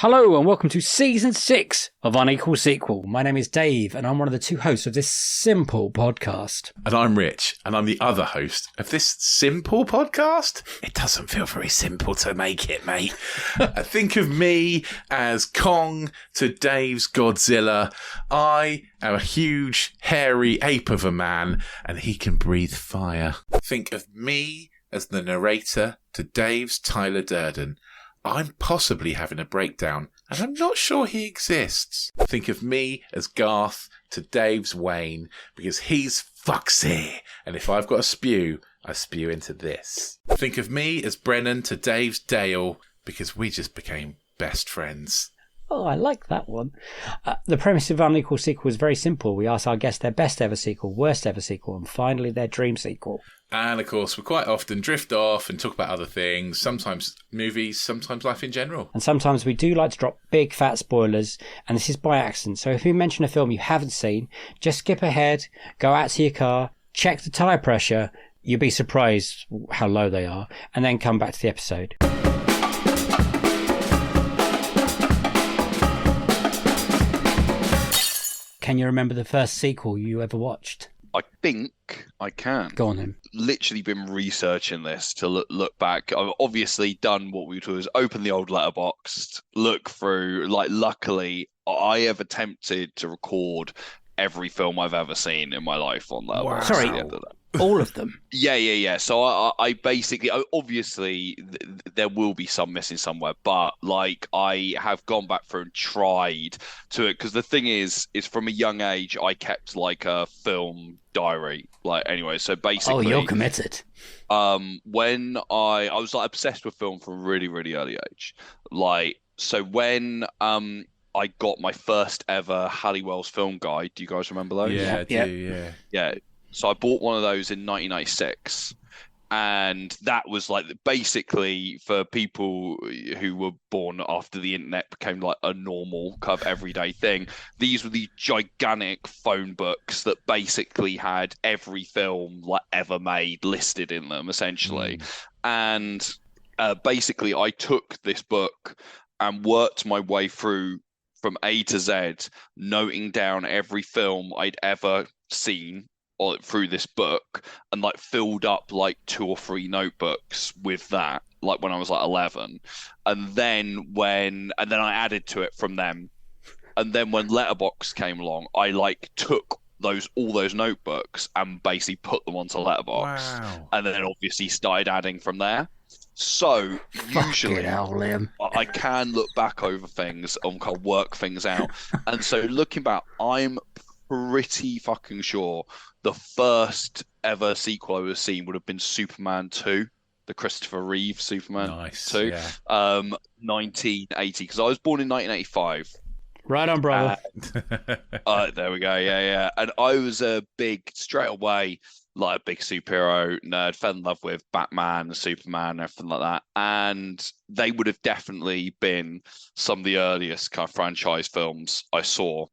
Hello and welcome to Season 6 of Unequal Sequel. My name is Dave and I'm one of the two hosts of this simple podcast. And I'm Rich and I'm the other host of this simple podcast. It doesn't feel very simple to make it, mate. Think of me as Kong to Dave's Godzilla. I am a huge, hairy ape of a man and he can breathe fire. Think of me as the narrator to Dave's Tyler Durden. I'm possibly having a breakdown, and I'm not sure he exists. Think of me as Garth to Dave's Wayne, because he's foxy, and if I've got to spew, I spew into this. Think of me as Brennan to Dave's Dale, because we just became best friends. Oh, I like that one. The premise of Unequal Sequel is very simple. We ask our guests their best ever sequel, worst ever sequel, and finally their dream sequel. And, of course, we quite often drift off and talk about other things, sometimes movies, sometimes life in general. And sometimes we do like to drop big fat spoilers, and this is by accident. So if we mention a film you haven't seen, just skip ahead, go out to your car, check the tyre pressure, you'll be surprised how low they are, and then come back to the episode. Can you remember the first sequel you ever watched? I think I can. Go on then. Literally been researching this to look back. I've obviously done what we do is open the old letterbox, look through. Like, luckily, I have attempted to record every film I've ever seen in my life on that. Wow. Sorry, all of them? Yeah. So I basically, obviously, there will be some missing somewhere, but like I have gone back through and tried to it, because the thing is from a young age I kept like a film diary. Like, anyway, so basically, oh, you're committed. When I was like obsessed with film from a really, really early age. Like, so when I got my first ever Halliwell's film guide. Do you guys remember those? Yeah, I do, yeah. So I bought one of those in 1996, and that was like basically for people who were born after the internet became like a normal kind of everyday thing. These were the gigantic phone books that basically had every film like ever made listed in them, essentially. And basically I took this book and worked my way through from A to Z, noting down every film I'd ever seen through this book, and like filled up like 2 or 3 notebooks with that, like when I was like 11. And then I added to it from them. And then when Letterboxd came along, I like took all those notebooks and basically put them onto Letterboxd. Wow. And then obviously started adding from there. So usually I can look back over things and kind of work things out. And so looking back, I'm pretty fucking sure the first ever sequel I would have seen would have been Superman 2, the Christopher Reeve Superman 2, yeah. 1980, because I was born in 1985. Right on, brother. There we go, yeah. And I was straight away, like a big superhero nerd, fell in love with Batman, Superman, everything like that. And they would have definitely been some of the earliest kind of franchise films I saw.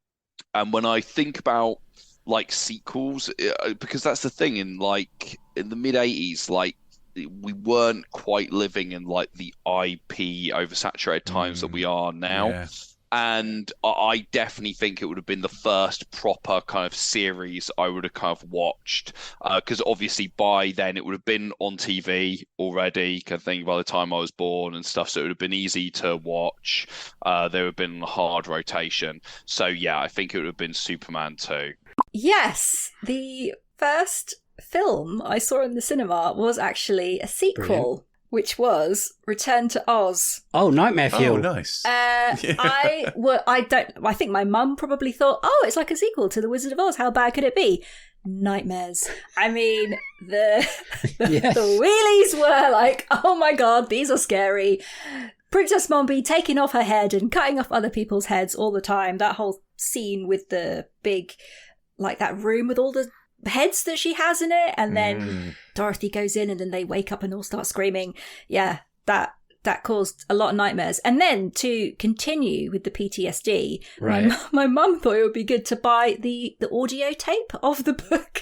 And when I think about like sequels, because that's the thing, in the mid 80s, like we weren't quite living in like the IP oversaturated times that we are now. Yeah. And I definitely think it would have been the first proper kind of series I would have kind of watched, because obviously by then it would have been on TV already, kind of thing, by the time I was born and stuff. So it would have been easy to watch. There would have been a hard rotation. So yeah, I think it would have been Superman 2. Yes, the first film I saw in the cinema was actually a sequel. Brilliant. Which was Return to Oz. Oh, Nightmare Fuel. Oh, nice. I think my mum probably thought, oh, it's like a sequel to The Wizard of Oz. How bad could it be? Nightmares. I mean, the wheelies were like, oh my God, these are scary. Princess Mombi taking off her head and cutting off other people's heads all the time. That whole scene with the big, like that room with all the heads that she has in it, and then Dorothy goes in and then they wake up and all start screaming. Yeah, that caused a lot of nightmares. And then to continue with the PTSD, right, my mum thought it would be good to buy the audio tape of the book.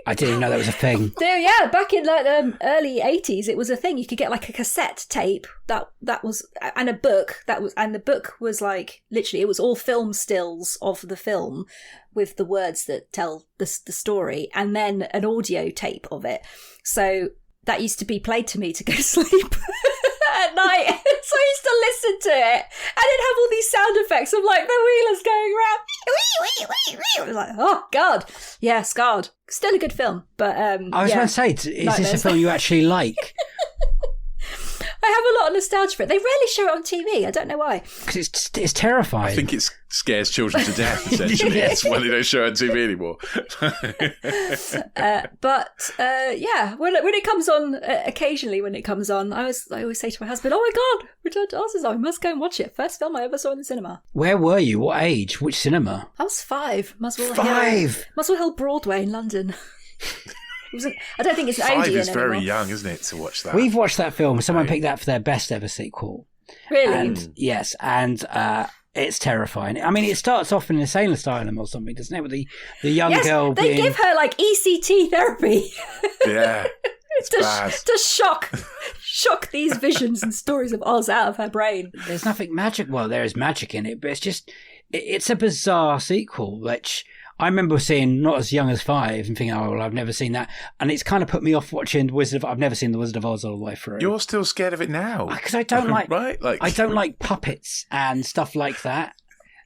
I didn't even know that was a thing. So, yeah, back in like the early 80s, it was a thing. You could get like a cassette tape that was, and a book that was, and the book was like literally, it was all film stills of the film with the words that tell the story, and then an audio tape of it. So that used to be played to me to go to sleep at night. So I used to listen to it, and it'd have all these sound effects of like the wheelers going around. I was like, oh God, yeah, scarred. Still a good film, but I was going to say, is this a film you actually like? I have a lot of nostalgia for it. They rarely show it on TV. I don't know why. Because it's terrifying. I think it scares children to death, essentially. That's why they don't show it on TV anymore. Yeah, when it comes on, occasionally when it comes on, I always say to my husband, oh my God, Return to Oz is on. I must go and watch it. First film I ever saw in the cinema. Where were you? What age? Which cinema? I was 5. Muswell Hill Broadway in London. I don't think it's 5 Odeon is very anymore. young, isn't it, to watch that? We've watched that film. Someone picked that for their best ever sequel. Really? And yes, and it's terrifying. I mean, it starts off in an insane asylum or something, doesn't it? With the young girl they give her like ECT therapy. Yeah, it's bad. To shock these visions and stories of Oz out of her brain. There's nothing magic. Well, there is magic in it, but it's just it's a bizarre sequel, which I remember seeing not as young as 5 and thinking, oh, well, I've never seen that. And it's kind of put me off watching I've never seen The Wizard of Oz all the way through. You're still scared of it now. Because I don't like, right? I don't like puppets and stuff like that.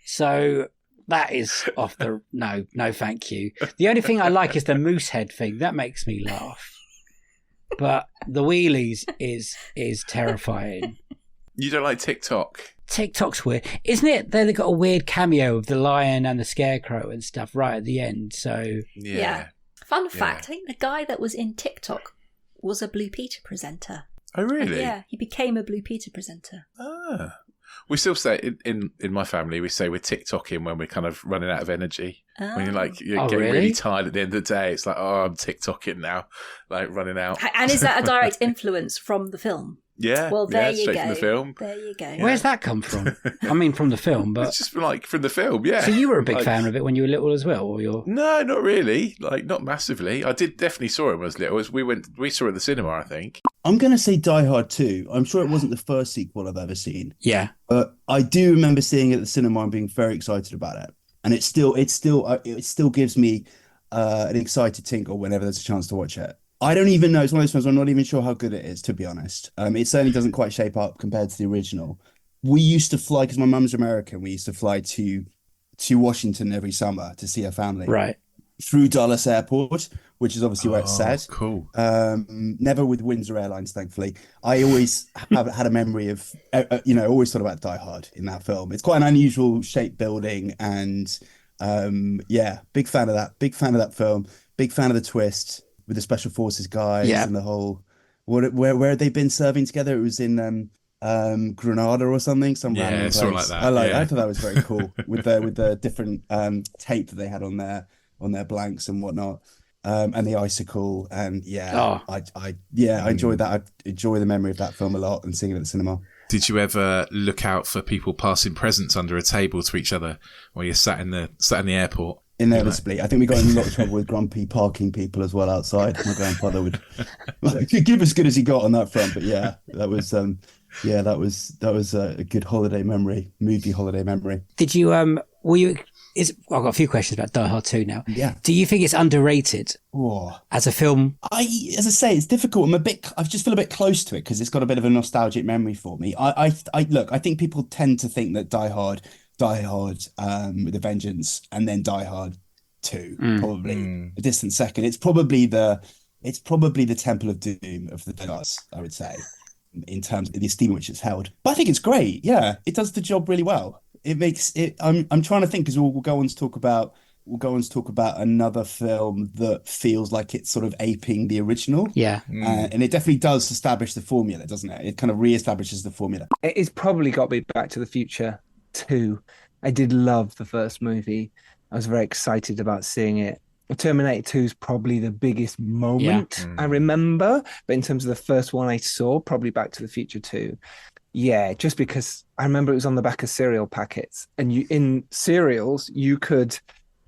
So that is off the, no, thank you. The only thing I like is the moose head thing. That makes me laugh. But the wheelies is terrifying. You don't like TikTok? TikTok's weird, isn't it? They've got a weird cameo of the lion and the scarecrow and stuff right at the end. So yeah. Fun fact: I think the guy that was in TikTok was a Blue Peter presenter. Oh, really? Yeah, he became a Blue Peter presenter. Ah, we still say in my family we say we're TikToking when we're kind of running out of energy. Oh. When you're getting really tired at the end of the day, it's like, oh, I'm TikToking now, like running out. And is that a direct influence from the film? Yeah. Well, there you straight go. From the film. There you go. Where's that come from? I mean, from the film, but it's just from the film. Yeah. So you were a big fan of it when you were little as well, or you're? No, not really. Like, not massively. I definitely saw it when I was little. We saw it at the cinema, I think. I'm going to say Die Hard 2. I'm sure it wasn't the first sequel I've ever seen. Yeah. But I do remember seeing it at the cinema and being very excited about it. And it still gives me an excited tinkle whenever there's a chance to watch it. I don't even know. It's one of those films I'm not even sure how good it is, to be honest. It certainly doesn't quite shape up compared to the original. We used to fly, because my mum's American, we used to fly to Washington every summer to see her family. Right. Through Dulles Airport, which is obviously where it's set. Cool. Never with Windsor Airlines, thankfully. I always have had a memory of, always thought about Die Hard in that film. It's quite an unusual shape building, and big fan of that. Big fan of that film. Big fan of the twist with the Special Forces guys and the whole. Where had they been serving together? It was in Granada or something. Some random place. Something like that. I thought that was very cool with the different tape that they had on their blanks and whatnot. And the icicle, and I enjoyed that. I enjoy the memory of that film a lot and seeing it at the cinema. Did you ever look out for people passing presents under a table to each other while you're sat in the airport? Inevitably, I think we got in a lot of trouble with grumpy parking people as well outside. My grandfather would give as good as he got on that front, but that was a good holiday memory, movie holiday memory. Did you were you? I've got a few questions about Die Hard 2 now. Yeah. Do you think it's underrated as a film? As I say, it's difficult. I just feel a bit close to it because it's got a bit of a nostalgic memory for me. I think people tend to think that Die Hard with a Vengeance, and then Die Hard 2, probably a distant second. It's probably the Temple of Doom of the Darks, I would say, in terms of the esteem in which it's held. But I think it's great. Yeah, it does the job really well. It makes it. I'm trying to think, because we'll go on to talk about another film that feels like it's sort of aping the original. Yeah, and it definitely does establish the formula, doesn't it? It kind of re-establishes the formula. It's probably got me Back to the Future 2. I did love the first movie. I was very excited about seeing it. Terminator 2 is probably the biggest moment I remember, but in terms of the first one I saw, probably Back to the Future 2. Yeah, just because I remember it was on the back of cereal packets, and in cereals you could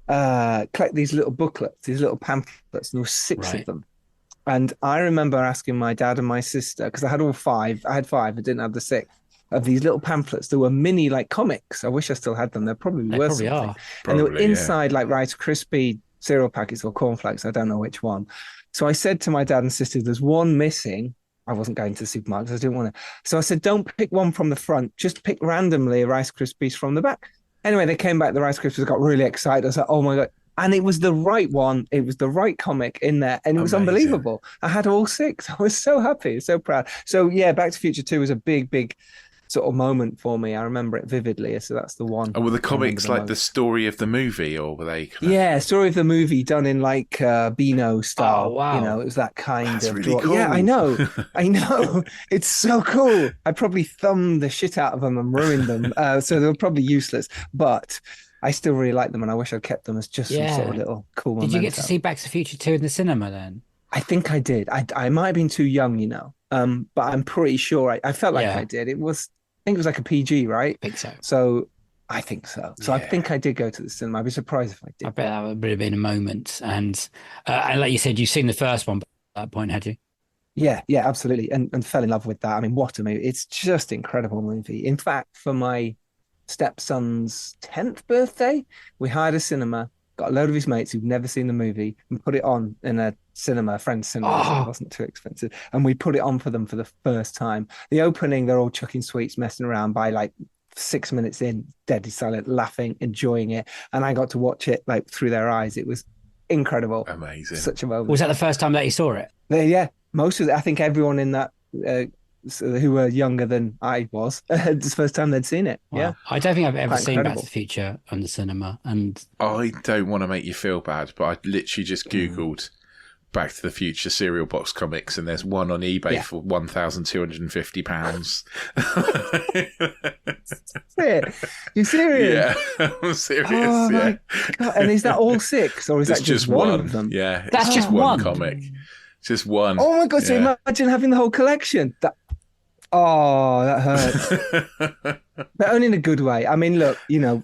collect these little booklets, these little pamphlets, and there were 6 of them. And I remember asking my dad and my sister, because I had all 5. I had 5, I didn't have the 6th, of these little pamphlets. There were mini like comics. I wish I still had them. They probably were something. Are. And they were inside like Rice Krispie cereal packets or cornflakes. I don't know which one. So I said to my dad and sister, there's one missing. I wasn't going to the supermarket. I didn't want to. So I said, don't pick one from the front. Just pick randomly a Rice Krispies from the back. Anyway, they came back. The Rice Krispies got really excited. I was like, oh my God. And it was the right one. It was the right comic in there. And it was unbelievable. I had all 6. I was so happy, so proud. So yeah, Back to the Future 2 was a big sort of moment for me. I remember it vividly. So that's the one. And were the comics like the story of the movie, or were they? Yeah, story of the movie done in like Beano style. Oh, wow. You know, it was that kind That's of. really cool. Yeah, I know. It's so cool. I probably thumbed the shit out of them and ruined them. So they were probably useless, but I still really like them, and I wish I'd kept them as just some sort of little cool. Did you get to see Back to the Future 2 in the cinema then? I think I did. I might have been too young, you know. But I'm pretty sure I felt like I did. I think it was like a PG, right? I think so. So I think so. So I think I did go to the cinema. I'd be surprised if I did. I bet that would have been a moment. And like you said, you've seen the first one at that point, had you? Yeah, absolutely. And fell in love with that. I mean, what a movie. It's just an incredible movie. In fact, for my stepson's 10th birthday, we hired a cinema, got a load of his mates who'd never seen the movie, and put it on in a friend's cinema. So it wasn't too expensive. And we put it on for them for the first time. The opening, they're all chucking sweets, messing around. By like 6 minutes in, deadly silent, laughing, enjoying it. And I got to watch it like through their eyes. It was incredible. Amazing. Such a moment. Was that the first time that you saw it? Yeah, most of it. I think everyone in that who were younger than I was, it's the first time they'd seen it. Wow. Yeah, I don't think I've ever Quite seen incredible. Back to the Future on the cinema. And I don't want to make you feel bad, but I literally just Googled Back to the Future cereal box comics, and there's one on eBay for £1,250. You serious? Yeah, I'm serious. Oh yeah. my God. And is that all 6, or is It's that just one of them? Yeah, That's it's just one one comic. Just one. Oh my God! So Yeah. imagine having the whole collection. That hurts. But only in a good way. I mean, look, you know,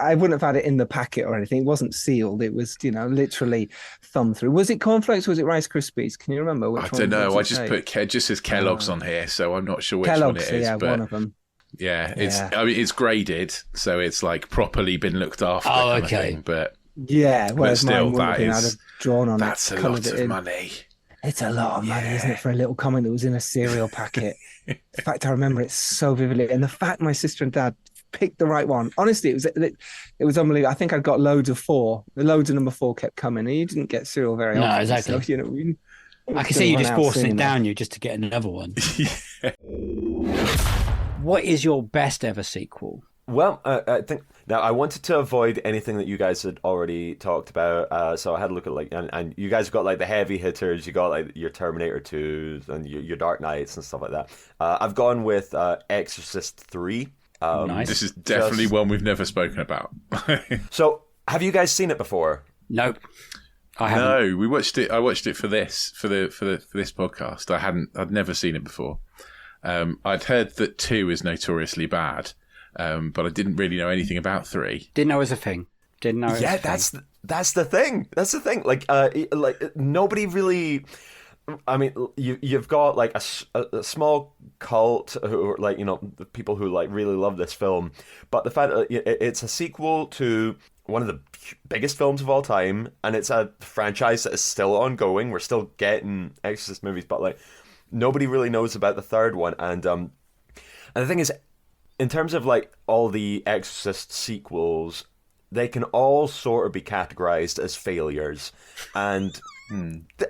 I wouldn't have had it in the packet or anything. It wasn't sealed. It was, you know, literally thumb through. Was it cornflakes? Or was it Rice Krispies? Can you remember which I one? don't know. I does it just say? put it just says Kellogg's on here, so I'm not sure which Kellogg's. one it is. Yeah, but one of them. yeah, it's. Yeah. I mean, it's graded, so it's like properly been looked after. Oh, kind of okay. thing, but Yeah, whereas still, mine would have been. that I'd is- have drawn on that's it. a coloured lot it of in. money. It's a lot of money, isn't it, for a little comic that was in a cereal packet? In fact, I remember it so vividly. And the fact my sister and dad picked the right one, honestly, it was unbelievable. I think I got loads of 4. The loads of number 4 kept coming, and you didn't get cereal very No, often. exactly. So, you know, I can see you just forcing it down you just to get another one. What is your best ever sequel? Well, I think now I wanted to avoid anything that you guys had already talked about. So I had a look at and you guys got like the heavy hitters. You got like your Terminator 2s and your Dark Knights and stuff like that. I've gone with Exorcist 3. Nice. This is definitely one we've never spoken about. So have you guys seen it before? Nope. I haven't. No, we watched it. I watched it for this podcast. I'd never seen it before. I'd heard that 2 is notoriously bad, but I didn't really know anything about 3. Didn't know it was a thing. Didn't know it was a thing. That's the thing. That's the thing. Like nobody really. I mean, you've got like a small cult who are like, you know, the people who like really love this film, but the fact that it's a sequel to one of the biggest films of all time, and it's a franchise that is still ongoing. We're still getting Exorcist movies, but like nobody really knows about the third one. And the thing is, in terms of like all the Exorcist sequels, they can all sort of be categorized as failures, and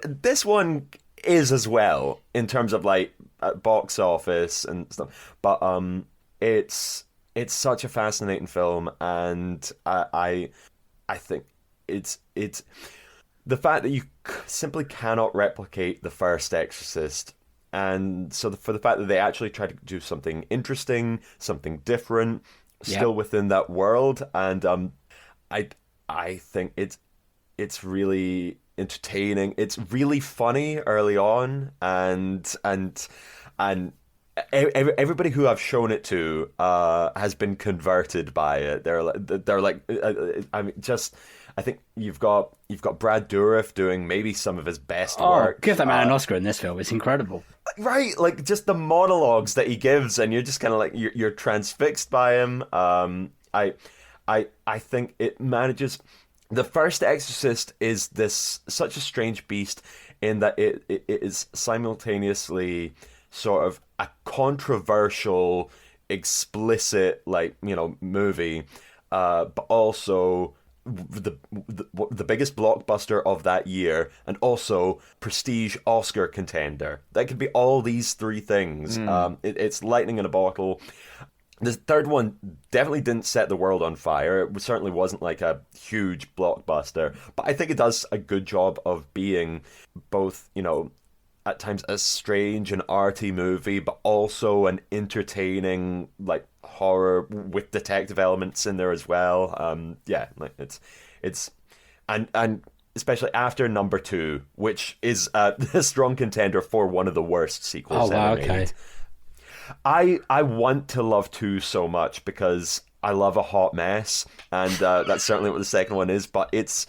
this one is as well in terms of like box office and stuff. But it's such a fascinating film, and I think it's the fact that you simply cannot replicate the first Exorcist. And so for the fact that they actually try to do something interesting, something different, still within that world, and I think it's really entertaining. It's really funny early on, and everybody who I've shown it to has been converted by it. They're like I mean, just I think you've got Brad Dourif doing maybe some of his best work. Give that man an Oscar in this film. It's incredible. Right, like just the monologues that he gives, and you're just kind of like you're transfixed by him. I think it manages. The first Exorcist is such a strange beast in that it is simultaneously sort of a controversial, explicit, movie, but also the biggest blockbuster of that year, and also prestige Oscar contender. That could be all these three things. It's lightning in a bottle. The third one definitely didn't set the world on fire. It certainly wasn't like a huge blockbuster, but I think it does a good job of being both, at times a strange and arty movie, but also an entertaining, like, horror with detective elements in there as well. It's especially after number 2, which is a strong contender for one of the worst sequels ever made. Okay. I want to love 2 so much because I love a hot mess, and that's certainly what the second one is. But it's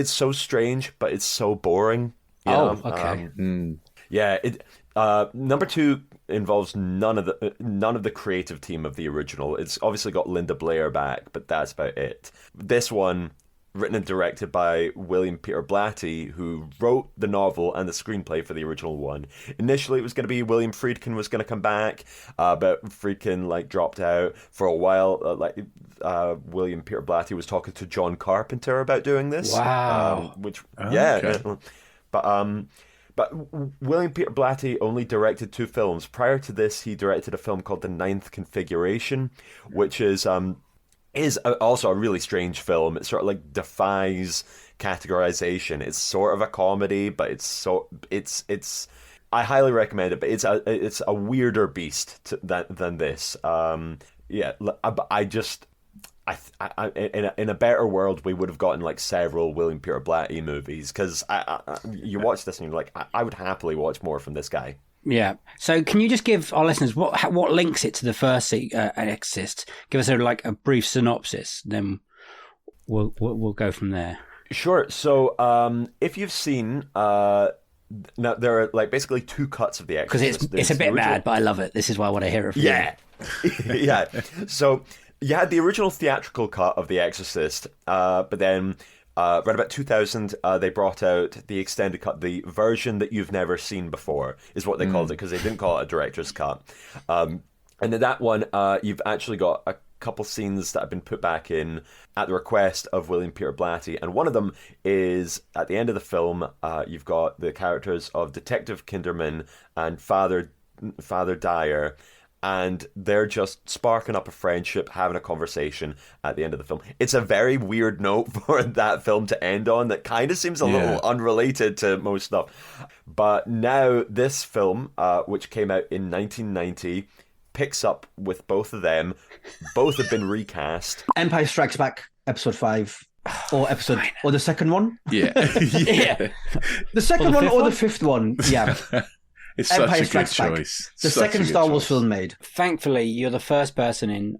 so strange, but it's so boring. Okay. Number 2 involves none of the creative team of the original. It's obviously got Linda Blair back, but that's about it. This one, written and directed by William Peter Blatty, who wrote the novel and the screenplay for the original one. Initially, it was going to be William Friedkin was going to come back, but Friedkin dropped out for a while. William Peter Blatty was talking to John Carpenter about doing this. Wow. But William Peter Blatty only directed 2 films. Prior to this, he directed a film called The Ninth Configuration, which is also a really strange film. It sort of defies categorization. It's sort of a comedy, but it's I highly recommend it. But it's a weirder beast than this. In a better world, we would have gotten several William Peter Blatty movies, because you watch this and you're like, I would happily watch more from this guy. Yeah. So can you just give our listeners what links it to the first Exorcist? Give us a brief synopsis, then we'll go from there. Sure. So if you've seen now, there are basically 2 cuts of the Exorcist. Because it's a bit mad, but I love it. This is why I want to hear it from you. Yeah. So you had the original theatrical cut of The Exorcist, but then right about 2000, they brought out the extended cut, the version that you've never seen before, is what they called it, because they didn't call it a director's cut. And in that one, you've actually got a couple scenes that have been put back in at the request of William Peter Blatty, and one of them is at the end of the film. You've got the characters of Detective Kinderman and Father Dyer, and they're just sparking up a friendship, having a conversation at the end of the film. It's a very weird note for that film to end on that kind of seems a little unrelated to most stuff. But now this film, which came out in 1990, picks up with both of them. Both have been recast. Empire Strikes Back, episode 5. Or the second one? Yeah. The second one or the fifth one? Yeah. It's Empire such a good choice. The second Star Wars film made. Thankfully, you're the first person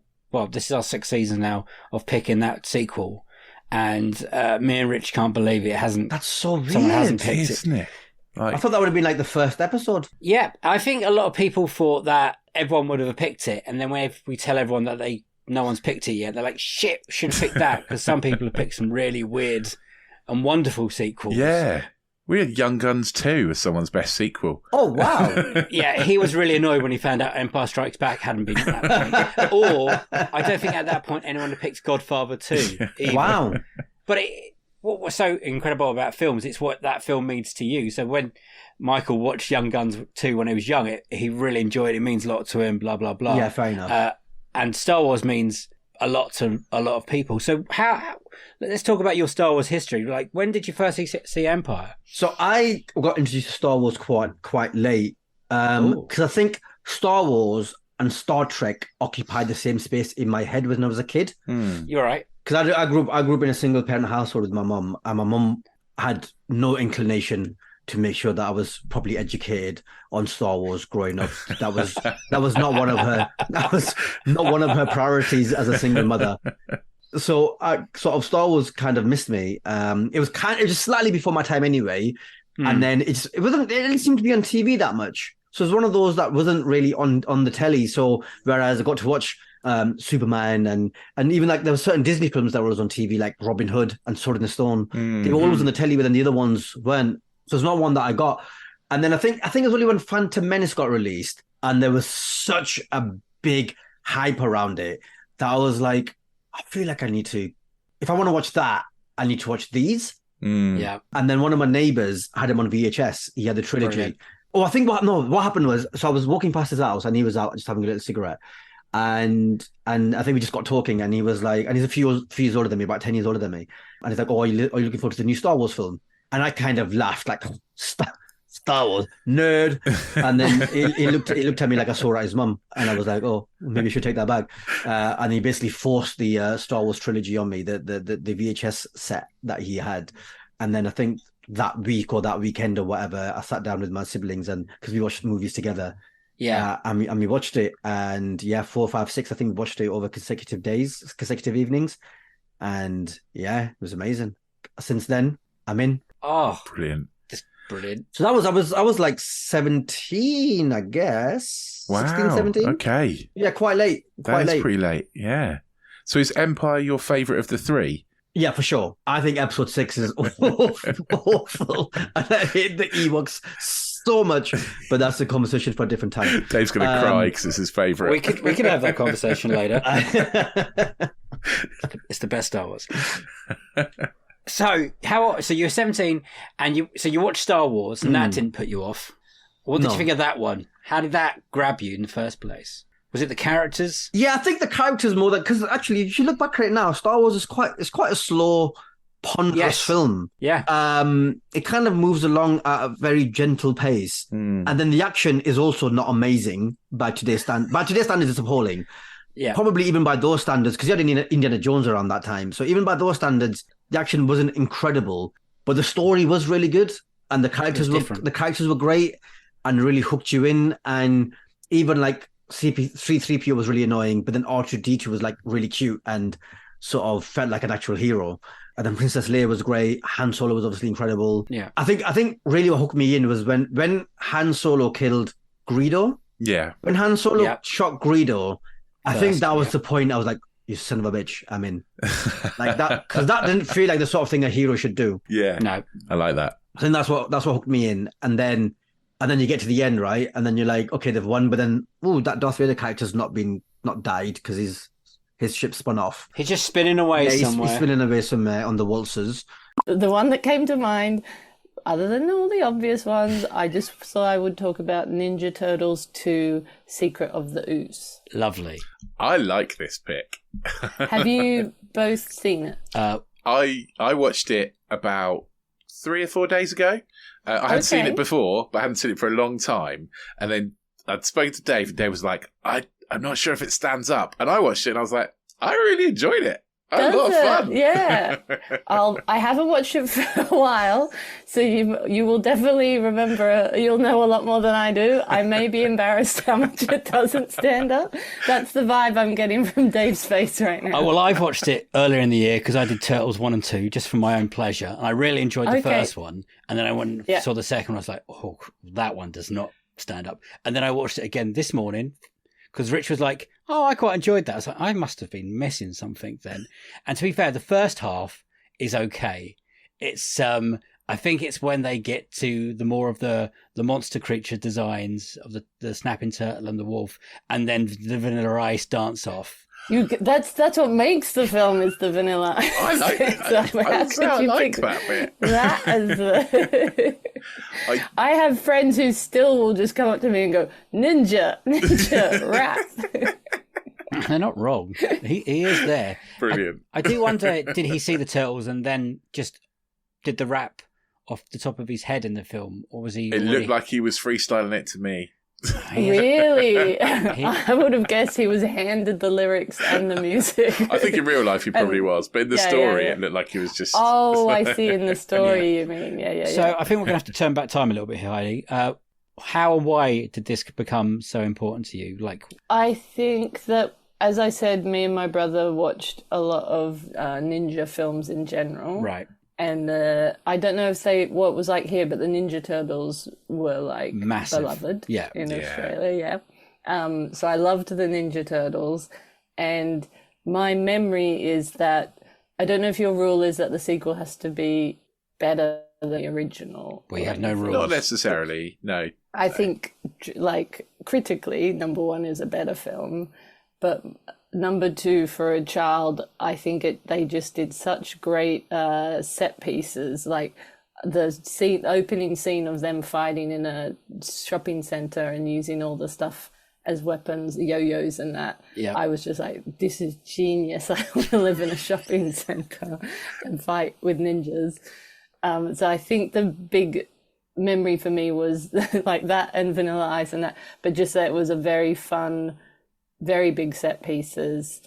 this is our 6th season now of picking that sequel. And me and Rich can't believe it hasn't. That's so weird. Someone hasn't picked isn't it? I thought that would have been the first episode. Yeah, I think a lot of people thought that everyone would have picked it. And then when we tell everyone that no one's picked it yet, they're like, shit, should have picked that. Because some people have picked some really weird and wonderful sequels. Yeah. We had Young Guns 2 as someone's best sequel. Oh, wow. Yeah, he was really annoyed when he found out Empire Strikes Back hadn't been at that point. Or, I don't think at that point anyone had picked Godfather 2. Either. Wow. But what was so incredible about films, it's what that film means to you. So when Michael watched Young Guns 2 when he was young, he really enjoyed it. It means a lot to him, blah, blah, blah. Yeah, fair enough. And Star Wars means a lot to a lot of people. So let's talk about your Star Wars history. When did you first see Empire? So I got introduced to Star Wars quite late, because I think Star Wars and Star Trek occupied the same space in my head when I was a kid. You're right. Because I grew up in a single parent household with my mum, and my mum had no inclination to make sure that I was properly educated on Star Wars growing up. That was not one of her priorities as a single mother. So sort of Star Wars kind of missed me. It was just slightly before my time anyway, and then it didn't seem to be on TV that much. So it's one of those that wasn't really on the telly. So whereas I got to watch Superman and even like there were certain Disney films that were on TV, like Robin Hood and Sword in the Stone. They were always on the telly, but then the other ones weren't. So it's not one that I got. And then I think it was only when Phantom Menace got released, and there was such a big hype around it that I was like, I feel like I need to, if I want to watch that, I need to watch these. Yeah. And then one of my neighbors had him on VHS. He had the trilogy. Brilliant. Oh, I think what happened was, so I was walking past his house and he was out just having a little cigarette. And I think we just got talking, and he was like, and he's a few years older than me, about 10 years older than me. And he's like, oh, are you looking forward to the new Star Wars film? And I kind of laughed, like, Star Wars, nerd. And then he looked at me like I saw at his mum. And I was like, oh, maybe I should take that back. And he basically forced the Star Wars trilogy on me, the VHS set that he had. And then I think that week or that weekend or whatever, I sat down with my siblings, and because we watched movies together. Yeah. And we watched it, and 4, 5, 6, I think we watched it over consecutive evenings. And yeah, it was amazing. Since then, I'm in. Oh, Brilliant. just brilliant. So I was like 17, I guess. Wow. 16, 17. Okay. Yeah, quite late. That is pretty late. Yeah. So is Empire your favourite of the three? Yeah, for sure. I think episode 6 is awful. And I hate the Ewoks so much, but that's a conversation for a different time. Dave's going to cry because it's his favourite. We could have that conversation later. It's the best Star Wars. So you're 17 and you watched Star Wars, and that didn't put you off. What did you think of that one? How did that grab you in the first place? Was it the characters? Yeah, I think the characters more than, because actually, if you look back at it now, Star Wars is quite a slow, ponderous film. Yeah. It kind of moves along at a very gentle pace, and then the action is also not amazing by today's standards. By today's standards, it's appalling. Yeah. Probably even by those standards, because you had Indiana Jones around that time. So even by those standards, the action wasn't incredible, but the story was really good, and the characters were great and really hooked you in. And even like C3PO was really annoying, but then R2-D2 was like really cute and sort of felt like an actual hero. And then Princess Leia was great. Han Solo was obviously incredible. Yeah. I think really what hooked me in was when Han Solo killed Greedo. Yeah. When Han Solo shot Greedo, I think that was the point. I was like, you son of a bitch, I'm in. Like that, because that didn't feel like the sort of thing a hero should do. Yeah. No. I like that. I think that's what hooked me in. And then you get to the end, right? And then you're like, okay, they've won, but then that Darth Vader character's not died because his ship spun off. He's just spinning away somewhere. He's spinning away somewhere on the waltzers. The one that came to mind, other than all the obvious ones, I just thought I would talk about Ninja Turtles 2: Secret of the Ooze. Lovely. I like this pick. Have you both seen it? I watched it about 3 or 4 days ago. I had seen it before, but I hadn't seen it for a long time. And then I'd spoken to Dave, and Dave was like, I'm not sure if it stands up. And I watched it, and I was like, I really enjoyed it. I had a lot of fun. Yeah. I haven't watched it for a while, so you will definitely remember. You'll know a lot more than I do. I may be embarrassed how much it doesn't stand up. That's the vibe I'm getting from Dave's face right now. Oh, well, I've watched it earlier in the year because I did Turtles 1 and 2 just for my own pleasure. And I really enjoyed the first one. And then I went and saw the second one. I was like, oh, that one does not stand up. And then I watched it again this morning because Rich was like, oh, I quite enjoyed that. I was like, I must have been missing something then. And to be fair, the first half is okay. It's I think it's when they get to the more of the monster creature designs of the snapping turtle and the wolf, and then the Vanilla Ice dance off. That's what makes the film is the Vanilla Ice. I like that. I like that bit. That as I have friends who still will just come up to me and go, ninja, rap. They're not wrong. He is there. Brilliant. I do wonder, did he see the turtles and then just did the rap off the top of his head in the film, or was he? It looked like he was freestyling it to me. Really? I would have guessed he was handed the lyrics and the music. I think in real life he probably was, but in the story it looked like he was just... Oh, I see, in the story you mean. Yeah. So I think we're going to have to turn back time a little bit here, Heidi. How and why did this become so important to you? I think that as I said, me and my brother watched a lot of ninja films in general. Right. And I don't know what it was like here, but the Ninja Turtles were like massive, beloved yeah, in Australia. Yeah. So I loved the Ninja Turtles, and my memory is that I don't know if your rule is that the sequel has to be better than the original. We have no rules. Not necessarily, no. I think, like, critically, number one is a better film, but number two, for a child, I think they just did such great set pieces, like the opening scene of them fighting in a shopping center and using all the stuff as weapons, yo-yos and that. Yeah. I was just like, this is genius. I want to live in a shopping center and fight with ninjas. So I think the big memory for me was like that and Vanilla Ice and that, but just that it was a very fun, very big set pieces,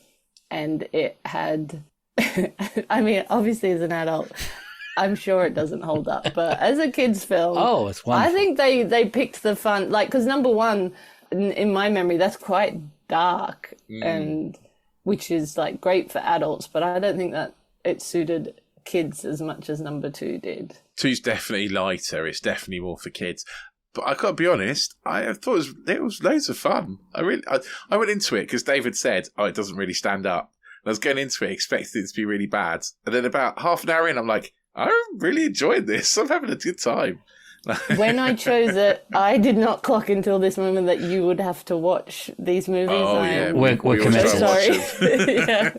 and it had I mean, obviously as an adult I'm sure it doesn't hold up, but as a kid's film, it's wonderful. I think they picked the fun, like, because number one in my memory that's quite dark, and which is like great for adults, but I don't think that it suited kids as much as number two did. Two's definitely lighter, it's definitely more for kids. But I gotta be honest, I thought it was loads of fun. I went into it because David said, it doesn't really stand up. And I was going into it expecting it to be really bad. And then about half an hour in, I'm like, I really enjoyed this. I'm having a good time. When I chose it, I did not clock until this moment that you would have to watch these movies. Oh, yeah. We're committed. Sorry. Yeah.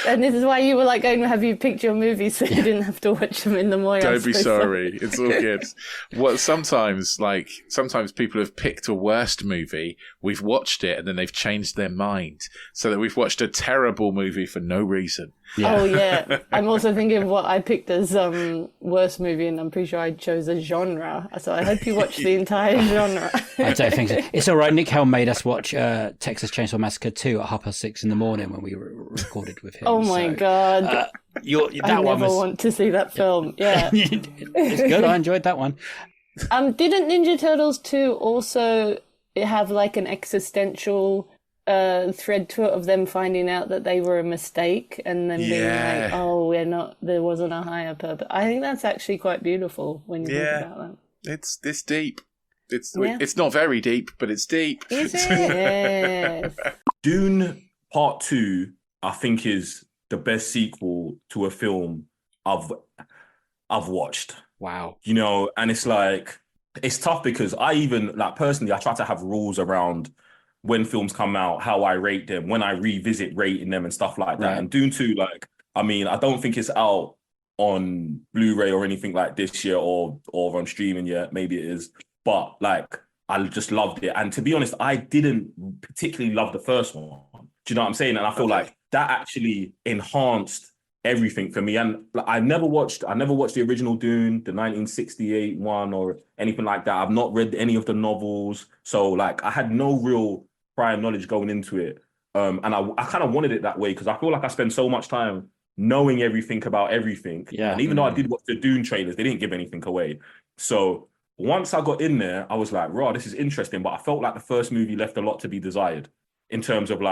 And this is why you were like going, have you picked your movies so you didn't have to watch them in the morning? Don't be sorry. It's all good. Well, sometimes people have picked a worst movie, we've watched it, and then they've changed their mind. So that we've watched a terrible movie for no reason. Yeah. Oh, yeah. I'm also thinking of what I picked as worst movie, and I'm pretty sure I chose a genre. So I hope you watched the entire genre. I don't think so. It's all right. Nick Helm made us watch Texas Chainsaw Massacre 2 at 6:30 in the morning when we recorded with him. Oh, my God. I never want to see that film. Yeah. It's good. I enjoyed that one. Didn't Ninja Turtles 2 also have like an existential thread to it of them finding out that they were a mistake and then being like, there wasn't a higher purpose? I think that's actually quite beautiful when you think about that. It's deep. It's not very deep, but it's deep. Is it? Yes. Dune Part 2, I think, is the best sequel to a film I've watched. Wow. You know, and it's like, it's tough because I try to have rules around when films come out, how I rate them, when I revisit rating them and stuff like that. Right. And Dune 2, I don't think it's out on Blu-ray or anything like this year or on streaming yet. Maybe it is. But I just loved it. And to be honest, I didn't particularly love the first one. Do you know what I'm saying? And I feel like that actually enhanced everything for me. And I never watched the original Dune, the 1968 one or anything like that. I've not read any of the novels. So I had no real prior knowledge going into it. And I kind of wanted it that way because I feel like I spend so much time knowing everything about everything. Yeah. And even though I did watch the Dune trailers, they didn't give anything away. So once I got in there, I was like, raw, this is interesting. But I felt like the first movie left a lot to be desired in terms of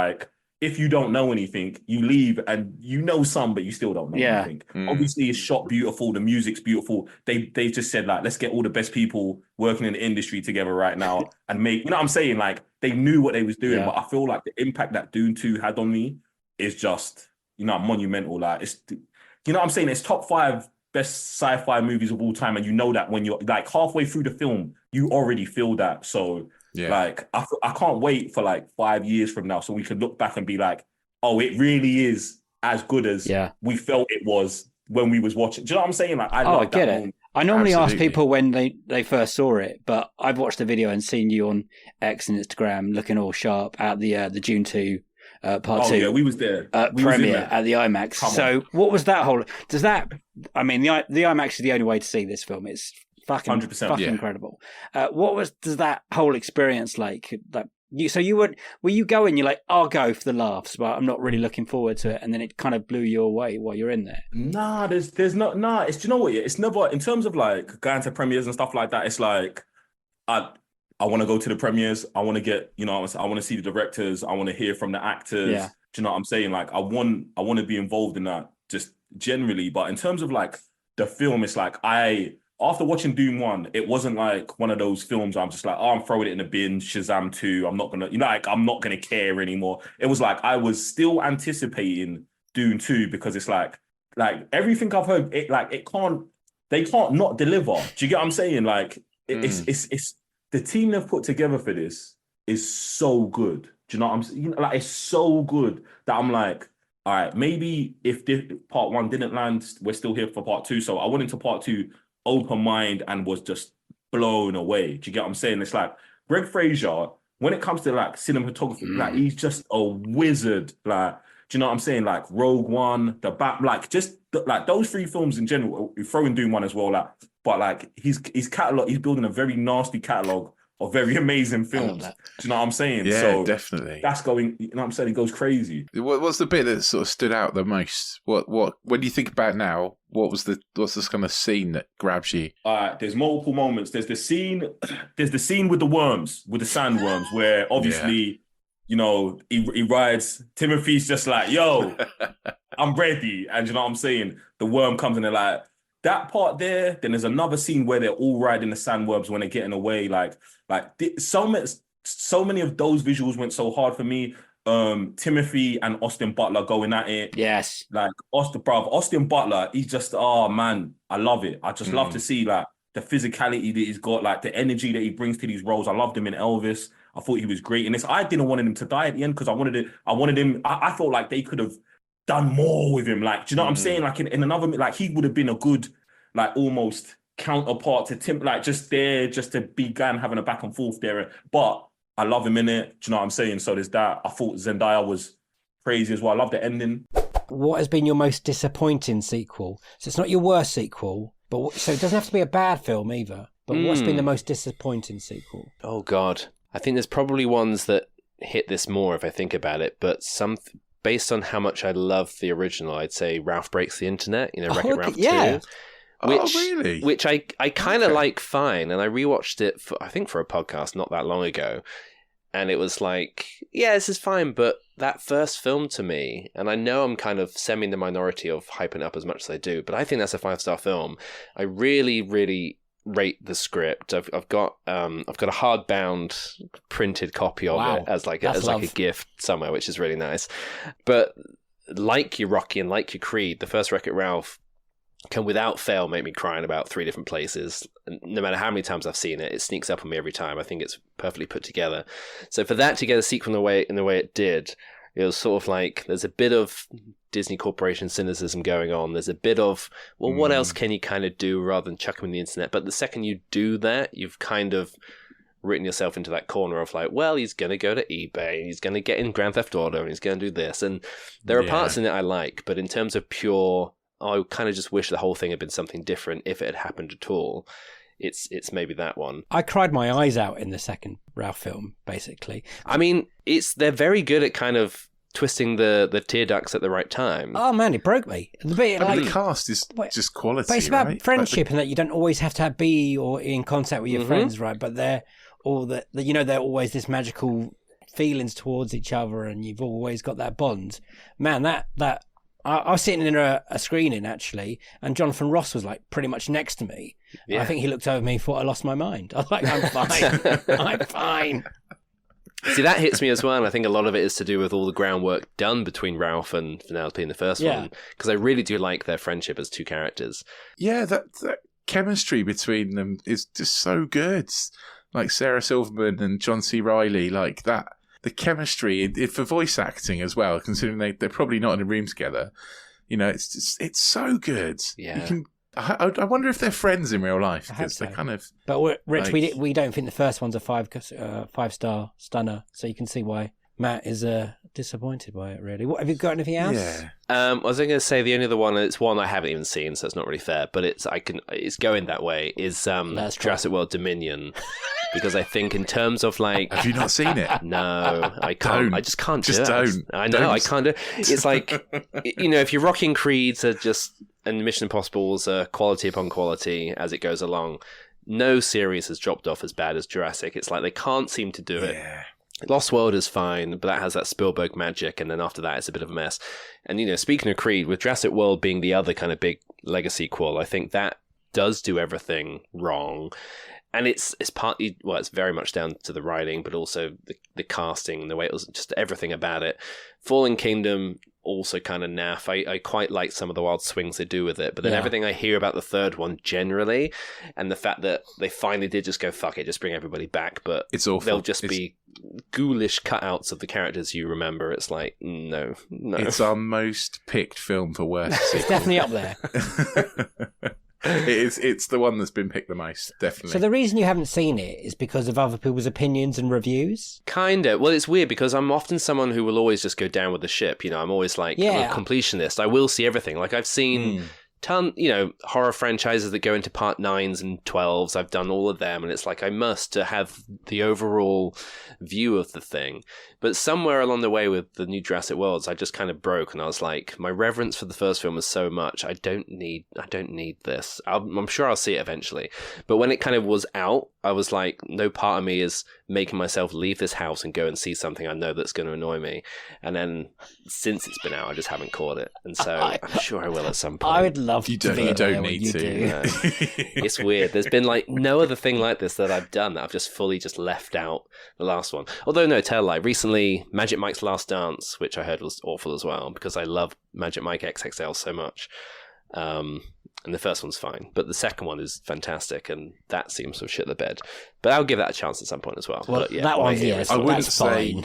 if you don't know anything, you leave and you know some, but you still don't know anything. Obviously, it's shot beautiful. The music's beautiful. They just said, let's get all the best people working in the industry together right now and make, you know what I'm saying? They knew what they was doing, but I feel like the impact that Dune 2 had on me is just, monumental. It's, you know what I'm saying? It's top 5 best sci-fi movies of all time. And you know that when you're halfway through the film, you already feel that. So I can't wait for 5 years from now so we can look back and be like, oh, it really is as good as we felt it was when we was watching. Do you know what I'm saying? I get it. I normally ask people when they first saw it, but I've watched the video and seen you on X and Instagram looking all sharp at the June 2 Part 2. Yeah, we was there. Premiere at the IMAX. So what was that whole... the IMAX is the only way to see this film. It's fucking 100%, incredible. Does that whole experience like? Were you going? You're like, I'll go for the laughs, but I'm not really looking forward to it, and then it kind of blew you away while you're in there. Nah, there's not. Nah, it's, do you know what? It's never in terms of going to premieres and stuff like that. It's I want to go to the premieres. I want to get, I want to see the directors. I want to hear from the actors. Yeah. Do you know what I'm saying? Like, I want to be involved in that just generally. But in terms of like the film, it's like after watching Doom 1, it wasn't like one of those films where I'm just like, oh, I'm throwing it in the bin, Shazam 2. I'm not going to, I'm not going to care anymore. It was like, I was still anticipating Doom 2 because it's like everything I've heard, they can't not deliver. Do you get what I'm saying? Like, it's the team they've put together for this is so good. Do you know what I'm saying? Like, it's so good that I'm like, all right, maybe if part 1 didn't land, we're still here for part 2. So I went into part 2 open mind and was just blown away. Do you get what I'm saying? It's like Greg Fraser, when it comes to like cinematography, like he's just a wizard. Like, do you know what I'm saying? Like Rogue One, the Bat, like just like those 3 films in general. Throwing Doom 1 as well, like, but like his catalog, he's building a very nasty catalog of very amazing films. Do you know what I'm saying? Yeah, so definitely. That's going. You know what I'm saying? It goes crazy. What's the bit that sort of stood out the most? What? When you think about now, what's this kind of scene that grabs you? There's multiple moments. There's the scene with the worms, with the sandworms, where obviously, he rides. Timothy's just like, yo, I'm ready, and you know what I'm saying. The worm comes and they're like that part there. Then there's another scene where they're all riding the sandworms when they're getting away. So many of those visuals went so hard for me. Timothy and Austin Butler going at it. Yes. Like Austin Butler, he's just, oh man, I love it. I just love to see like the physicality that he's got, like the energy that he brings to these roles. I loved him in Elvis. I thought he was great in this. I didn't want him to die at the end because I wanted him. I felt like they could have done more with him. Like, do you know what I'm saying? Like in another, like he would have been a good, like almost counterpart to Tim, like just there, just to be having a back and forth there. But I love him in it. Do you know what I'm saying? So there's that. I thought Zendaya was crazy as well. I love the ending. What has been your most disappointing sequel? So it's not your worst sequel, but so it doesn't have to be a bad film either. But what's been the most disappointing sequel? Oh God, I think there's probably ones that hit this more if I think about it. But based on how much I love the original, I'd say Ralph Breaks the Internet. Wreck-It Ralph 2. Really? Which I kind of like fine, and I rewatched it for a podcast not that long ago, and it was like, yeah, this is fine, but that first film to me, and I know I'm kind of semi in the minority of hyping it up as much as I do, but I think that's a 5-star film. I really, really rate the script. I've got a hardbound printed copy of it as like a gift somewhere, which is really nice. But like your Rocky and like your Creed, the first Wreck-It Ralph can without fail make me cry in about 3 different places. And no matter how many times I've seen it, it sneaks up on me every time. I think it's perfectly put together. So for that to get a sequel in the way it did, it was sort of like there's a bit of Disney Corporation cynicism going on. There's a bit of, well, what else can you kind of do rather than chuck them in the internet? But the second you do that, you've kind of written yourself into that corner of like, well, he's going to go to eBay, he's going to get in Grand Theft Auto, and he's going to do this. And there are parts in it I like, but in terms of pure, I kind of just wish the whole thing had been something different if it had happened at all. It's maybe that one. I cried my eyes out in the second Ralph film, basically. I mean, they're very good at kind of twisting the tear ducts at the right time. Oh man, it broke me. The cast is just quality. But it's about friendship, and that you don't always have to be or in contact with your friends, right? But they're always this magical feelings towards each other, and you've always got that bond. Man, that I was sitting in a screening actually, and Jonathan Ross was like pretty much next to me. Yeah. I think he looked over me and thought I lost my mind. I was like, I'm fine. I'm fine. See, that hits me as well, and I think a lot of it is to do with all the groundwork done between Ralph and Penelope in the first one, because I really do like their friendship as 2 characters. Yeah, that chemistry between them is just so good. Like Sarah Silverman and John C. Reilly, like that. The chemistry for voice acting as well, considering they're probably not in a room together. It's so good. Yeah. I wonder if they're friends in real life, because they're kind of. But Rich, we don't think the first one's a 5-star stunner, so you can see why Matt is disappointed by it. Really, what have you got? Anything else? Yeah. I was going to say the only other one. It's one I haven't even seen, so it's not really fair. But it's going that way. Is Jurassic World Dominion. Because I think in terms of like... Have you not seen it? No, I can't. I just can't do it. Just don't. I know, I can't do it. It's like, if you're rocking Creeds and Mission Impossibles are quality upon quality as it goes along, no series has dropped off as bad as Jurassic. It's like they can't seem to do it. Yeah. Lost World is fine, but that has that Spielberg magic, and then after that, it's a bit of a mess. And, speaking of Creed, with Jurassic World being the other kind of big legacy sequel, I think that does do everything wrong. And it's partly, it's very much down to the writing, but also the casting, the way it was, just everything about it. Fallen Kingdom, also kind of naff. I quite like some of the wild swings they do with it, but then everything I hear about the third one generally, and the fact that they finally did just go, fuck it, just bring everybody back, but it's awful. They'll just be ghoulish cutouts of the characters you remember. It's like, no. It's our most picked film for worst. It's definitely up there. It's the one that's been picked the most, definitely. So the reason you haven't seen it is because of other people's opinions and reviews? Kinda. Well, it's weird because I'm often someone who will always just go down with the ship. I'm always like I'm a completionist. I will see everything. Like I've seen horror franchises that go into part 9s and 12s. I've done all of them, and it's like I must to have the overall view of the thing. But somewhere along the way with the new Jurassic Worlds, I just kind of broke, and I was like, my reverence for the first film was so much. I don't need this. I'm sure I'll see it eventually. But when it kind of was out, I was like, no part of me is making myself leave this house and go and see something I know that's going to annoy me. And then since it's been out, I just haven't caught it. And so I'm sure I will at some point. I would love to be You there don't when need you to. do. It's weird. There's been like no other thing like this that I've done that I've just fully just left out the last one. Although no, tell a lie. Recently, Magic Mike's Last Dance, which I heard was awful as well because I love Magic Mike XXL so much. And the first one's fine, but the second one is fantastic, and that seems to shit the bed. But I'll give that a chance at some point as well. Well, but, that one, I wouldn't say. fine.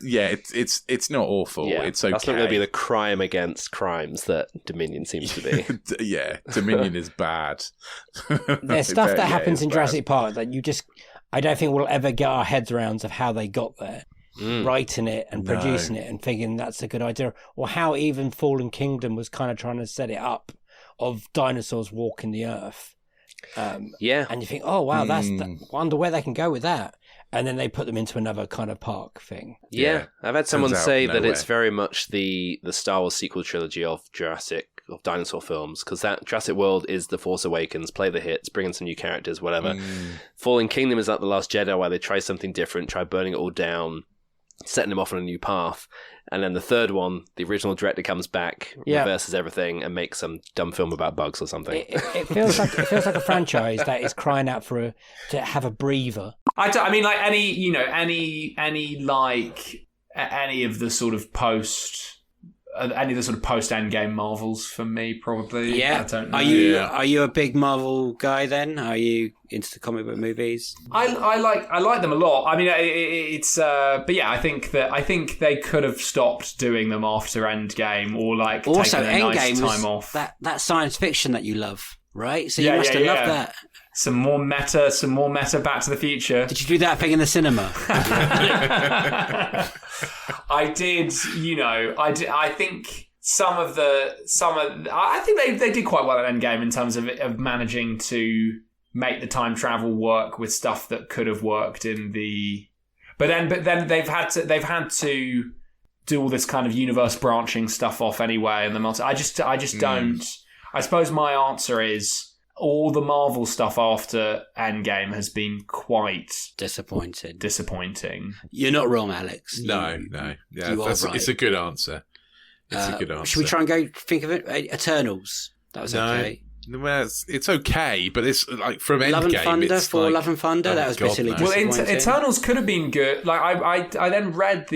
Yeah, it's not awful. Yeah, it's okay. That's not going to be the crime against crimes that Dominion seems to be. Yeah, Dominion is bad. There's stuff that happens in Jurassic Park that I don't think we'll ever get our heads around of how they got there. Writing it and producing it and thinking that's a good idea, or how even Fallen Kingdom was kind of trying to set it up of dinosaurs walking the earth. And you think, oh wow, wonder where they can go with that. And then they put them into another kind of park thing. Yeah. I've had someone say that nowhere. it's very much the Star Wars sequel trilogy of dinosaur films, because that Jurassic World is The Force Awakens, play the hits, bring in some new characters, whatever. Fallen Kingdom is like The Last Jedi, where they try something different, try burning it all down, setting them off on a new path. And then the third one, the original director comes back, reverses everything, and makes some dumb film about bugs or something. It feels like a franchise that is crying out to have a breather. I mean, like any of the sort of post Endgame Marvels for me, probably. Yeah. I don't know. Are you a big Marvel guy then? Are you into the comic book movies? I like them a lot. I mean, but yeah, I think they could have stopped doing them after Endgame, or like also taken a Endgame nice time off. That science fiction that you love, right? So you must have loved that. Some more meta Back to the Future. Did you do that thing in the cinema? I did, I think I think they did quite well at Endgame in terms of managing to make the time travel work with stuff that could have worked in the. But then they've had to do all this kind of universe branching stuff off anyway, and I just don't. I suppose my answer is, all the Marvel stuff after Endgame has been quite disappointing. You're not wrong, Alex. No. Yeah, right. It's a good answer. Should we try and go think of it? Eternals. That was okay. Well, it's okay, but it's like from Endgame. Love and Thunder, for Love and Thunder. That was bitterly disappointing. Well, Eternals could have been good. Like I then read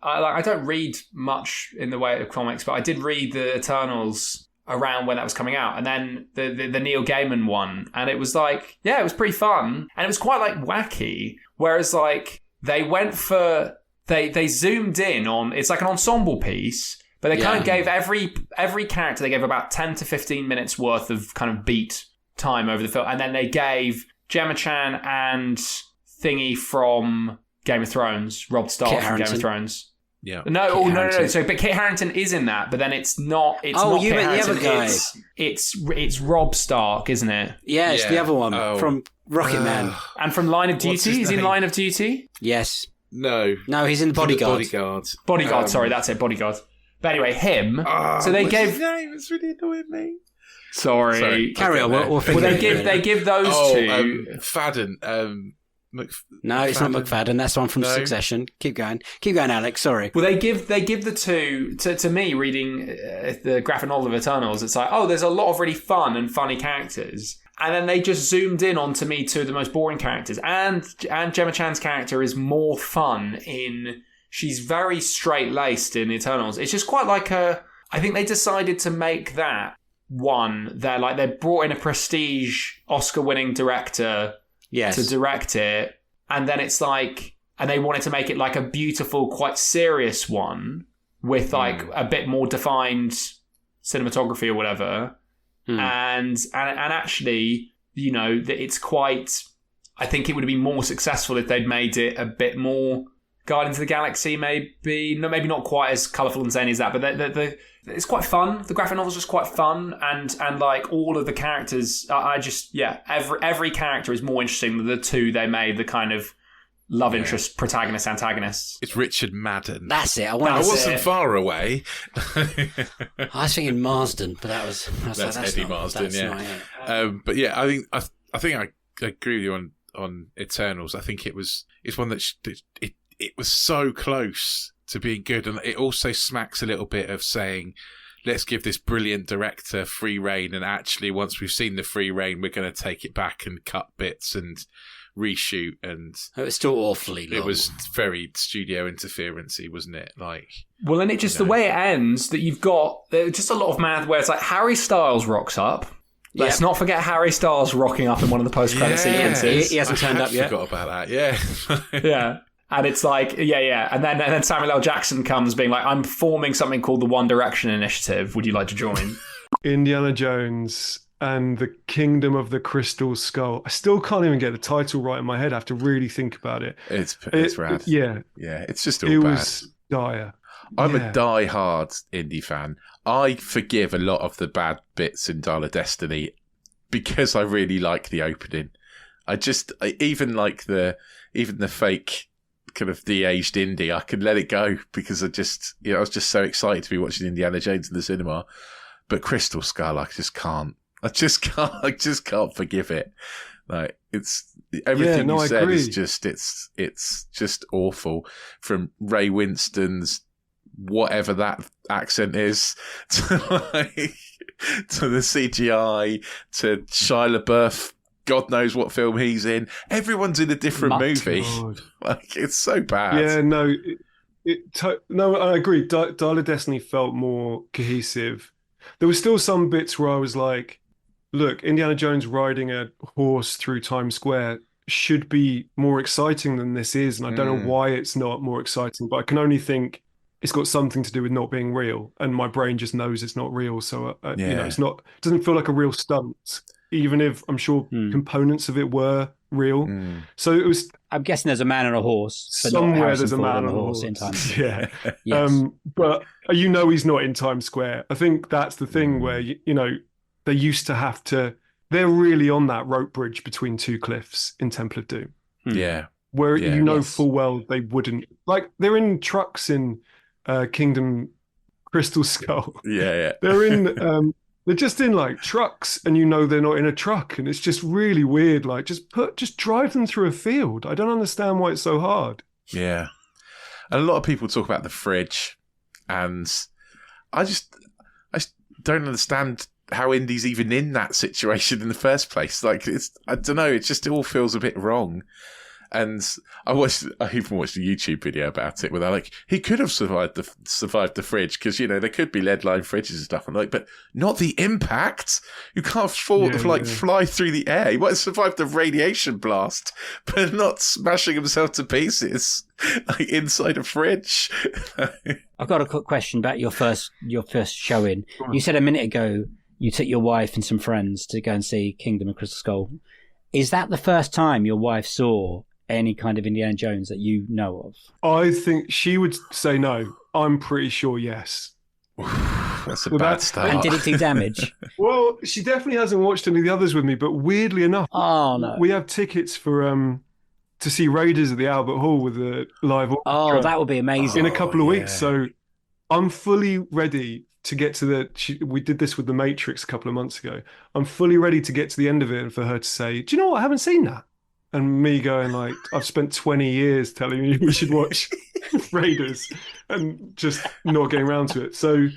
I don't read much in the way of comics, but I did read the Eternals around when that was coming out, and then the Neil Gaiman one, and it was like, it was pretty fun, and it was quite like wacky, whereas like they zoomed in on, it's like an ensemble piece, but they kind of gave every character, they gave about 10 to 15 minutes worth of kind of beat time over the film, and then they gave Gemma Chan and Thingy from Game of Thrones, Rob Stark from Game of Thrones. Yeah. No. So, but Kit Harington is in that, but then it's not. It's not you Kit meant the Harington. other guy. It's Rob Stark, isn't it? Yeah, it's the other one from Rocket Man, and from Line of Duty. Is he in Line of Duty? Yes. No, he's in the Bodyguard. Bodyguard. Sorry, that's it. Bodyguard. But anyway, him. So they gave. His name? It's really annoying me. Sorry. Carry on. We'll they give those two. Fadden. No, it's not McFadden. That's one from Succession. Keep going, Alex. Sorry. Well, they give the two to me. Reading the graphic novel of Eternals, it's like, oh, there's a lot of really fun and funny characters, and then they just zoomed in on, to me, two of the most boring characters. And Gemma Chan's character is more fun she's very straight laced in Eternals. It's just quite like I think they decided to make that one. They brought in a prestige Oscar-winning director. Yes. To direct it, and then it's like, and they wanted to make it like a beautiful, quite serious one with like a bit more defined cinematography or whatever, and actually, you know, it's quite. I think it would have been more successful if they'd made it a bit more Guardians of the Galaxy, maybe not quite as colourful and zany as that, but it's quite fun. The graphic novel's just quite fun, and like all of the characters, every character is more interesting than the two they made, the kind of love interest, protagonist, antagonists. It's Richard Madden. That's it. I wasn't far away. I was thinking Marsden, but that's Eddie Marsden. But yeah, I think I agree with you on Eternals. I think it's one that it was so close to being good, and it also smacks a little bit of saying, let's give this brilliant director free reign, and actually once we've seen the free reign, we're going to take it back and cut bits and reshoot. And it was still awfully long. It was very studio interference-y, wasn't it? Well, and the way it ends, that you've got just a lot of mad where it's like Harry Styles rocks up. Let's not forget Harry Styles rocking up in one of the post-credit sequences. He hasn't turned up yet. I forgot about that, yeah. Yeah. And it's like, and then Samuel L. Jackson comes being like, I'm forming something called the One Direction Initiative. Would you like to join? Indiana Jones and the Kingdom of the Crystal Skull. I still can't even get the title right in my head. I have to really think about it. It's rad. Yeah, it's just all bad. It was dire. I'm a die-hard indie fan. I forgive a lot of the bad bits in Dial of Destiny because I really like the opening. I even like the fake kind of de-aged indie. I can let it go because I was just so excited to be watching Indiana Jones in the cinema. But Crystal Skull, I just can't forgive it. Like, it's everything you said is just it's just awful. From Ray Winston's whatever that accent is to the CGI to Shia LaBeouf. God knows what film he's in. Everyone's in a different movie. Like, it's so bad. Yeah, no, I agree. Dial of Destiny felt more cohesive. There were still some bits where I was like, look, Indiana Jones riding a horse through Times Square should be more exciting than this is, and I don't know why it's not more exciting, but I can only think it's got something to do with not being real, and my brain just knows it's not real, so it doesn't feel like a real stunt. Even if I'm sure components of it were real. So it was... I'm guessing there's a man on a horse. Somewhere there's a man on a horse. In Times Square. Yeah. Yes. But he's not in Times Square. I think that's the thing where, they used to have to... They're really on that rope bridge between two cliffs in Temple of Doom. Yeah. Where full well they wouldn't... Like, they're in trucks in Kingdom Crystal Skull. Yeah. They're in... They're just in like trucks, and they're not in a truck, and it's just really weird. Like, just drive them through a field. I don't understand why it's so hard. Yeah, and a lot of people talk about the fridge, and I just don't understand how Indy's even in that situation in the first place. Like, I don't know. It all feels a bit wrong. And I even watched a YouTube video about it where they're like, he could have survived the fridge because, there could be lead-lined fridges and stuff. I'm like, but not the impact. You can't fly through the air. He might have survived the radiation blast, but not smashing himself to pieces like inside a fridge. I've got a quick question about your first showing. You said a minute ago you took your wife and some friends to go and see Kingdom of Crystal Skull. Is that the first time your wife saw any kind of Indiana Jones that you know of? I think she would say no. I'm pretty sure yes. That's a bad start. And did it do damage? Well, she definitely hasn't watched any of the others with me, but weirdly enough, we have tickets for to see Raiders at the Albert Hall with the live orchestra. Oh, that would be amazing. In a couple of weeks. So I'm fully ready to get to we did this with The Matrix a couple of months ago. I'm fully ready to get to the end of it and for her to say, do you know what? I haven't seen that. And me going like, I've spent 20 years telling you we should watch Raiders and just not getting around to it. So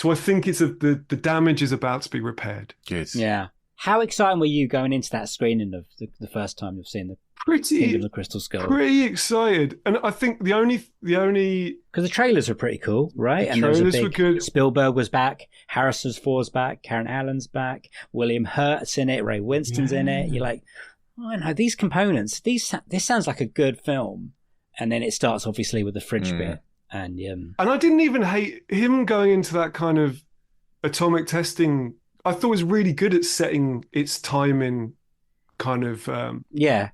I think the damage is about to be repaired. Good. Yeah. How exciting were you going into that screening of the first time you've seen the Kingdom of the Crystal Skull? Pretty excited. And I think the only because the trailers were pretty cool, right? And trailers were good. Spielberg was back, Harrison Ford's back, Karen Allen's back, William Hurt's in it, Ray Winston's in it. You're like, oh no, these components, this sounds like a good film. And then it starts obviously with the fridge bit. And I didn't even hate him going into that kind of atomic testing. I thought it was really good at setting its time in kind of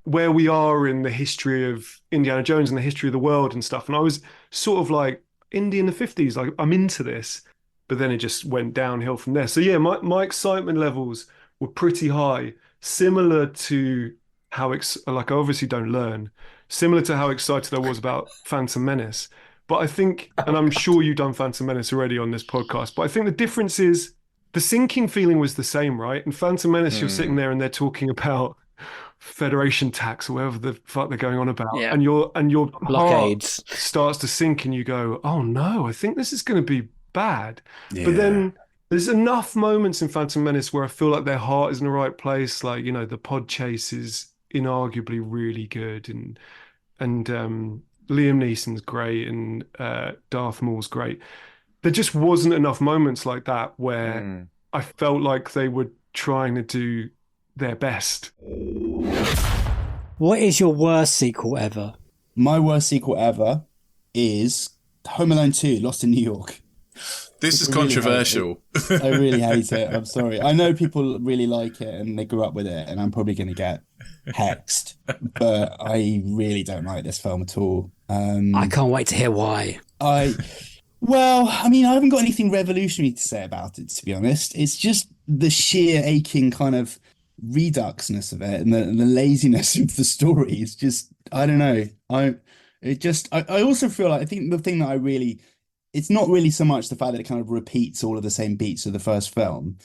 where we are in the history of Indiana Jones and the history of the world and stuff. And I was sort of like, Indy in the 50s, like I'm into this. But then it just went downhill from there. So yeah, my excitement levels were pretty high, similar to how, like I obviously don't learn, similar to how excited I was about Phantom Menace. But I think, and I'm sure you've done Phantom Menace already on this podcast, but I think the difference is, the sinking feeling was the same, right? In Phantom Menace, you're sitting there and they're talking about Federation tax or whatever the fuck they're going on about, and your blockades heart starts to sink, and you go, "Oh no, I think this is going to be bad." Yeah. But then there's enough moments in Phantom Menace where I feel like their heart is in the right place. Like, you know, the pod chase is inarguably really good, and Liam Neeson's great, and Darth Maul's great. There just wasn't enough moments like that where I felt like they were trying to do their best. What is your worst sequel ever? My worst sequel ever is Home Alone 2, Lost in New York. This is controversial. I really hate it. I'm sorry. I know people really like it and they grew up with it, and I'm probably going to get hexed, but I really don't like this film at all. I can't wait to hear why. Well, I mean, I haven't got anything revolutionary to say about it, to be honest. It's just the sheer aching kind of reduxness of it, and the laziness of the story is just, I don't know. I also feel like, I think the thing that it's not really so much the fact that it kind of repeats all of the same beats of the first film,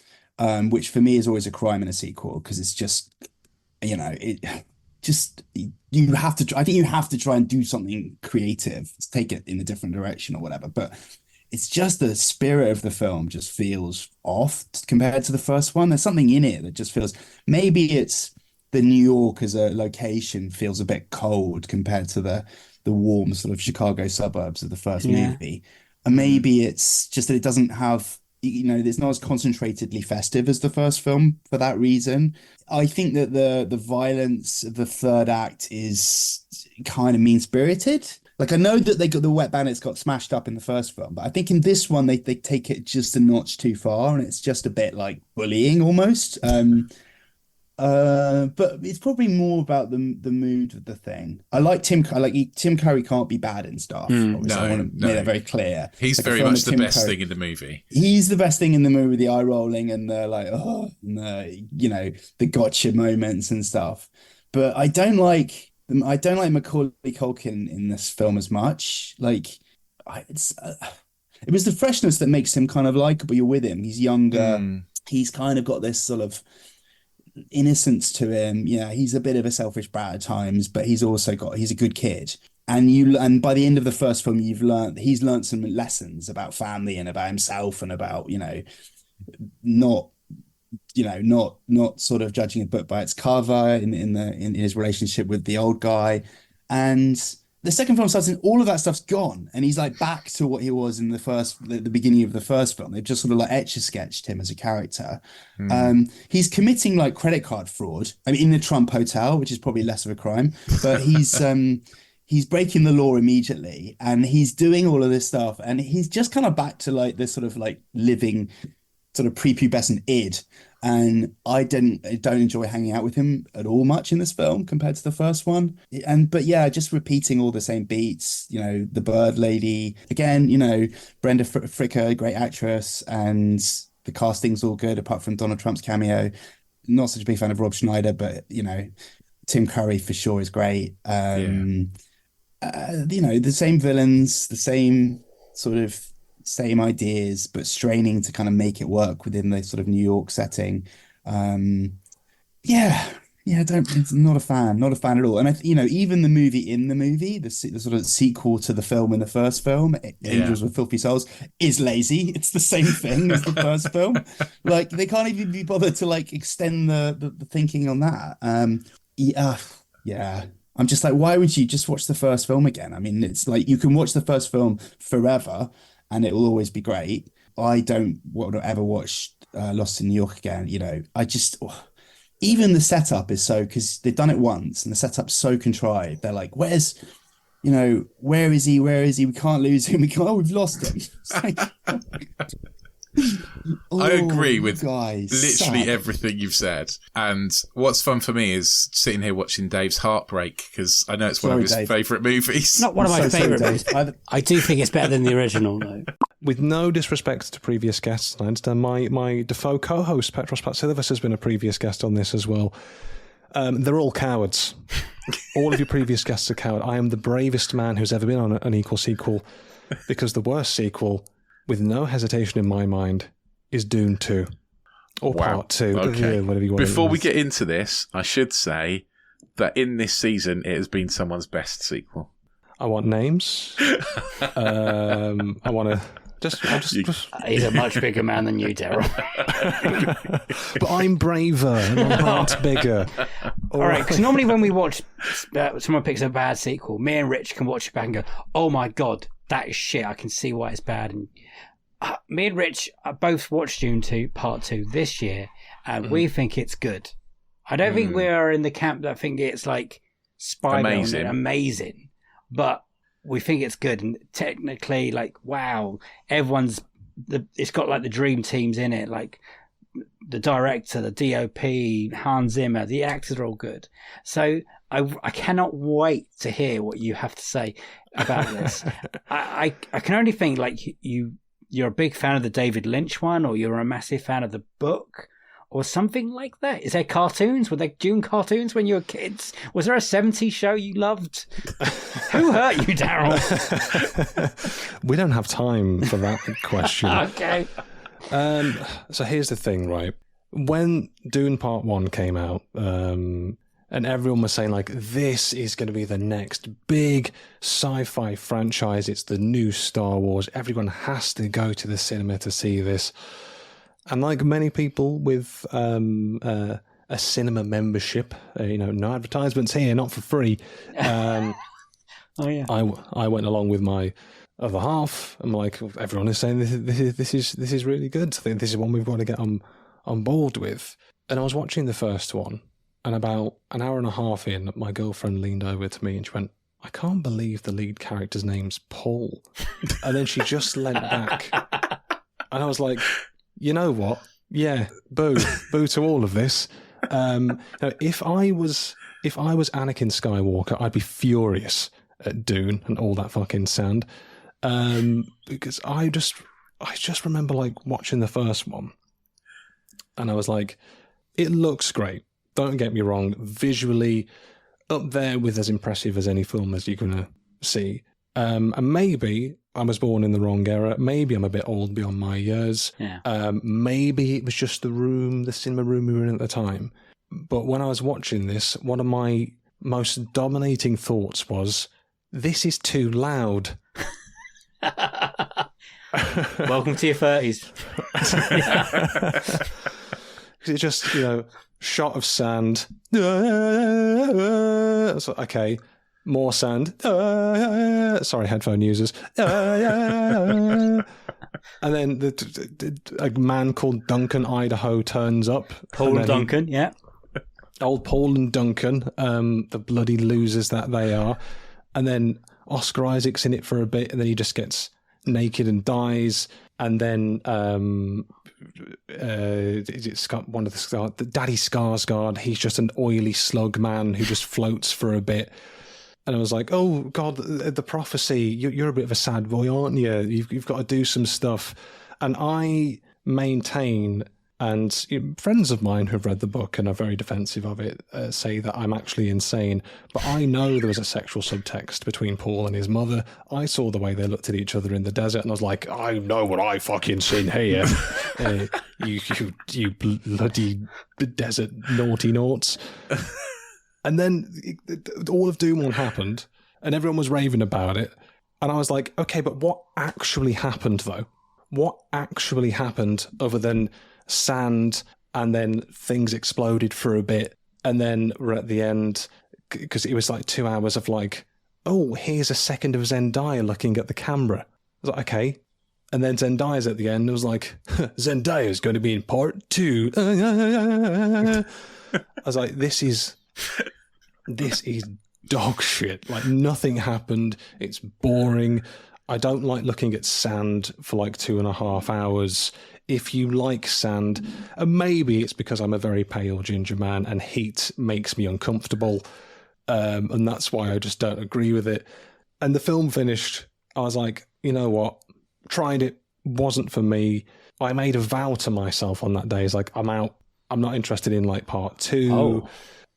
which for me is always a crime in a sequel, because it's just, you know, you have to. I think you have to try and do something creative, take it in a different direction or whatever. But it's just the spirit of the film just feels off compared to the first one. There's something in it that just feels. Maybe it's the New York as a location feels a bit cold compared to the warm sort of Chicago suburbs of the first movie, and maybe it's just that it doesn't have. You know, it's not as concentratedly festive as the first film for that reason. I think that the violence of the third act is kind of mean-spirited. Like, I know that the Wet Bandits got smashed up in the first film, but I think in this one they take it just a notch too far, and it's just a bit like bullying almost. But it's probably more about the mood of the thing. I like Tim Curry can't be bad in stuff. Obviously, I want to make that very clear. He's very much the best thing in the movie. He's the best thing in the movie, with the eye rolling and the like, the gotcha moments and stuff. But I don't like Macaulay Culkin in this film as much. Like, it was the freshness that makes him kind of likable. You're with him. He's younger. He's kind of got this sort of innocence to him. Yeah, he's a bit of a selfish brat at times, but he's a good kid. And by the end of the first film, he's learned some lessons about family and about himself, and about, not sort of judging a book by its cover in his relationship with the old guy. And the second film starts and all of that stuff's gone, and he's like back to what he was in the beginning of the first film. They've just sort of like etch-a-sketched him as a character. He's committing like credit card fraud. I mean, in the Trump Hotel, which is probably less of a crime, but he's breaking the law immediately, and he's doing all of this stuff, and he's just kind of back to like this sort of like living sort of prepubescent id. And I don't enjoy hanging out with him at all much in this film compared to the first one. But yeah, just repeating all the same beats. The bird lady again. Brenda Fricker, great actress, and the casting's all good apart from Donald Trump's cameo. Not such a big fan of Rob Schneider, but Tim Curry for sure is great. The same villains, the same sort of same ideas, but straining to kind of make it work within the sort of New York setting. Yeah, it's not a fan, not a fan at all. And even the movie, the sort of sequel to the film in the first film, Angels with Filthy Souls, is lazy. It's the same thing as the first film. Like they can't even be bothered to like extend the thinking on that. Yeah. I'm just like, why would you just watch the first film again? I mean, it's like you can watch the first film forever, and it will always be great. I don't want to ever watch Lost in New York again. Even the setup is so, because they've done it once and the setup's so contrived. They're like, where is he? We can't lose him. We've lost him. I agree with literally everything you've said. And what's fun for me is sitting here watching Dave's heartbreak, because I know it's one of his favourite movies. Not one of my favourite movies. I do think it's better than the original, though. With no disrespect to previous guests, I understand my Defoe co-host, Petros Patsilivas, has been a previous guest on this as well. They're all cowards. All of your previous guests are cowards. I am the bravest man who's ever been on an equal sequel, because the worst sequel, with no hesitation in my mind, is Dune 2. Or Part 2. Okay. Whatever you want. Before we get into this, I should say that in this season, it has been someone's best sequel. I want names. I want to... He's a much bigger man than you, Darryl. But I'm braver and my heart's bigger. All right, because normally when we watch, someone picks a bad sequel, me and Rich can watch it back and go, oh my God, that is shit. I can see why it's bad. And me and Rich both watched Dune 2, Part 2 this year, and we think it's good. I don't think we are in the camp that think it's like amazing, but we think it's good, and technically, like, wow, it's got like the dream teams in it, like the director, the DOP, Hans Zimmer, the actors are all good. So I cannot wait to hear what you have to say about this. I can only think like you're a big fan of the David Lynch one, or you're a massive fan of the book, or something like that. Is there cartoons? Were there Dune cartoons when you were kids? Was there a 70s show you loved? Who hurt you, Darryl? We don't have time for that question. Okay. So here's the thing, right? When Dune Part 1 came out, and everyone was saying, like, this is going to be the next big sci-fi franchise. It's the new Star Wars. Everyone has to go to the cinema to see this. And like many people with a cinema membership, no advertisements here, not for free. Oh yeah. I went along with my other half. I'm like, everyone is saying this is really good. I think this is one we've got to get on board with. And I was watching the first one, and about an hour and a half in, my girlfriend leaned over to me and she went, I can't believe the lead character's name's Paul. And then she just leant back, and I was like, you know what? Yeah, boo to all of this. If I was Anakin Skywalker, I'd be furious at Dune and all that fucking sand. Because I just remember like watching the first one, and I was like, it looks great. Don't get me wrong, visually up there with as impressive as any film as you're gonna see. And maybe I was born in the wrong era. Maybe I'm a bit old beyond my years. Yeah. Maybe it was just the cinema room we were in at the time. But when I was watching this, one of my most dominating thoughts was, this is too loud. Welcome to your 30s. It's just, shot of sand. So, okay. More sand. Sorry, headphone users. And then a man called Duncan Idaho turns up. Paul and Duncan, yeah. Old Paul and Duncan, the bloody losers that they are. And then Oscar Isaac's in it for a bit, and then he just gets naked and dies. And then it's got one of the Daddy Skarsgård. He's just an oily slug man who just floats for a bit. And I was like, oh, God, the prophecy, you're a bit of a sad boy, aren't you? You've got to do some stuff. And I maintain And friends of mine who've read the book and are very defensive of it say that I'm actually insane. But I know there was a sexual subtext between Paul and his mother. I saw the way they looked at each other in the desert, and I was like, I know what I fucking seen here. You bloody desert naughty noughts. And then all of Doom 1 happened, and everyone was raving about it. And I was like, okay, but what actually happened, though? What actually happened other than sand, and then things exploded for a bit, and then we're at the end, because it was like 2 hours of like, oh, here's a second of Zendaya looking at the camera. I was like, okay. And then Zendaya's at the end. It was like, Zendaya's going to be in part 2. I was like, this is dog shit. Like, nothing happened. It's boring. I don't like looking at sand for like 2.5 hours. If you like sand, and maybe it's because I'm a very pale ginger man and heat makes me uncomfortable, and that's why I just don't agree with it. And the film finished, I was like, you know what? Tried it, wasn't for me. I made a vow to myself on that day. It's like, I'm out. I'm not interested in like part 2. Oh.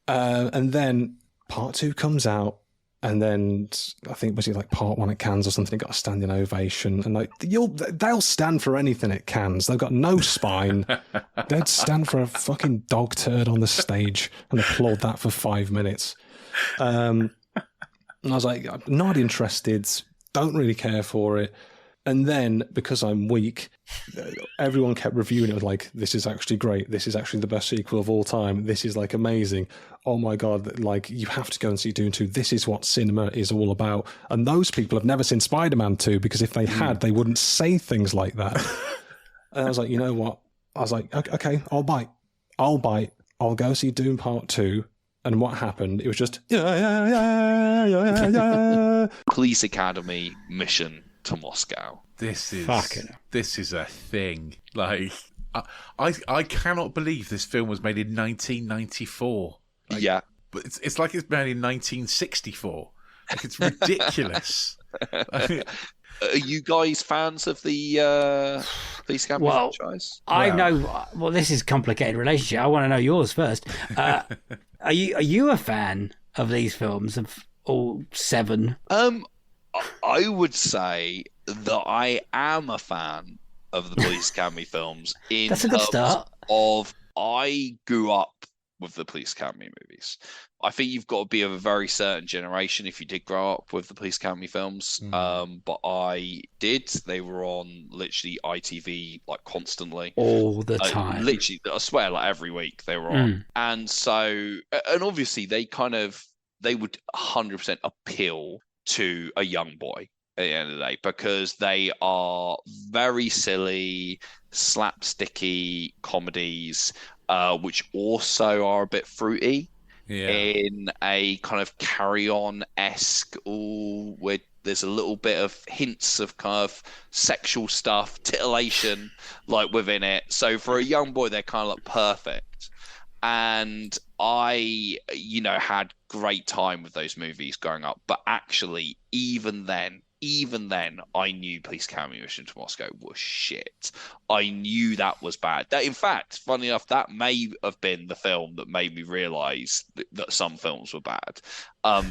And then part 2 comes out. And then I think was it like part 1 at Cannes or something? It got a standing ovation, and like they'll stand for anything at Cannes. They've got no spine. They'd stand for a fucking dog turd on the stage and applaud that for 5 minutes. And I was like, I'm not interested. Don't really care for it. And then, because I'm weak, everyone kept reviewing it with like, this is actually great. This is actually the best sequel of all time. This is like amazing. Oh my God, like you have to go and see Dune 2. This is what cinema is all about. And those people have never seen Spider-Man 2, because if they had, they wouldn't say things like that. And I was like, you know what? I was like, okay, I'll bite. I'll go see Dune Part 2. And what happened? It was just, Police Academy mission to Moscow. This is a thing. Like, I cannot believe this film was made in 1994. Like, yeah, but it's like it's made in 1964. Like, it's ridiculous. Are you guys fans of the Police Academy franchise? I know. Well, this is a complicated relationship. I want to know yours first. Are you a fan of these films, of all 7? I would say that I am a fan of the Police Academy films. That's a good start. I grew up with the Police Academy movies. I think you've got to be of a very certain generation if you did grow up with the Police Academy films. But I did. They were on literally ITV like constantly. All the time. Literally, I swear, like every week they were on. And so, and obviously they would 100% appeal to a young boy at the end of the day, because they are very silly, slapsticky comedies, which also are a bit fruity in a kind of Carry-On-esque, where there's a little bit of hints of kind of sexual stuff, titillation, like within it. So for a young boy, they're kind of like perfect. And I, had great time with those movies growing up. But actually, even then, I knew Police Academy Mission to Moscow was shit. I knew that was bad. That, in fact, funny enough, that may have been the film that made me realise that some films were bad.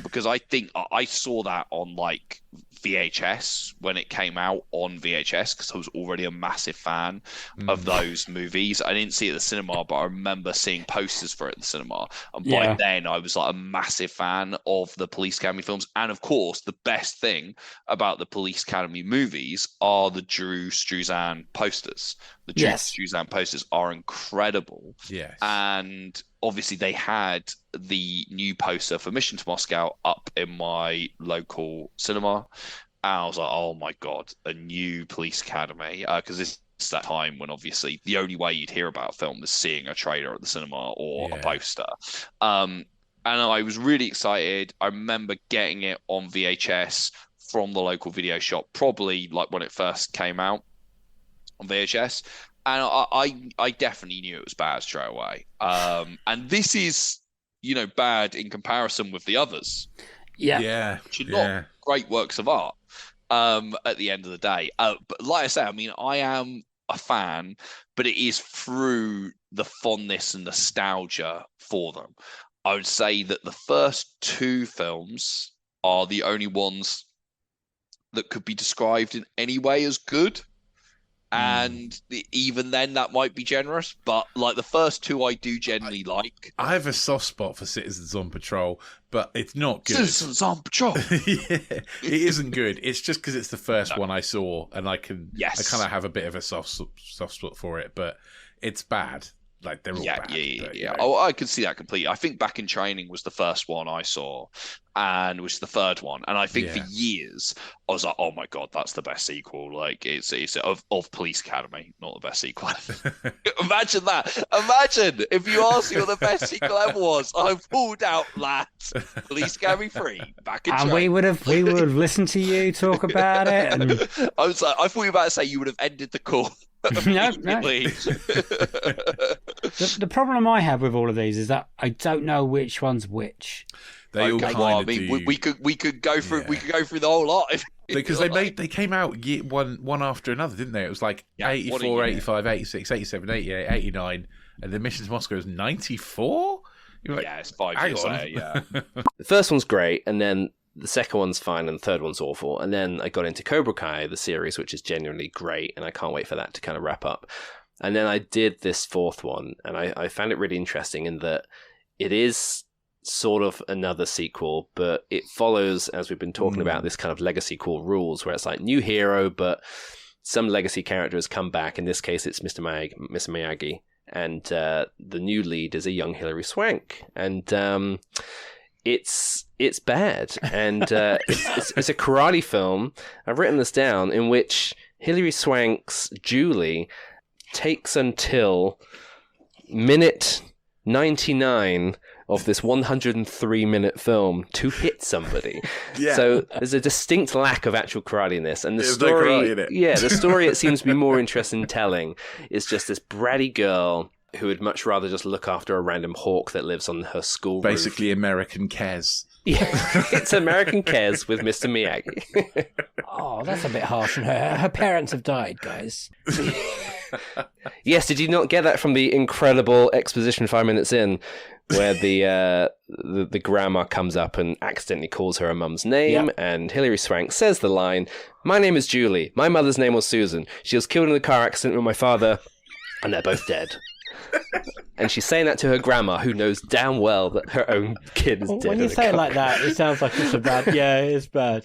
Because I think I saw that on like VHS when it came out on VHS, because I was already a massive fan of those movies. I didn't see it at the cinema, but I remember seeing posters for it at the cinema. And by then, I was like a massive fan of the Police Academy films. And of course, the best thing about the Police Academy movies are the Drew Struzan posters. The Drew Struzan posters are incredible. Yes. And obviously they had the new poster for Mission to Moscow up in my local cinema. And I was like, oh my God, a new Police Academy. Because it's that time when obviously the only way you'd hear about a film was seeing a trailer at the cinema or a poster. And I was really excited. I remember getting it on VHS from the local video shop, probably like when it first came out on VHS. And I definitely knew it was bad straight away. And this is, bad in comparison with the others. Yeah. Which are not great works of art at the end of the day. But like I say, I mean, I am a fan, but it is through the fondness and nostalgia for them. I would say that the first 2 films are the only ones that could be described in any way as good. And even then, that might be generous. But like the first 2, I do generally like. I have a soft spot for Citizens on Patrol, but it's not good. Citizens on Patrol. Yeah, it isn't good. It's just because it's the first one I saw, and I kind of have a bit of a soft spot for it. But it's bad. Like they're all bad. Yeah. Oh, I could see that completely. I think Back in Training was the first one I saw, and was the third one. And I think for years I was like, "Oh my god, that's the best sequel!" Like it's of Police Academy, not the best sequel. Imagine that. Imagine if you asked me what the best sequel ever was. I pulled out lads, Police Academy 3, Back in Training. And we would have listened to you talk about it. And I was like, I thought you were about to say you would have ended the call. No. The problem I have with all of these is that I don't know which one's which. They all kind of do. We could go through the whole lot because they came out one after another, didn't they? It was like 84, 85, 86, 87, 88, 89, and the Mission to Moscow was 94. Like, it's 5 years later. Yeah, the first one's great, and then the second one's fine, and the third one's awful. And then I got into Cobra Kai, the series, which is genuinely great, and I can't wait for that to kind of wrap up. And then I did this fourth one, and I found it really interesting in that it is sort of another sequel, but it follows, as we've been talking about, this kind of legacy core rules, where it's like new hero, but some legacy character has come back. In this case, it's Mr. Miyagi, and the new lead is a young Hilary Swank, and it's bad, and it's a karate film. I've written this down, in which Hilary Swank's Julie takes until minute 99 of this 103-minute film to hit somebody. So there's a distinct lack of actual karate in this, and the story, the story it seems to be more interested in telling is just this bratty girl who would much rather just look after a random hawk that lives on her school roof. Basically American Kez. Yeah, it's American Kez with Mr. Miyagi. Oh, that's a bit harsh on her. Her parents have died, guys. Yes, did you not get that from the incredible exposition 5 minutes in, where the grandma comes up and accidentally calls her her mum's name, and Hilary Swank says the line, "My name is Julie. My mother's name was Susan. She was killed in a car accident with my father, and they're both dead." And she's saying that to her grandma, who knows damn well that her own kid is dead. When you say it like that, it sounds like it's a bad. Yeah, it's bad.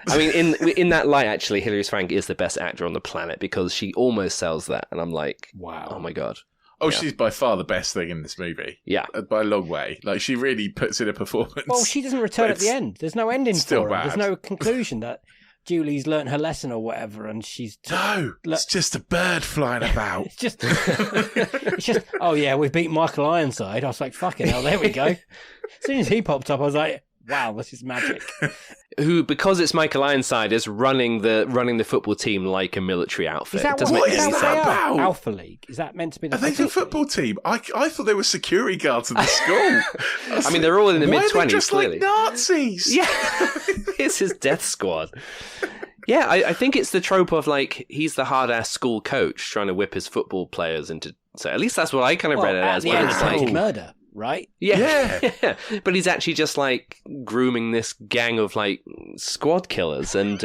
I mean, in that light, actually, Hilary Swank is the best actor on the planet, because she almost sells that, and I'm like, wow, oh my god. Oh, she's by far the best thing in this movie. Yeah, by a long way. Like, she really puts in a performance. Well, she doesn't return at the end. There's no ending still for her. Bad. There's no conclusion that Julie's learnt her lesson or whatever, and she's it's just a bird flying about. it's just, oh yeah, we've beat Michael Ironside. I was like, fucking hell, there we go. As soon as he popped up, I was like, wow, this is magic. Who, because it's Michael Ironside, is running the football team like a military outfit. Is that what is that about? Alpha League? Is that meant to be the Are they the football team? I thought they were security guards at the school. I mean, they're all in the mid-20s, just clearly. Like Nazis. Yeah. It's his death squad. Yeah, I think it's the trope of, like, he's the hard-ass school coach trying to whip his football players into... So at least that's what I kind of read it as. But it's like murder, right? Yeah. But he's actually just, like, grooming this gang of, like, squad killers and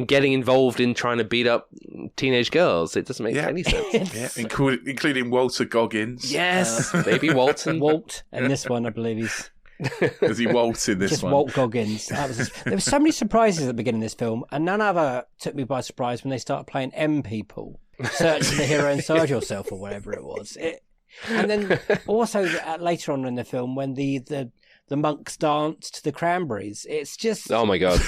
getting involved in trying to beat up teenage girls. It doesn't make any sense. Including Walter Goggins. Yes, baby Walton. Walt, and this one, I believe he's... As he waltz in this just one. Walt Goggins. There were so many surprises at the beginning of this film, and none ever took me by surprise when they started playing M people. Search for the hero inside yourself, or whatever it was. And then also later on in the film, when the monks danced to the Cranberries, it's just... Oh my god.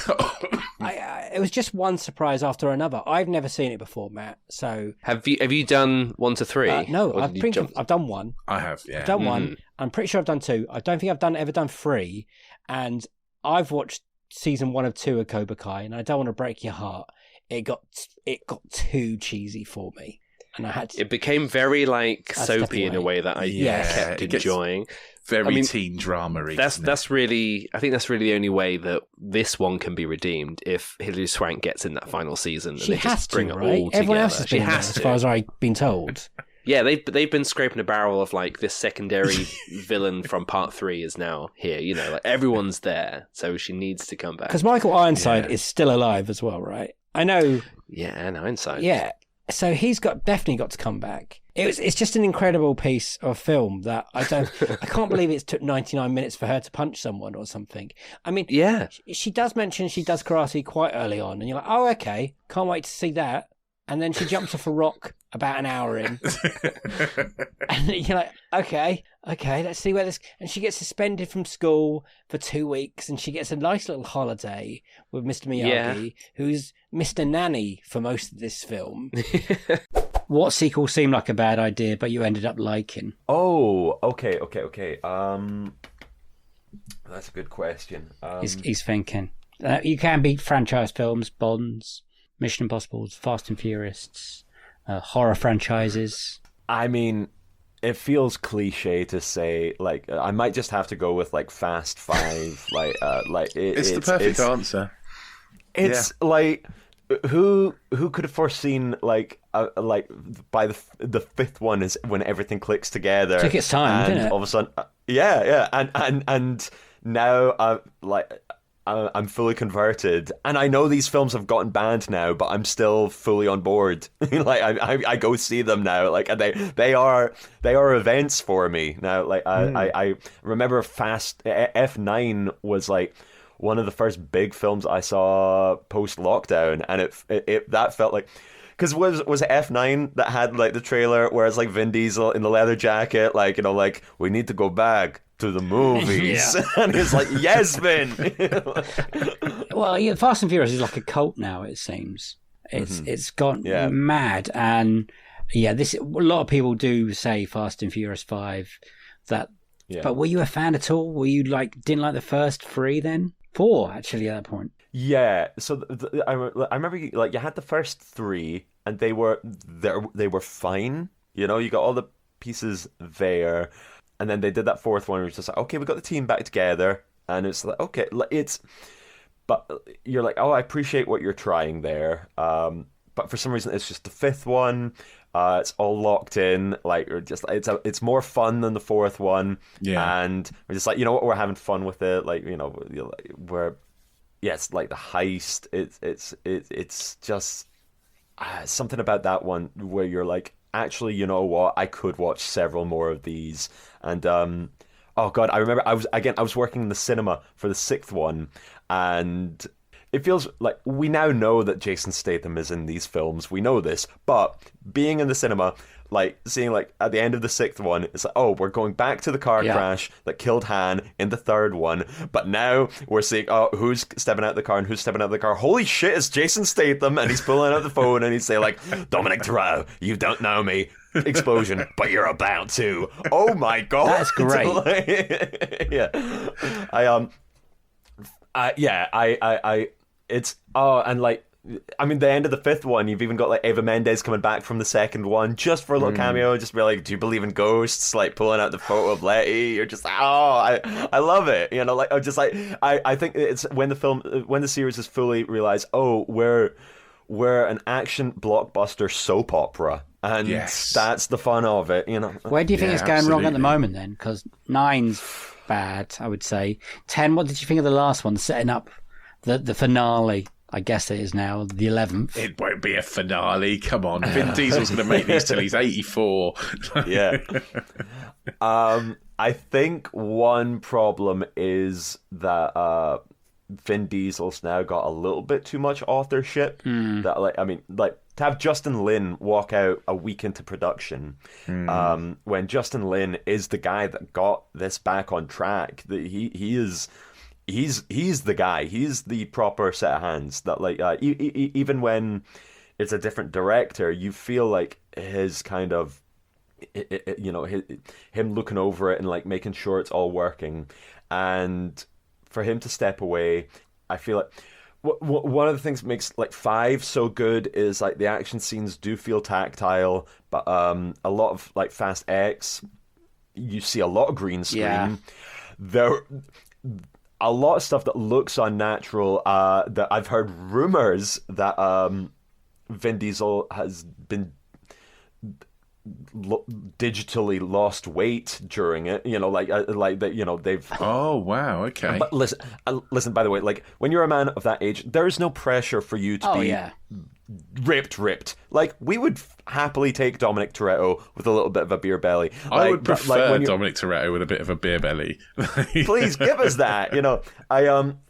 It was just one surprise after another. I've never seen it before, Matt. So have you done 1 to 3? No, I've done 1. I have. Yeah, I've done 1. I'm pretty sure I've done 2. I don't think I've ever done 3. And I've watched season 1 of 2 of Cobra Kai, and I don't want to break your heart. It got too cheesy for me. and I had to, It became very like That's soapy stepping in a away. way that I Yeah, kept it gets enjoying. Very teen drama-y. That's really, I think that's really the only way that this one can be redeemed if Hilary Swank gets in that final season. And she they has just to, bring it right? all Everyone together. else has She been there, has as to. far as I've been told. Yeah, they've been scraping a barrel of like this secondary villain from part 3 is now here. You know, like everyone's there, so she needs to come back. Because Michael Ironside is still alive as well, right? I know. Yeah, and Ironside. Yeah, so he's definitely got to come back. It's just an incredible piece of film that I can't believe it took 99 minutes for her to punch someone or something. I mean, yeah, she does mention she does karate quite early on, and you're like, oh, okay, can't wait to see that. And then she jumps off a rock about an hour in, and you're like, okay, let's see where this. And she gets suspended from school for 2 weeks, and she gets a nice little holiday with Mr. Miyagi, who's Mr. Nanny for most of this film. What sequel seemed like a bad idea, but you ended up liking? Oh, okay. That's a good question. He's thinking. You can beat franchise films, Bonds, Mission Impossible, Fast and Furious, horror franchises. I mean, it feels cliche to say, like, I might just have to go with like Fast 5. It's the perfect answer. It's like, who could have foreseen like by the fifth one is when everything clicks together. Took its time, didn't it? All of a sudden, and now I'm fully converted, and I know these films have gotten banned now, but I'm still fully on board. Like I go see them now, like, and they are events for me now. Like I remember F9 was like one of the first big films I saw post lockdown, and it that felt like. Because was it F9 that had like the trailer where it's like Vin Diesel in the leather jacket, like, you know, like, we need to go back to the movies. And he's like, yes, Vin. Well, yeah, Fast and Furious is like a cult now, it seems. It's gone mad. And yeah, a lot of people do say Fast and Furious 5. But were you a fan at all? Were you didn't like the first 3 then? 4, actually, at that point. Yeah, so I remember like you had the first 3, and they were fine. You know, you got all the pieces there, and then they did that 4th one, which was just like, okay, we got the team back together, and it's like, okay, but you're like, oh, I appreciate what you're trying there, but for some reason it's just the 5th one. It's all locked in, like, or just it's more fun than the 4th one, and we're just like, you know what, we're having fun with it, like, you know, we're. Yes, like the heist. It's just something about that one where you're like, actually, you know what? I could watch several more of these. And oh god, I remember I was working in the cinema for the 6th one, and it feels like we now know that Jason Statham is in these films. We know this, but being in the cinema, like seeing like at the end of the 6th one, it's like, oh, we're going back to the car crash that killed Han in the 3rd one, but now we're seeing, oh, who's stepping out of the car and who's stepping out of the car. Holy shit, it's Jason Statham, and he's pulling out the phone and he's saying like, Dominic Toretto, you don't know me. Explosion, but you're about to. Oh my god, that's great. It's and like, I mean, the end of the 5th one, you've even got like Eva Mendes coming back from the 2nd one just for a little cameo, just be like, do you believe in ghosts? Like pulling out the photo of Letty. You're just like, oh, I love it. You know, like, I'm just like, I think it's when the series is fully realized, oh, we're an action blockbuster soap opera, and that's the fun of it. You know, where do you think it's going wrong at the moment then? Because 9's bad, I would say. 10, what did you think of the last one, setting up the finale? I guess it is now the 11th. It won't be a finale. Come on, Vin Diesel's going to make these till he's 84. Yeah. I think one problem is that Vin Diesel's now got a little bit too much authorship. That, like, I mean, like, to have Justin Lin walk out a week into production, when Justin Lin is the guy that got this back on track, that he's the guy. He's the proper set of hands that, like, even when it's a different director, you feel like his kind of, you know, him looking over it and like making sure it's all working. And for him to step away, I feel like one of the things that makes like 5 so good is like the action scenes do feel tactile, but a lot of like Fast X, you see a lot of green screen. Yeah. There, a lot of stuff that looks unnatural. That I've heard rumors that Vin Diesel has been digitally lost weight during it, like that, they've. Oh wow, okay. But listen. By the way, like when you're a man of that age, there is no pressure for you to be ripped. Like we would happily take Dominic Toretto with a little bit of a beer belly. I would prefer Dominic Toretto with a bit of a beer belly. Please give us that.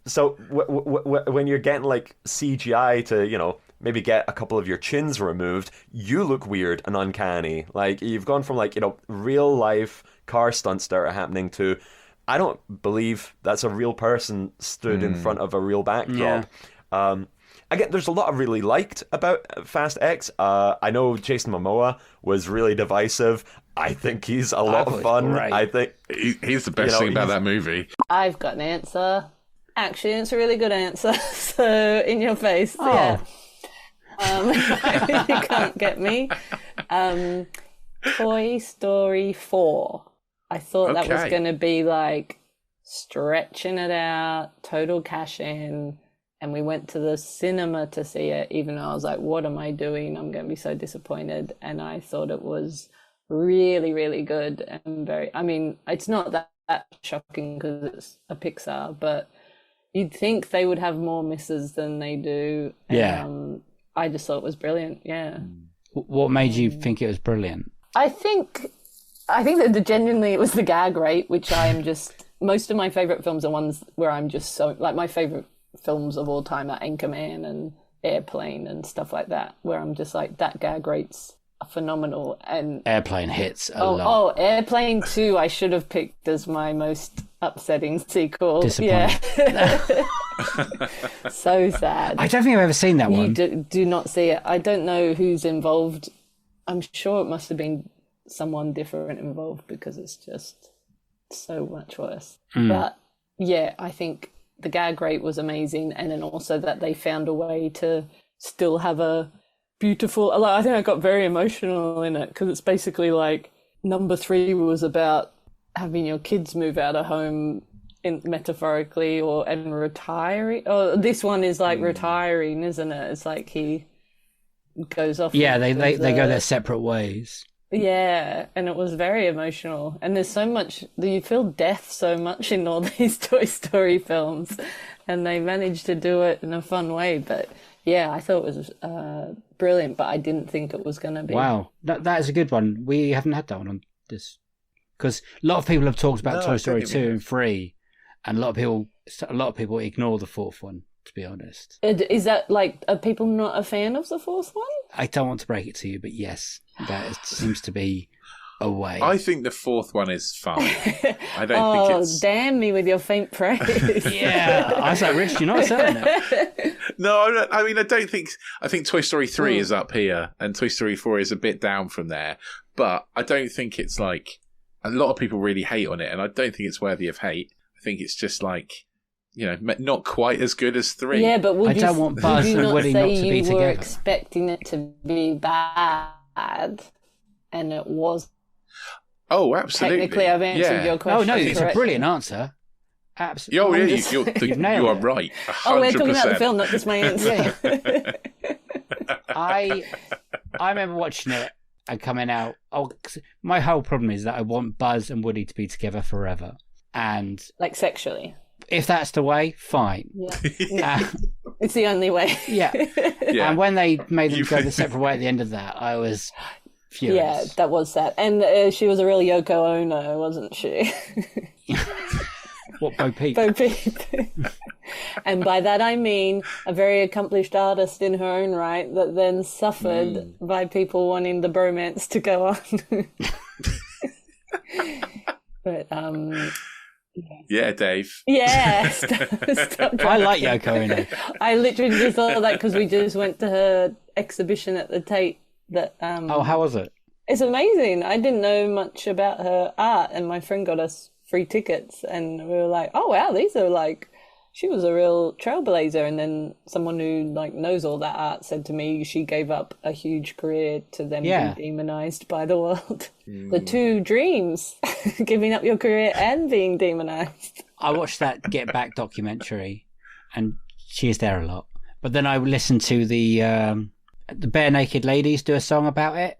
So when you're getting like CGI to maybe get a couple of your chins removed, you look weird and uncanny. Like you've gone from like real life car stunts that are happening to, I don't believe that's a real person stood in front of a real backdrop. Again, there's a lot I really liked about Fast X. I know Jason Momoa was really divisive. I think he's a lot of fun. Great. I think he's the best thing about that movie. I've got an answer. Actually, it's a really good answer. So, in your face. Oh. Yeah. You can't get me. Toy Story 4. I thought that was going to be like stretching it out, total cash in. And we went to the cinema to see it, even though I was like, what am I doing? I'm going to be so disappointed. And I thought it was really, really good. And it's not that shocking because it's a Pixar, but you'd think they would have more misses than they do. And, I just thought it was brilliant. Yeah. What made you think it was brilliant? I think that genuinely it was the gag rate, which I am just, most of my favorite films are ones where I'm just so, like my favorite films of all time are Anchorman and Airplane and stuff like that, where I'm just like, that gag rate's phenomenal. And Airplane hits a lot. Oh, Airplane 2 I should have picked as my most upsetting sequel. Disappointing. Yeah. So sad. I don't think I've ever seen that one. You do not see it. I don't know who's involved. I'm sure it must have been someone different involved because it's just so much worse. But yeah, I think the gag rate was amazing, and then also that they found a way to still have a beautiful. I think I got very emotional in it because it's basically like number 3 was about having your kids move out of home, metaphorically, and retiring. Oh, this one is like retiring, isn't it? It's like he goes off. Yeah, they go their separate ways. Yeah, and it was very emotional. And there's so much, you feel death so much in all these Toy Story films, and they managed to do it in a fun way. But yeah, I thought it was brilliant, but I didn't think it was going to be. Wow, that is a good one. We haven't had that one on this, because a lot of people have talked about Toy Story 2 and 3, and a lot of people ignore the 4th one, to be honest. Is that like, are people not a fan of the 4th one? I don't want to break it to you, but yes, that seems to be a way. I think the 4th one is fine. I don't think it's... damn me with your faint praise. Yeah, I was like, Rich, you're not selling it. No, I mean, I don't think... I think Toy Story 3 is up here, and Toy Story 4 is a bit down from there, but I don't think it's like... A lot of people really hate on it, and I don't think it's worthy of hate. I think it's just like... not quite as good as 3. Yeah, but would I don't want Buzz and Woody not to be together. You were expecting it to be bad, and it was. Oh, absolutely. Technically, I've answered your question. Oh no, it's a brilliant answer. Absolutely. Oh yeah, you are right. 100%. Oh, we're talking about the film, not just my answer. I remember watching it and coming out. Oh, my whole problem is that I want Buzz and Woody to be together forever, and like sexually. If that's the way, fine. Yeah. It's the only way. Yeah. And when they made them go the separate way at the end of that, I was furious. Yeah, that was sad. And she was a real Yoko Ono, wasn't she? What, Bo Peep? Bo Peep. And by that I mean a very accomplished artist in her own right that then suffered by people wanting the bromance to go on. But yeah, Dave. Yeah, stop. I like Yoko Ono. I literally just thought of that because we just went to her exhibition at the Tate. Oh, how was it? It's amazing. I didn't know much about her art, and my friend got us free tickets, and we were like, "Oh wow, these are like she was a real trailblazer. And then someone who like knows all that art said to me she gave up a huge career to then be demonized by the world. The two dreams, giving up your career and being demonized. I watched that Get Back documentary, and she is there a lot. But then I listened to the Bare Naked Ladies do a song about it.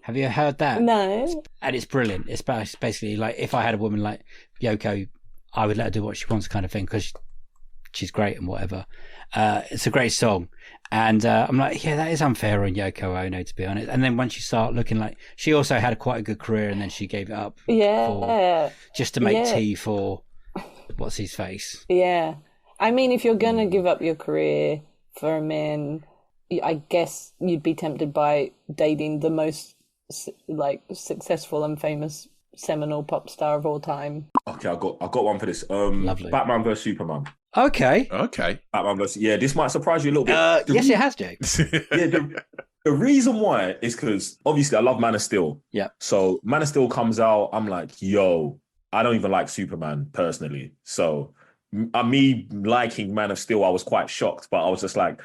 Have you heard that? No. And it's brilliant. It's basically like if I had a woman like Yoko, I would let her do what she wants, kind of thing, because she's great and whatever. It's a great song. And I'm like, yeah, that is unfair on Yoko Ono, to be honest. And then once you start looking, like, she also had quite a good career, and then she gave it up just to make tea for what's his face. Yeah. I mean, if you're going to give up your career for a man, I guess you'd be tempted by dating the most like successful and famous seminal pop star of all time. Okay, I got one for this. Lovely. Batman vs Superman. Okay. Batman vs. Yeah, this might surprise you a little bit. Yes, it has, Jake. The reason why is because obviously I love Man of Steel. Yeah. So Man of Steel comes out, I'm like, yo, I don't even like Superman personally. So me liking Man of Steel, I was quite shocked, but I was just like,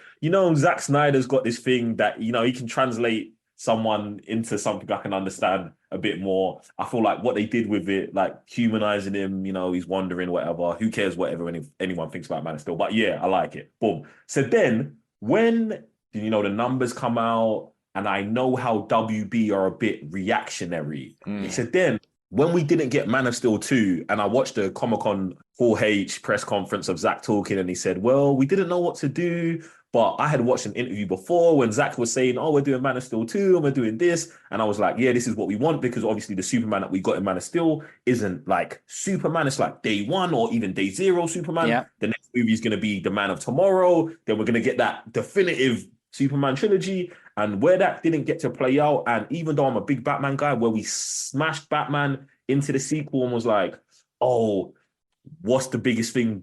Zack Snyder's got this thing that, he can translate someone into something I can understand a bit more. I feel like what they did with it, like humanizing him, he's wandering, whatever. Who cares whatever anyone thinks about Man of Steel? But yeah, I like it. Boom. So then when, the numbers come out and I know how WB are a bit reactionary. So then when we didn't get Man of Steel 2 and I watched the Comic-Con 4H press conference of Zack talking and he said, well, we didn't know what to do. But I had watched an interview before when Zack was saying, oh, we're doing Man of Steel 2 and we're doing this. And I was like, yeah, this is what we want, because obviously the Superman that we got in Man of Steel isn't like Superman. It's like day one or even day zero Superman. Yeah. The next movie is going to be the Man of Tomorrow. Then we're going to get that definitive Superman trilogy. And where that didn't get to play out, and even though I'm a big Batman guy, where we smashed Batman into the sequel and was like, oh, what's the biggest thing,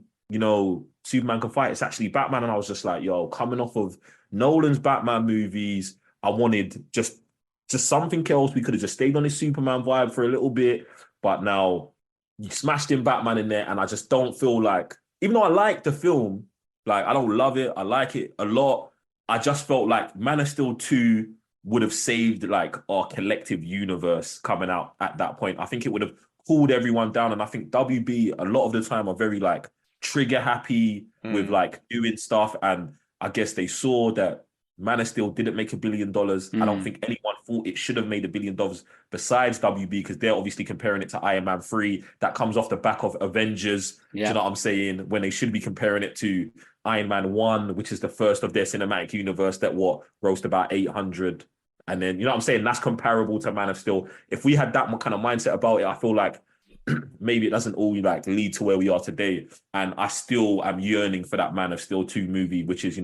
Superman can fight? It's actually Batman. And I was just like, yo, coming off of Nolan's Batman movies, I wanted just something else. We could have just stayed on this Superman vibe for a little bit, but now you smashed in Batman in there, and I just don't feel like, even though I like the film, like I don't love it, I like it a lot, I just felt like Man of Steel 2 would have saved like our collective universe coming out at that point. I think it would have cooled everyone down, and I think WB a lot of the time are very like trigger happy with like doing stuff, and I guess they saw that Man of Steel didn't make $1 billion. I don't think anyone thought it should have made $1 billion besides WB, because they're obviously comparing it to Iron Man 3 that comes off the back of Avengers. Do you know what I'm saying? When they should be comparing it to Iron Man 1, which is the first of their cinematic universe that grossed about 800. And then, I'm saying? That's comparable to Man of Steel. If we had that kind of mindset about it, I feel like maybe it doesn't all like lead to where we are today. And I still am yearning for that Man of Steel 2 movie, which is,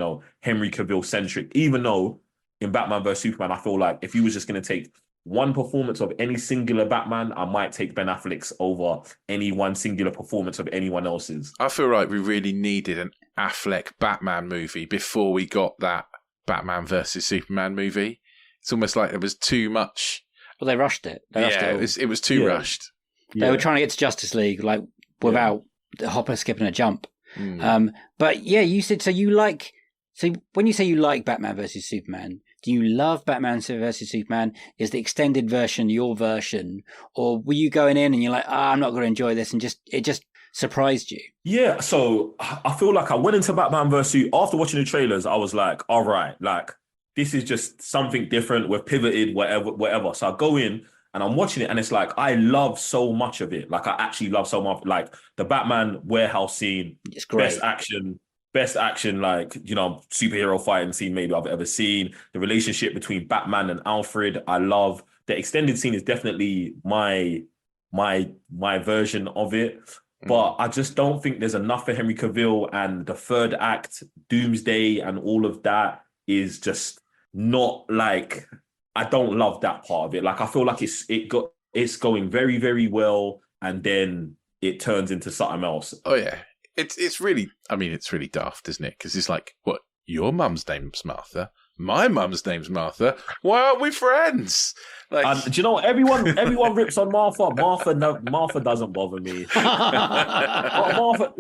Henry Cavill centric, even though in Batman vs Superman, I feel like if he was just going to take one performance of any singular Batman, I might take Ben Affleck's over any one singular performance of anyone else's. I feel like we really needed an Affleck Batman movie before we got that Batman versus Superman movie. It's almost like there was too much. Well, they rushed it. It was too rushed. They were trying to get to Justice League like without the hopper, skipping a jump. But yeah, you said so. So when you say you like Batman versus Superman, do you love Batman versus Superman? Is the extended version your version, or were you going in and you're like, I'm not going to enjoy this, and it just surprised you? Yeah, so I feel like I went into Batman versus after watching the trailers. I was like, all right, like this is just something different. We've pivoted, whatever. So I go in and I'm watching it, and it's like I love so much of it. Like I actually love so much, like the Batman warehouse scene. It's great. Best action, like, superhero fighting scene maybe I've ever seen. The relationship between Batman and Alfred, I love. The extended scene is definitely my version of it. But I just don't think there's enough for Henry Cavill, and the third act, Doomsday and all of that is just not like, I don't love that part of it. Like I feel like it's going very, very well, and then it turns into something else. Oh yeah. It's really, it's really daft, isn't it? Because it's like, what, your mum's name's Martha? My mum's name's Martha. Why aren't we friends? Like, do you know what? Everyone rips on Martha. Martha doesn't bother me. Martha,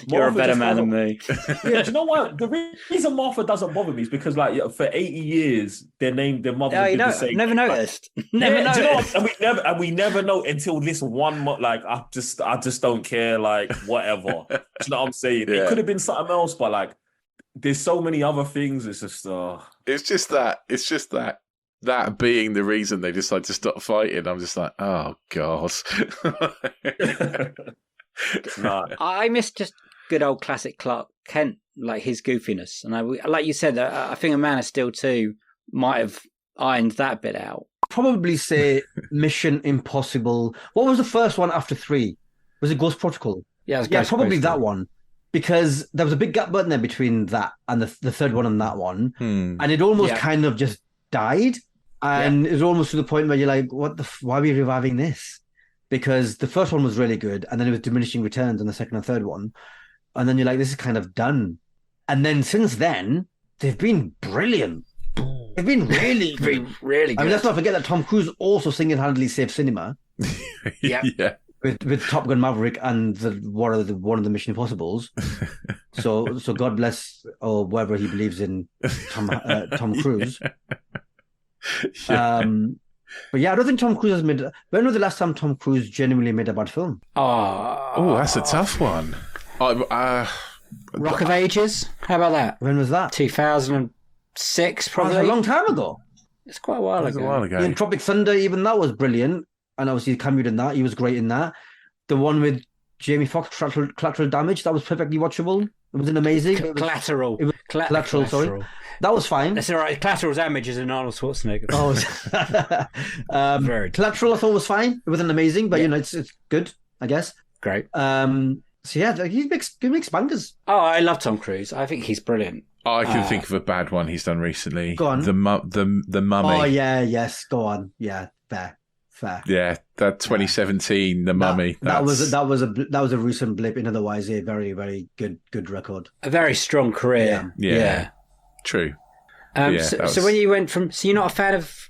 you're a better just man than doesn't- me. Yeah, do you know what? The reason Martha doesn't bother me is because, like, for 80 years, their mother Oh, did you know, the same. never thing. noticed. Yeah, Never do you know noticed. what? And we never know until this one. Like, I just don't care. Like, whatever. Do you know what I'm saying? Yeah. It could have been something else, but like, there's so many other things. It's just. It's just that being the reason they decide to stop fighting. I'm just like, oh god. Nah. I miss just good old classic Clark Kent, like his goofiness. And like you said, I think a Man of Steel 2 might have ironed that bit out. Probably say Mission Impossible. What was the first one after 3? Was it Ghost Protocol? Yeah, it was Yeah, Ghost probably Protocol. that one. Because there was a big gap button there between that and the third one and that one. And it almost kind of just died. And it was almost to the point where you're like, why are we reviving this? Because the first one was really good, and then it was diminishing returns on the second and third one. And then you're like, this is kind of done. And then since then, they've been brilliant. They've been really, really good. I mean, let's not forget that Tom Cruise also single-handedly saved cinema. Yeah. With Top Gun Maverick and one of the Mission Impossibles. So God bless, or whatever he believes in, Tom Cruise. But yeah, I don't think Tom Cruise has made. When was the last time Tom Cruise genuinely made a bad film? Oh, that's a tough one. Rock of Ages. How about that? When was that? 2006, probably. That's a long time ago. It's quite a while ago. In Tropic Thunder, even that was brilliant, and obviously he cameoed in that. He was great in that. The one with Jamie Foxx, Collateral Damage, that was perfectly watchable. It wasn't amazing. Collateral. It was Collateral. Sorry, that was fine. That's all right. Collateral Damage is an Arnold Schwarzenegger. Very Collateral, I thought was fine. It wasn't amazing, but it's good, I guess. Great. So yeah, he makes bangers. Oh, I love Tom Cruise. I think he's brilliant. I can think of a bad one he's done recently. Go on. The Mummy. Oh yeah, yes. Go on. Yeah, fair. Yeah, that 2017, The Mummy. That was a recent blip in otherwise a very, very good record. A very strong career. Yeah. True. So when you went from, so you're not a fan of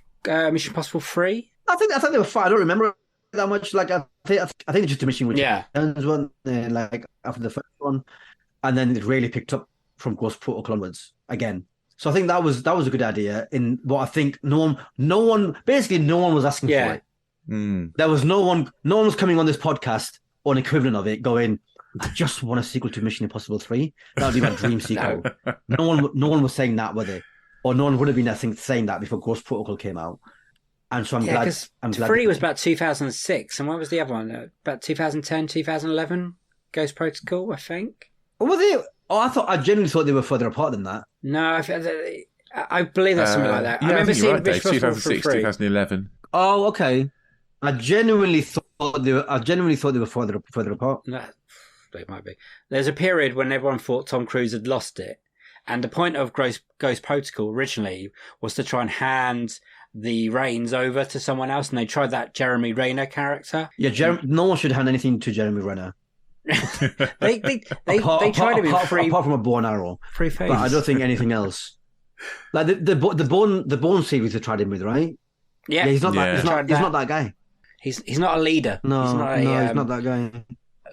Mission Impossible 3? I think they were fine. I don't remember that much. Like I think it's just diminishing returns one, like after the first one, and then it really picked up from Ghost Protocol onwards again. So I think that was a good idea. In what I think no one was asking for it. There was no one was coming on this podcast or an equivalent of it going, I just want a sequel to Mission Impossible 3. That would be my dream sequel. No one was saying that, were they? Or no one would have been saying that before Ghost Protocol came out. And so I'm glad. 3 was about 2006, and what was the other one? About 2010, 2011? Ghost Protocol, I think. Or were they? Oh, I genuinely thought they were further apart than that. No, I believe that's something like that. I remember seeing right, Dave, 2006, 2011. Oh, okay. I genuinely thought they were further apart. No, it might be. There's a period when everyone thought Tom Cruise had lost it, and the point of Ghost Protocol originally was to try and hand the reins over to someone else, and they tried that Jeremy Renner character. Yeah, no one should hand anything to Jeremy Renner. they try to be free, apart from a bow and arrow, free face. But I don't think anything else. Like the Bourne series they tried him with, right? Yeah, he's not that guy. He's not a leader. No, he's not he's not that guy.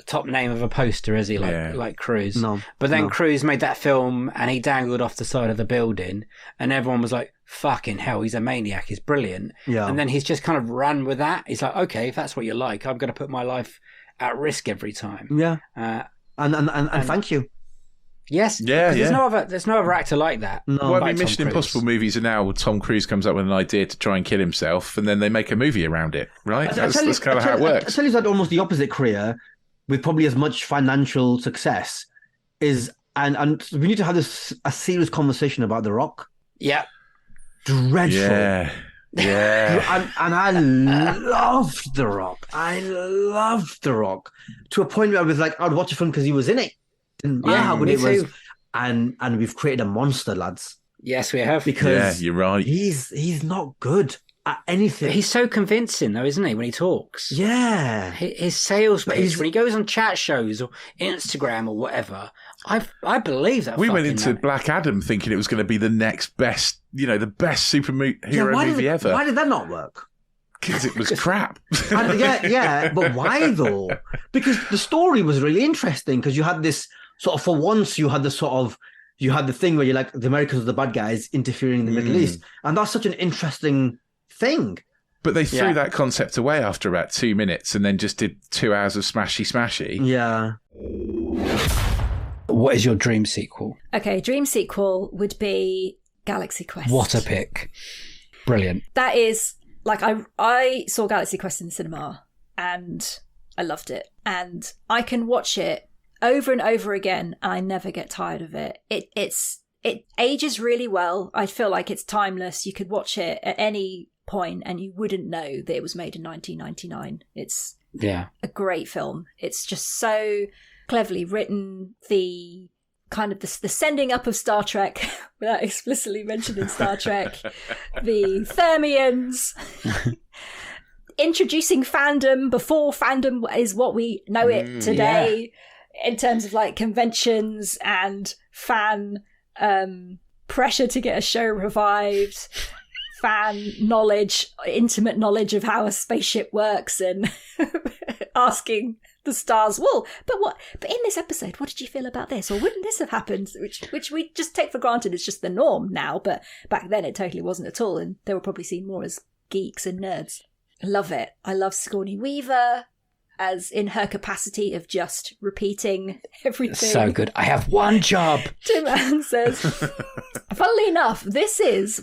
Top name of a poster, is he? Like Cruise. No, but then Cruise made that film and he dangled off the side of the building, and everyone was like, "Fucking hell, he's a maniac. He's brilliant." Yeah. And then he's just kind of ran with that. He's like, "Okay, if that's what you like, I'm going to put my life at risk every time." Yeah. And thank you. Yes. Yeah. There's no other actor like that. No. Well, I mean, Mission Impossible movies are now Tom Cruise comes up with an idea to try and kill himself, and then they make a movie around it, right? That's kind of how it works. I tell you, that almost the opposite career, with probably as much financial success, is and we need to have a serious conversation about The Rock. Yeah. Dreadful. Yeah. And I loved The Rock. I loved The Rock to a point where I was like, I'd watch a film because he was in it. Didn't matter how good it was. And we've created a monster, lads. Yes, we have. Because you're right. He's not good. at anything. He's so convincing, though, isn't he, when he talks? Yeah. His sales pitch, when he goes on chat shows or Instagram or whatever, I believe that. We went into Black Adam thinking it was going to be the next best, the best superhero movie ever. Why did that not work? Because it was crap. Yeah, but why though? Because the story was really interesting, because you had this sort of, for once, you had the thing where you're like, the Americans are the bad guys interfering in the Middle East. And that's such an interesting thing. But they threw that concept away after about 2 minutes and then just did 2 hours of smashy. Yeah. What is your dream sequel? Okay, dream sequel would be Galaxy Quest. What a pick. Brilliant. That is, like, I saw Galaxy Quest in the cinema and I loved it. And I can watch it over and over again and I never get tired of it. It ages really well. I feel like it's timeless. You could watch it at any point and you wouldn't know that it was made in 1999. It's a great film. It's just so cleverly written. The kind of the sending up of Star Trek without explicitly mentioning Star Trek, the Thermians, introducing fandom before fandom is what we know it today, in terms of like conventions and fan pressure to get a show revived, fan knowledge, intimate knowledge of how a spaceship works, and asking the stars, well, but in this episode, what did you feel about this? Or wouldn't this have happened? Which we just take for granted as just the norm now, but back then it totally wasn't at all, and they were probably seen more as geeks and nerds. I love it. I love Sigourney Weaver as in her capacity of just repeating everything. So good. I have one job. Tim Allen says, funnily enough, this is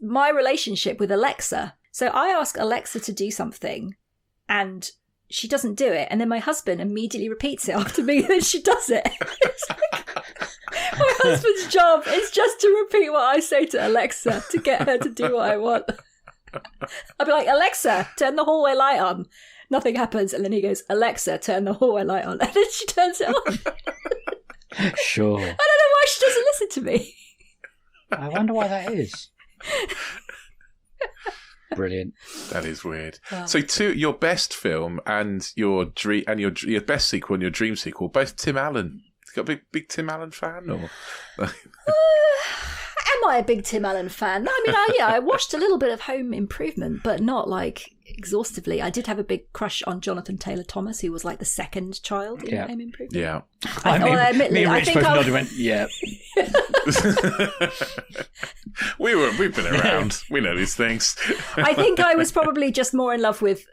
my relationship with Alexa. So I ask Alexa to do something and she doesn't do it. And then my husband immediately repeats it after me and then she does it. My husband's job is just to repeat what I say to Alexa to get her to do what I want. I'll be like, Alexa, turn the hallway light on. Nothing happens. And then he goes, Alexa, turn the hallway light on. And then she turns it on. Sure. I don't know why she doesn't listen to me. I wonder why that is. Brilliant. That is weird. Wow. So, your best film and your best sequel and your dream sequel, both Tim Allen. You got a big Tim Allen fan, or? Am I a big Tim Allen fan? I mean, I watched a little bit of Home Improvement, but not like exhaustively. I did have a big crush on Jonathan Taylor Thomas, who was like the second child in Home Improvement. Yeah. Me and Rich both nodded and went, yeah. We've been around. We know these things. I think I was probably just more in love with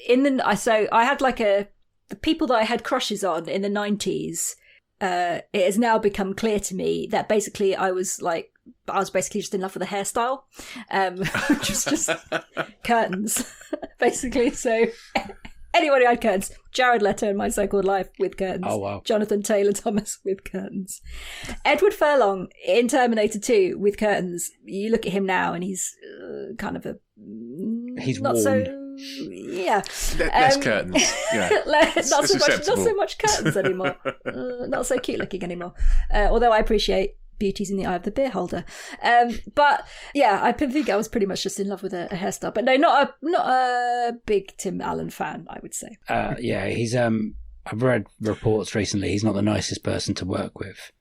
so I had like the people that I had crushes on in the 90s. It has now become clear to me that basically I was basically just in love with the hairstyle, which was just curtains, basically. So anyone who had curtains, Jared Leto in My So-Called Life with curtains. Oh, wow. Jonathan Taylor Thomas with curtains. Edward Furlong in Terminator 2 with curtains. You look at him now and he's kind of he's not warm. So... Yeah, less curtains. Yeah, not so much curtains anymore. Not so cute looking anymore. Although I appreciate beauty's in the eye of the beer holder. But yeah, I think I was pretty much just in love with a hairstyle. But no, not a big Tim Allen fan, I would say. Yeah, he's. I've read reports recently. He's not the nicest person to work with,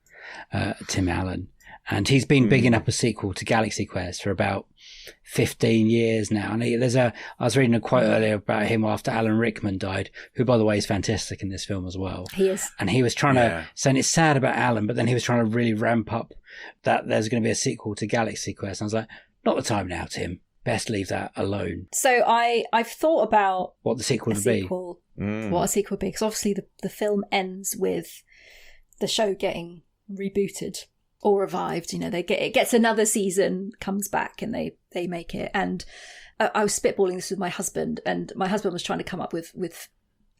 Tim Allen, and he's been bigging up a sequel to Galaxy Quest for about 15 years now. And I was reading a quote earlier about him after Alan Rickman died, who, by the way, is fantastic in this film as well. He is. And he was trying to, saying it's sad about Alan, but then he was trying to really ramp up that there's going to be a sequel to Galaxy Quest. And I was like, not the time now, Tim. Best leave that alone. So I've thought about what the sequel would be. What a sequel would be. Because obviously the film ends with the show getting rebooted or revived. It gets another season, comes back, and they make it. And I was spitballing this with my husband, and my husband was trying to come up with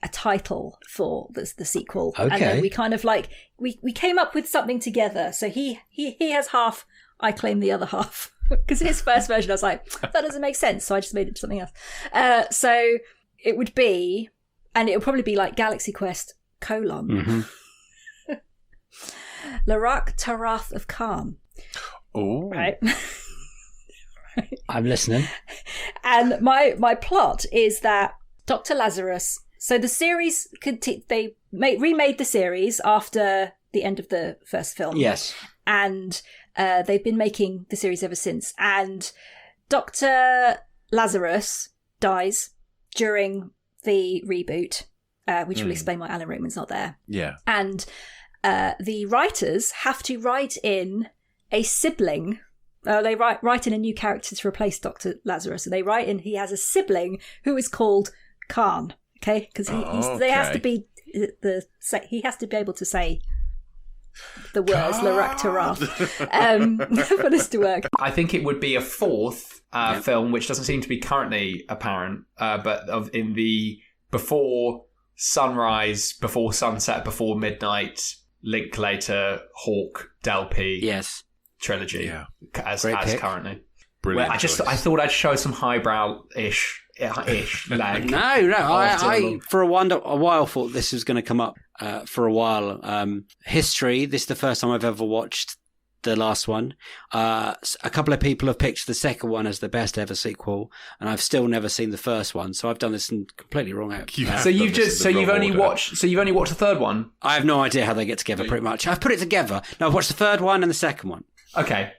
a title for the sequel. Okay. And then we kind of we came up with something together. So he has half, I claim the other half. Because his first version, I was like, that doesn't make sense. So I just made it something else. So it would be, and it would probably be like Galaxy Quest : Larak Tarath of Khan. Oh. Right. I'm listening. And my plot is that Dr. Lazarus. So the series they remade the series after the end of the first film. Yes, and they've been making the series ever since. And Dr. Lazarus dies during the reboot, which will explain why Alan Rickman's not there. Yeah, and the writers have to write in a sibling. They write in a new character to replace Dr. Lazarus. And they write in he has a sibling who is called Khan. Okay, because they have to be he has to be able to say the words Larak Taraf for this to work. I think it would be a fourth film, which doesn't seem to be currently apparent, but in the before sunrise, before sunset, before midnight, Linklater, Hawk, Delpy, trilogy, as currently. Brilliant. I thought I'd show some highbrow-ish lag. No. I for a while thought this was going to come up for a while. History. This is the first time I've ever watched the last one. A couple of people have picked the second one as the best ever sequel, and I've still never seen the first one. So I've done this completely wrong. So you've only watched the third one. I have no idea how they get together. Pretty much, I've put it together. No, I've watched the third one and the second one. Okay.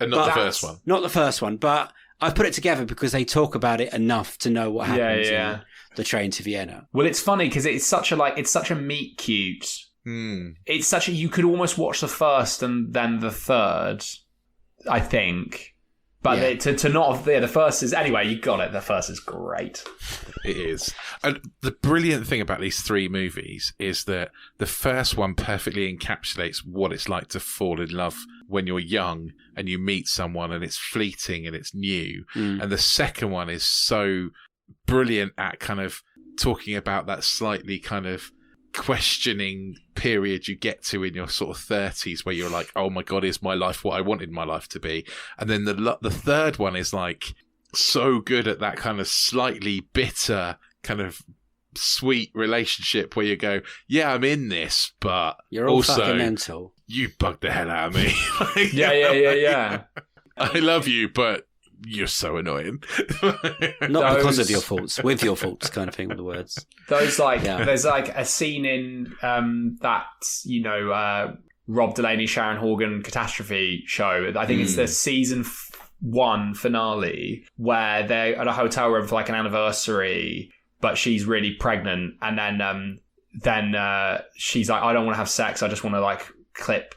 And not the first one. Not the first one, but I've put it together because they talk about it enough to know what happens in the train to Vienna. Well, it's funny because it's such a meet cute. It's such a, you could almost watch the first and then the third, I think. But to not the first is, anyway, you got it. The first is great. It is. And the brilliant thing about these three movies is that the first one perfectly encapsulates what it's like to fall in love when you're young and you meet someone and it's fleeting and it's new. And the second one is so brilliant at kind of talking about that slightly kind of questioning period you get to in your sort of 30s where you're like, oh my God, is my life what I wanted my life to be? And then the third one is like so good at that kind of slightly bitter kind of sweet relationship where you go, yeah, I'm in this, but you're all also fucking mental. You bugged the hell out of me. Yeah. I love you, but you're so annoying. Not because of your faults, with your faults, kind of thing with the words. There's like a scene in that Rob Delaney, Sharon Horgan catastrophe show. I think it's the season 1 finale where they're at a hotel room for like an anniversary, but she's really pregnant, and then she's like, I don't want to have sex. I just want to like clip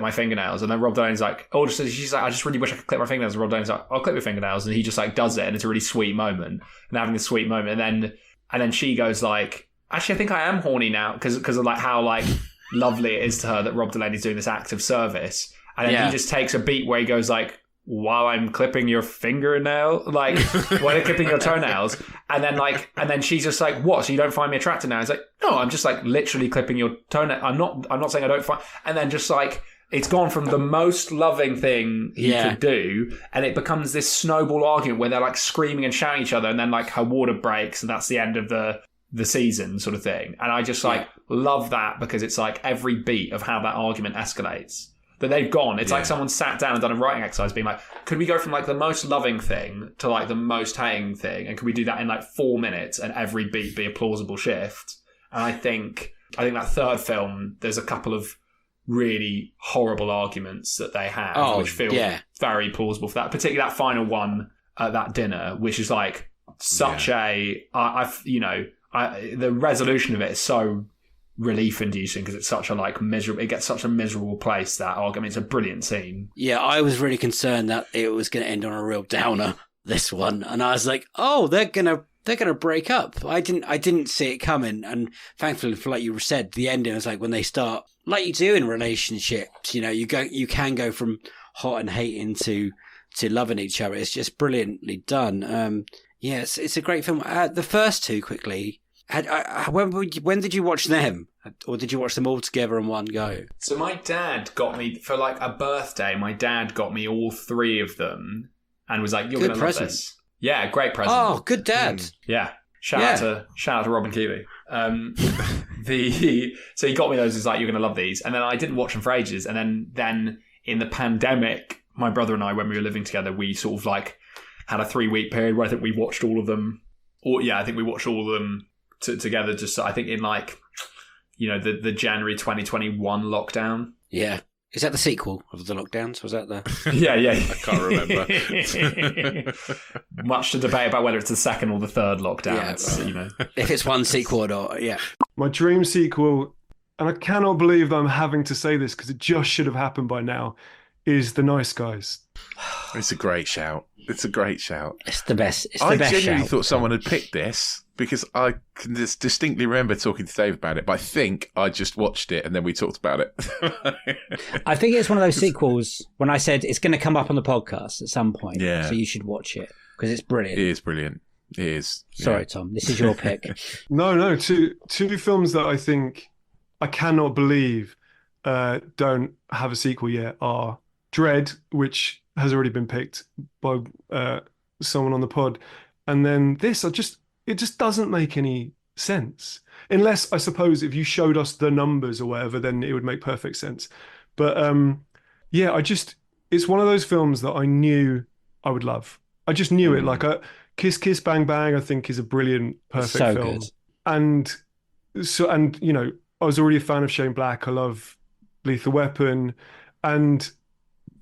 my fingernails. And then Rob Delaney's like, she's like, I just really wish I could clip my fingernails. And Rob Delaney's like, I'll clip your fingernails. And he just like does it, and it's a really sweet moment, and having a sweet moment. And then she goes like, actually, I think I am horny now because of like how like lovely it is to her that Rob Delaney's doing this act of service. And then he just takes a beat where he goes like, while I'm clipping your fingernail, like while you're clipping your toenails, and then she's just like, what? So you don't find me attractive now? He's like, no, I'm just like literally clipping your toenail. I'm not saying I don't find. And then just like it's gone from the most loving thing he could do, and it becomes this snowball argument where they're like screaming and shouting at each other, and then like her water breaks, and that's the end of the season sort of thing. And I just like love that because it's like every beat of how that argument escalates. That they've gone. It's like someone sat down and done a writing exercise being like, could we go from like the most loving thing to like the most hating thing? And could we do that in like 4 minutes and every beat be a plausible shift? And I think that third film, there's a couple of really horrible arguments that they have, which feel very plausible for that. Particularly that final one at that dinner, which is like such the resolution of it is so relief inducing because it's such a like miserable, it gets such a miserable place, that argument. It's a brilliant scene. Yeah, I was really concerned that it was going to end on a real downer, this one, and I was like, oh, they're gonna break up. I didn't see it coming, and thankfully, for like you said, the ending was like when they start, like you do in relationships, you can go from hot and hating to loving each other. It's just brilliantly done. It's a great film. The first two, quickly. When did you watch them? Or did you watch them all together in one go? So my dad got me, for like a birthday, my dad got me all 3 of them and was like, you're going to love this. Yeah, great present. Oh, good dad. Yeah. Shout out to Robin Kealy. So he got me those, he's like, you're going to love these. And then I didn't watch them for ages. And then in the pandemic, my brother and I, when we were living together, we sort of like had a 3-week period where I think we watched all of them. I think we watched all of them together. Just I think in like, the January 2021 lockdown. Yeah. Is that the sequel of the lockdowns? Was that the? Yeah. I can't remember. Much to debate about whether it's the second or the third lockdown. Yeah, if it's one sequel or not. Yeah. My dream sequel, and I cannot believe that I'm having to say this because it just should have happened by now, is The Nice Guys. It's a great shout. It's a great shout. It's the best. I genuinely thought someone had picked this because I can just distinctly remember talking to Dave about it, but I think I just watched it and then we talked about it. I think it's one of those sequels when I said it's going to come up on the podcast at some point. Yeah. So you should watch it because it's brilliant. It is brilliant. It is. Sorry, Tom. This is your pick. No. Two films that I think I cannot believe don't have a sequel yet are Dread, which has already been picked by someone on the pod, and then this. It just doesn't make any sense unless, I suppose, if you showed us the numbers or whatever, then it would make perfect sense. But it's one of those films that I knew I would love. I just knew it. Like Kiss Kiss Bang Bang, I think is a brilliant, perfect so film. Good. And I was already a fan of Shane Black. I love Lethal Weapon, and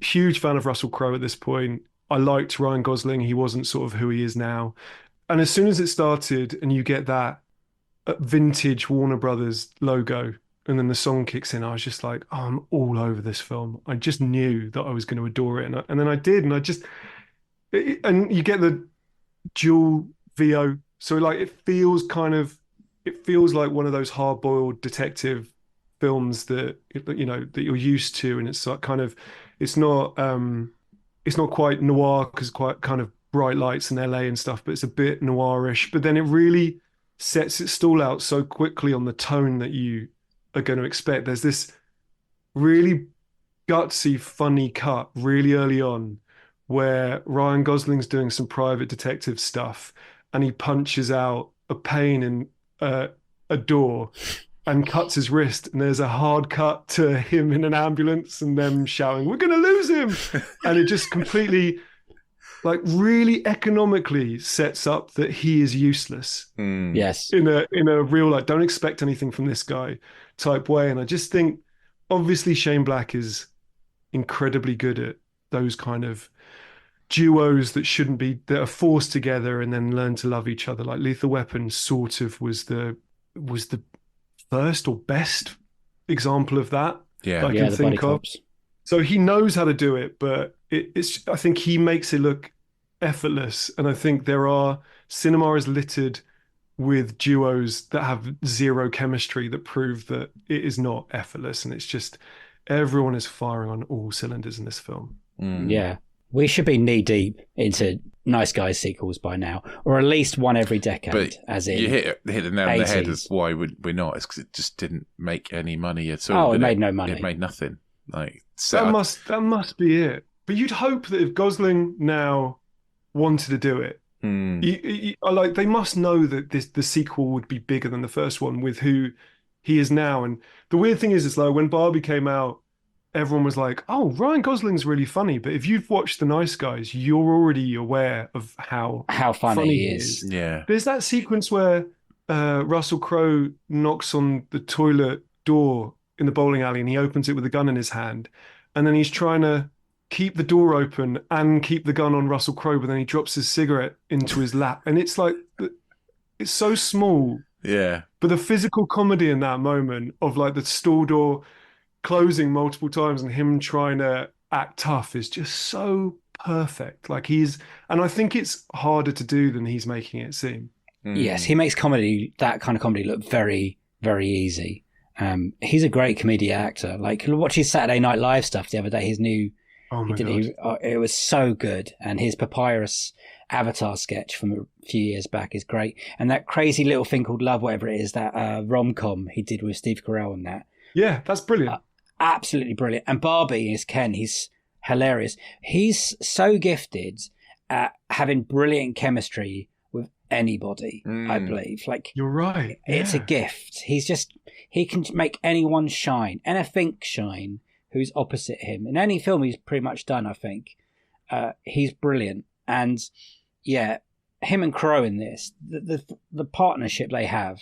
huge fan of Russell Crowe at this point. I liked Ryan Gosling. He wasn't sort of who he is now. And as soon as it started and you get that vintage Warner Brothers logo and then the song kicks in, I was just like, oh, I'm all over this film. I just knew that I was going to adore it. And then I did. And and you get the dual VO. So like it feels like one of those hard-boiled detective films that you're used to. And it's like it's not quite noir because quite kind of bright lights in LA and stuff, but it's a bit noirish. But then it really sets its stall out so quickly on the tone that you are going to expect. There's this really gutsy, funny cut really early on where Ryan Gosling's doing some private detective stuff and he punches out a pane in a door and cuts his wrist, and there's a hard cut to him in an ambulance and them shouting, "We're going to lose him!" And it just completely, like, really economically sets up that he is useless. Yes. In a real, like, don't expect anything from this guy type way. And I just think, obviously, Shane Black is incredibly good at those kind of duos that are forced together and then learn to love each other. Like Lethal Weapon sort of was the first or best example of that that I can think of. So he knows how to do it, but I think he makes it look effortless. And I think cinema is littered with duos that have zero chemistry that prove that it is not effortless. And it's just everyone is firing on all cylinders in this film. Yeah. We should be knee deep into Nice Guys sequels by now, or at least one every decade. But as in you hit the nail on the head of 80s. why we're not. It's because it just didn't make any money at all. Oh, it made no money. It made nothing. Like that must be it. But you'd hope that if Gosling now wanted to do it, they must know that the sequel would be bigger than the first one with who he is now. And the weird thing is like when Barbie came out, everyone was like, "Oh, Ryan Gosling's really funny." But if you've watched The Nice Guys, you're already aware of how funny he is. Yeah. There's that sequence where Russell Crowe knocks on the toilet door in the bowling alley and he opens it with a gun in his hand. And then he's trying to keep the door open and keep the gun on Russell Crowe, but then he drops his cigarette into his lap. And it's like, it's so small. Yeah. But the physical comedy in that moment of like the stall door closing multiple times and him trying to act tough is just so perfect. Like and I think it's harder to do than he's making it seem. Yes, he makes that kind of comedy look very, very easy. He's a great comedian actor. Like, watch his Saturday Night Live stuff the other day, his new, it was so good. And his Papyrus Avatar sketch from a few years back is great. And that crazy little thing called Love, whatever it is, that rom-com he did with Steve Carell and that. Yeah, that's brilliant. Absolutely brilliant. And Barbie is Ken. He's hilarious. He's so gifted at having brilliant chemistry with anybody, I believe. Like, you're right. It's a gift. He can make anyone shine, anything shine, who's opposite him. In any film he's pretty much done, I think, he's brilliant. And yeah, him and Crow in this, the partnership they have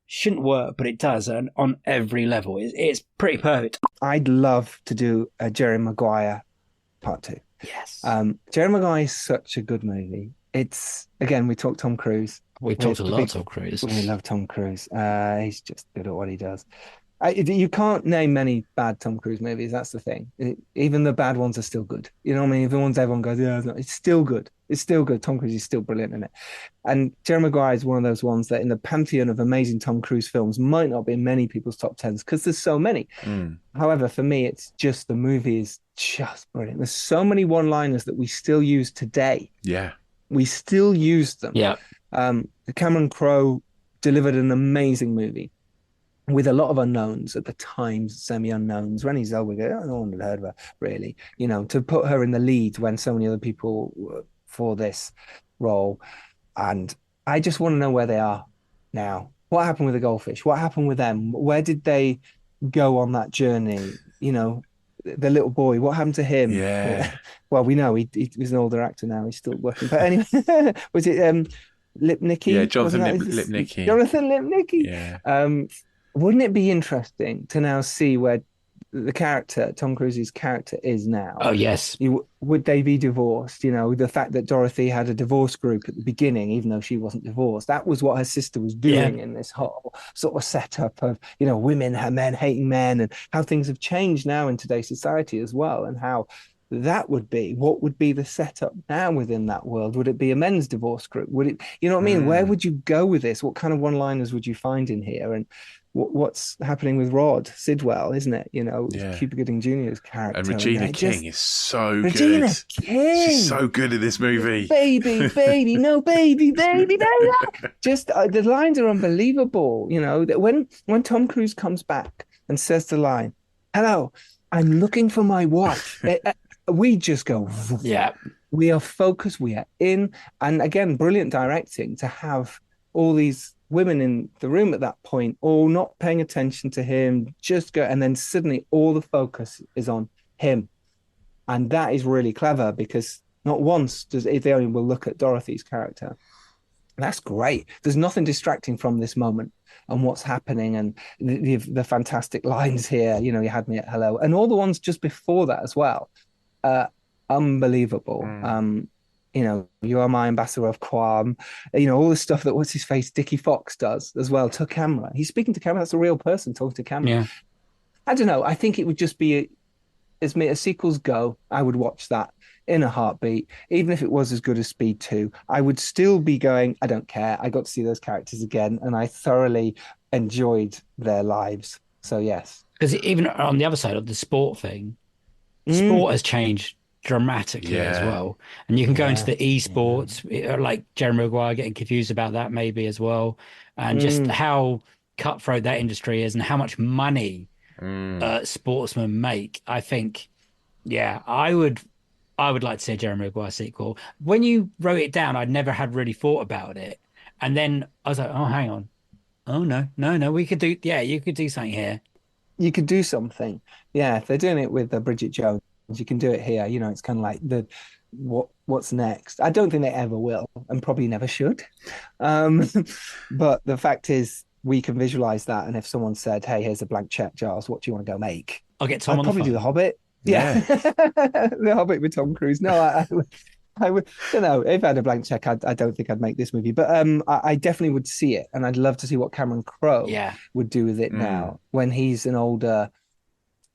shouldn't work, but it does on every level. It's pretty perfect. I'd love to do a Jerry Maguire part 2. Yes. Jerry Maguire is such a good movie. It's, again, we talked Tom Cruise. We talked a lot of Tom Cruise. We love Tom Cruise. He's just good at what he does. You can't name many bad Tom Cruise movies. That's the thing. Even the bad ones are still good. You know what I mean? The ones everyone goes, yeah, it's still good. It's still good. Tom Cruise is still brilliant in it. And Jerry Maguire is one of those ones that in the pantheon of amazing Tom Cruise films might not be in many people's top 10s because there's so many. However, for me, it's just the movie is just brilliant. There's so many one-liners that we still use today. Yeah. We still use them. Yeah. Cameron Crowe delivered an amazing movie with a lot of unknowns at the time, semi-unknowns. Renée Zellweger, no one had heard of her, really. You know, to put her in the lead when so many other people were for this role. And I just want to know where they are now. What happened with the goldfish? What happened with them? Where did they go on that journey? You know, the little boy, what happened to him? Yeah. Well, we know he was an older actor now. He's still working. But anyway, was it Lipnicki? Yeah, Jonathan Lipnicki. Jonathan Lipnicki. Yeah. Wouldn't it be interesting to now see where the character, Tom Cruise's character, is now? Oh, yes. Would they be divorced? You know, the fact that Dorothy had a divorce group at the beginning, even though she wasn't divorced, that was what her sister was doing in this whole sort of setup of, you know, women, men hating men, and how things have changed now in today's society as well, and how that would be. What would be the setup now within that world? Would it be a men's divorce group? Would it, you know what I mean? Where would you go with this? What kind of one-liners would you find in here? And what's happening with Rod Sidwell, isn't it? You know, Cuba Gooding Jr.'s character. And Regina King is so good. Regina King! She's so good in this movie. Baby, no, baby. Just the lines are unbelievable. You know, that when Tom Cruise comes back and says the line, "Hello, I'm looking for my wife," we just go, yeah. We are focused, we are in. And again, brilliant directing to have all these women in the room at that point, all not paying attention to him, just go, and then suddenly all the focus is on him. And that is really clever because not once does they only will look at Dorothy's character. That's great. There's nothing distracting from this moment and what's happening, and the fantastic lines here. You know, you had me at hello, and all the ones just before that as well. Unbelievable. You know, you are my ambassador of Quam. You know, all the stuff that what's his face Dickie Fox does as well to camera. He's speaking to camera. That's a real person talking to camera. Yeah. I don't know. I think it would just be as sequels go. I would watch that in a heartbeat, even if it was as good as Speed 2. I would still be going, I don't care. I got to see those characters again, and I thoroughly enjoyed their lives. So yes, because even on the other side of the sport thing, sport has changed dramatically as well, and you can go into the esports, like Jerry Maguire getting confused about that maybe as well, and just how cutthroat that industry is and how much money sportsmen make. I think, I would like to see a Jerry Maguire sequel. When you wrote it down, I'd never had really thought about it, and then I was like, oh, hang on, oh no, we could do, you could do something here. You could do something, if they're doing it with Bridget Jones. You can do it here. You know, it's kind of like what's next. I don't think they ever will, and probably never should. But the fact is, we can visualize that. And if someone said, "Hey, here's a blank check, Giles. What do you want to go make?" I'll get Tom. I'd probably do The Hobbit. Yeah. The Hobbit with Tom Cruise. No, I would. You know, if I had a blank check, I don't think I'd make this movie. But I definitely would see it, and I'd love to see what Cameron Crowe would do with it now when he's an older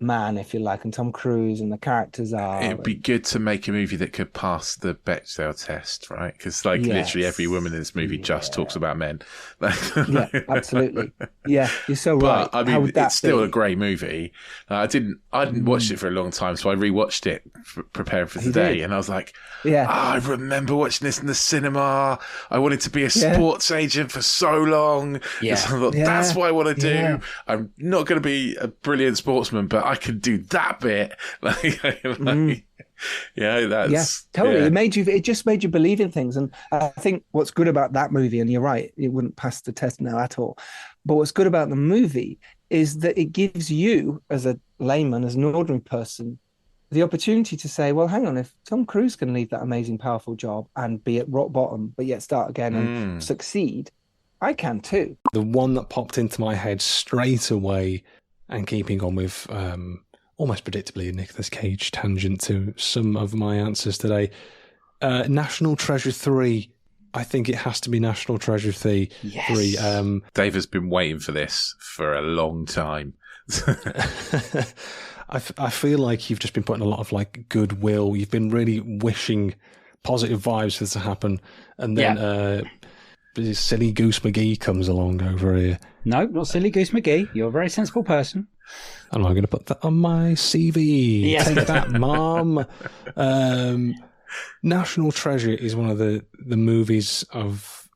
man, if you like, and Tom Cruise and the characters are. It'd be good to make a movie that could pass the Bechdel test, right? Because literally every woman in this movie just talks about men. Yeah, absolutely. Yeah, you're so right. But, I mean, it's still a great movie. I didn't watch it for a long time, so I rewatched it preparing for today, and I was like, I remember watching this in the cinema. I wanted to be a sports agent for so long. Yeah. So I thought, that's what I want to do. Yeah. I'm not going to be a brilliant sportsman, but I could do that bit. Totally. It just made you believe in things. And I think what's good about that movie, and you're right, it wouldn't pass the test now at all. But what's good about the movie is that it gives you, as a layman, as an ordinary person, the opportunity to say, well, hang on, if Tom Cruise can leave that amazing, powerful job and be at rock bottom, but yet start again and succeed, I can too. The one that popped into my head straight away, and keeping on with almost predictably a Nicolas Cage tangent to some of my answers today, National Treasure 3. I think it has to be National Treasure 3. Yes. Dave has been waiting for this for a long time. I feel like you've just been putting a lot of like goodwill. You've been really wishing positive vibes for this to happen, and then Silly Goose McGee comes along over here. No, not Silly Goose McGee. You're a very sensible person. And I'm going to put that on my CV. Yes. Take that, Mom. National Treasure is one of the movies of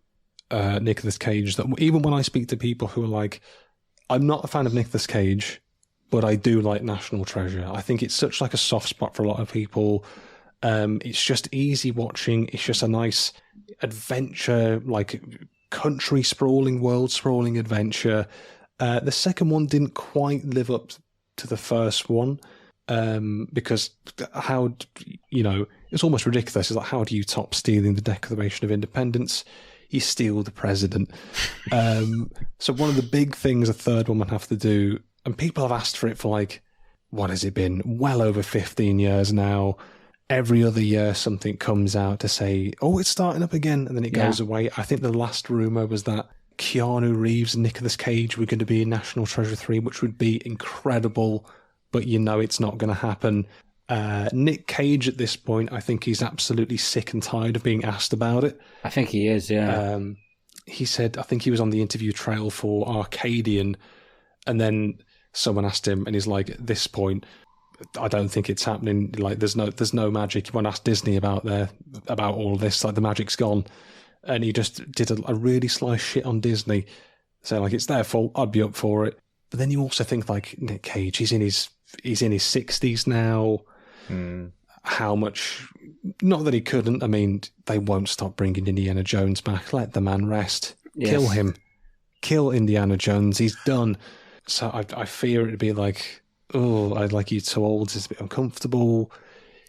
Nicolas Cage that even when I speak to people who are like, I'm not a fan of Nicolas Cage, but I do like National Treasure. I think it's such like a soft spot for a lot of people. It's just easy watching. It's just a nice adventure, like country sprawling, world sprawling adventure. The second one didn't quite live up to the first one. Because how, it's almost ridiculous. It's like, how do you top stealing the Declaration of Independence? You steal the president. So one of the big things a third one would have to do, and people have asked for it for like, what has it been? Well over 15 years now. Every other year something comes out to say, oh, it's starting up again, and then it goes away. I think the last rumour was that Keanu Reeves and Nicolas Cage were going to be in National Treasure 3, which would be incredible. But it's not going to happen. Nick Cage at this point, I think he's absolutely sick and tired of being asked about it. I think he is, yeah. He said, I think he was on the interview trail for Arcadian, and then someone asked him, and he's like, at this point, I don't think it's happening. Like, there's no magic. You won't ask Disney about all this. Like, the magic's gone. And he just did a really sly shit on Disney, saying like, it's their fault. I'd be up for it. But then you also think like Nick Cage, he's in his 60s now. How much? Not that he couldn't. I mean, they won't stop bringing Indiana Jones back. Let the man rest. Yes. Kill him. Kill Indiana Jones. He's done. So I fear it'd be like, oh, I'd like you too old. It's a bit uncomfortable.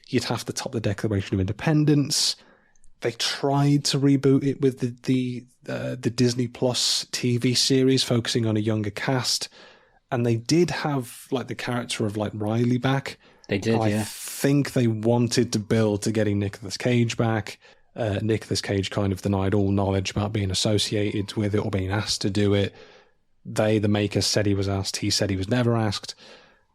You'd have to top the Declaration of Independence. They tried to reboot it with the Disney Plus TV series, focusing on a younger cast. And they did have like the character of like Riley back. They did, I think they wanted to build to getting Nicolas Cage back. Nicolas Cage kind of denied all knowledge about being associated with it or being asked to do it. The makers said he was asked. He said he was never asked.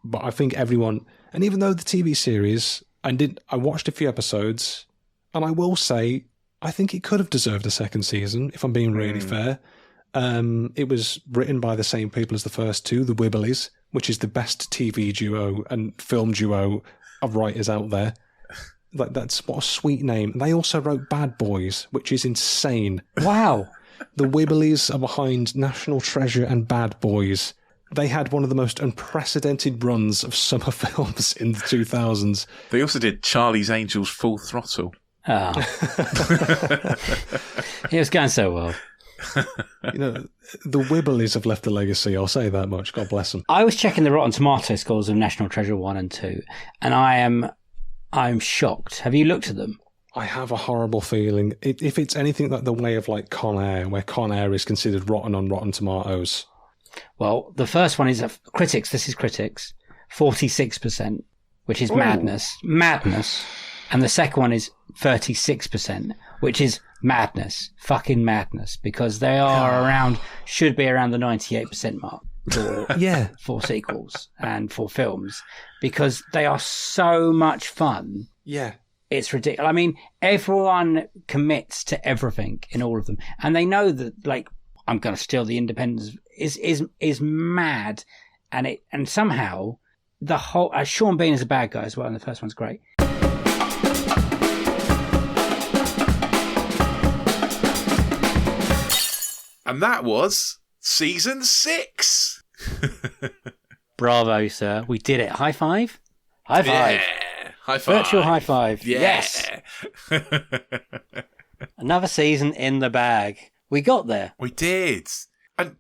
But I think everyone, and even though the TV series, I watched a few episodes, and I will say, I think it could have deserved a second season, if I'm being really fair. It was written by the same people as the first two, the Wibblies, which is the best TV duo and film duo of writers out there. Like, that's what a sweet name. They also wrote Bad Boys, which is insane. Wow. The Wibblies are behind National Treasure and Bad Boys. They had one of the most unprecedented runs of summer films in the 2000s. They also did Charlie's Angels Full Throttle. Oh. It was going so well. The Wibblies have left a legacy, I'll say that much. God bless them. I was checking the Rotten Tomato scores of National Treasure 1 and 2, and I'm shocked. Have you looked at them? I have a horrible feeling. If it's anything like the way of like Con Air, where Con Air is considered rotten on Rotten Tomatoes. Well, the first one is critics. This is critics, 46%, which is madness. And the second one is 36%, which is madness, fucking madness, because they are should be around the 98% mark for sequels and for films, because they are so much fun. Yeah. It's ridiculous. I mean, everyone commits to everything in all of them, and they know that, like, I'm going to steal the independence is mad, and somehow the whole Sean Bean is a bad guy as well, and the first one's great. And that was season 6. Bravo, sir. We did it. High five. High five. Yeah. High five. Virtual high five. Yeah. Yes. Another season in the bag. We got there. We did. And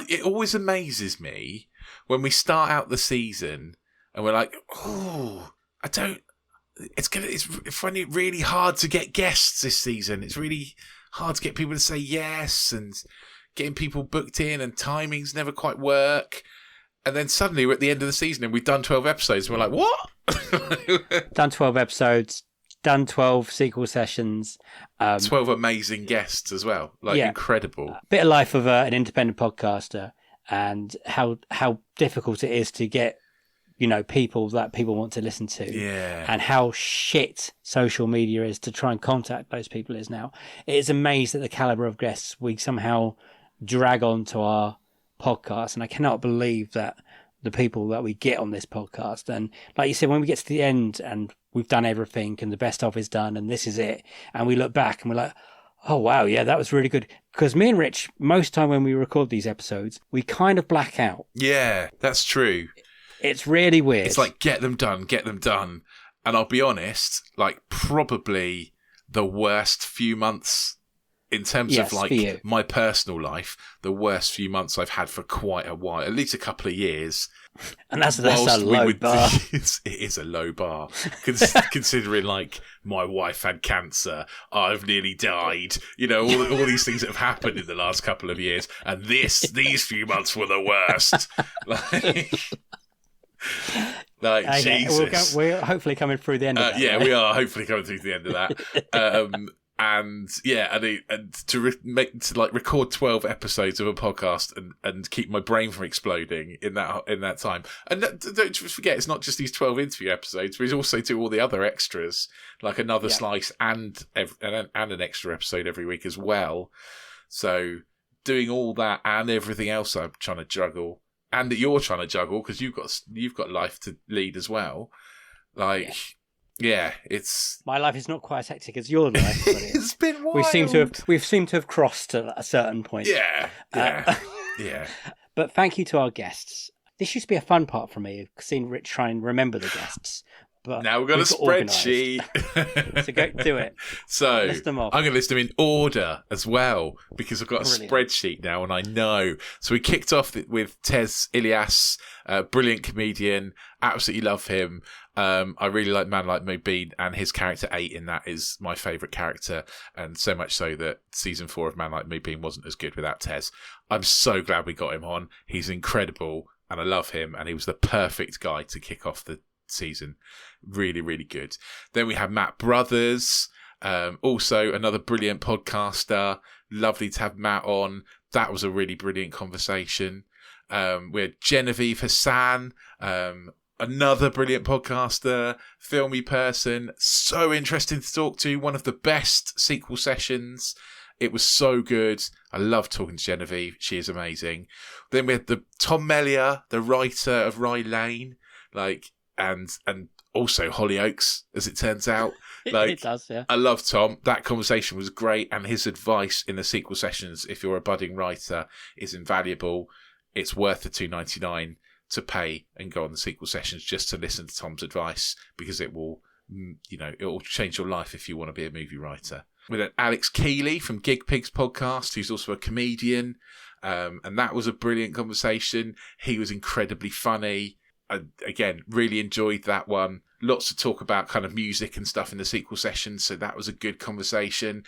it always amazes me when we start out the season and we're like, oh, it's finding it really hard to get guests this season. It's really hard to get people to say yes, and getting people booked in, and timings never quite work. And then suddenly we're at the end of the season and we've done 12 episodes and we're like, what? Done 12 episodes, done 12 sequel sessions. 12 amazing guests as well. Incredible. Bit of life of an independent podcaster, and how difficult it is to get, people that people want to listen to. Yeah. And how shit social media is to try and contact those people is now. It is amazed at the caliber of guests we somehow drag onto our podcast, and I cannot believe that the people that we get on this podcast, and like you said, when we get to the end and we've done everything and the best of is done and this is it, and we look back and we're like, oh wow, yeah, that was really good. Because me and Rich, most time when we record these episodes, we kind of black out. Yeah, that's true. It's really weird. It's like, get them done. And I'll be honest, probably the worst few months in terms of my personal life, the worst few months I've had for quite a while, at least a couple of years. And that's a low bar. It is a low bar, considering my wife had cancer, I've nearly died. All these things that have happened in the last couple of years, and these few months were the worst. Jesus. We're hopefully coming through the end of that. Yeah, we are hopefully coming through the end of that. And to record 12 episodes of a podcast and keep my brain from exploding in that time. And don't forget, it's not just these 12 interview episodes. We also do all the other extras, like another slice and an extra episode every week as well. So doing all that and everything else I'm trying to juggle, and that you're trying to juggle because you've got life to lead as well. Yeah, it's my life is not quite as hectic as your life. But it's been wild. We've seemed to have crossed at a certain point. Yeah. But thank you to our guests. This used to be a fun part for me, seeing Rich try and remember the guests. But now we've got a spreadsheet. So go do it. So list them off. I'm going to list them in order as well, because I've got a spreadsheet now and I know. So we kicked off with Tez Ilyas, brilliant comedian. Absolutely love him. I really like Man Like Mubin, and his character 8 in that is my favourite character, and so much so that season 4 of Man Like Mubin wasn't as good without Tez. I'm so glad we got him on. He's incredible and I love him, and he was the perfect guy to kick off the season. Really, really good. Then we have Matt Brothers, also another brilliant podcaster. Lovely to have Matt on. That was a really brilliant conversation. We had Genevieve Hassan, another brilliant podcaster, filmy person, so interesting to talk to. One of the best sequel sessions. It was so good. I love talking to Genevieve. She is amazing. Then we had the Tom Melia, the writer of Rye Lane, and also Hollyoaks, as it turns out. It does, yeah. I love Tom. That conversation was great, and his advice in the sequel sessions, if you're a budding writer, is invaluable. It's worth the $2.99 to pay and go on the sequel sessions just to listen to Tom's advice, because it will, it will change your life if you want to be a movie writer. With Alex Kealy from Gig Pigs podcast, who's also a comedian, and that was a brilliant conversation. He was incredibly funny. Again, really enjoyed that one. Lots to talk about kind of music and stuff in the sequel session, so that was a good conversation.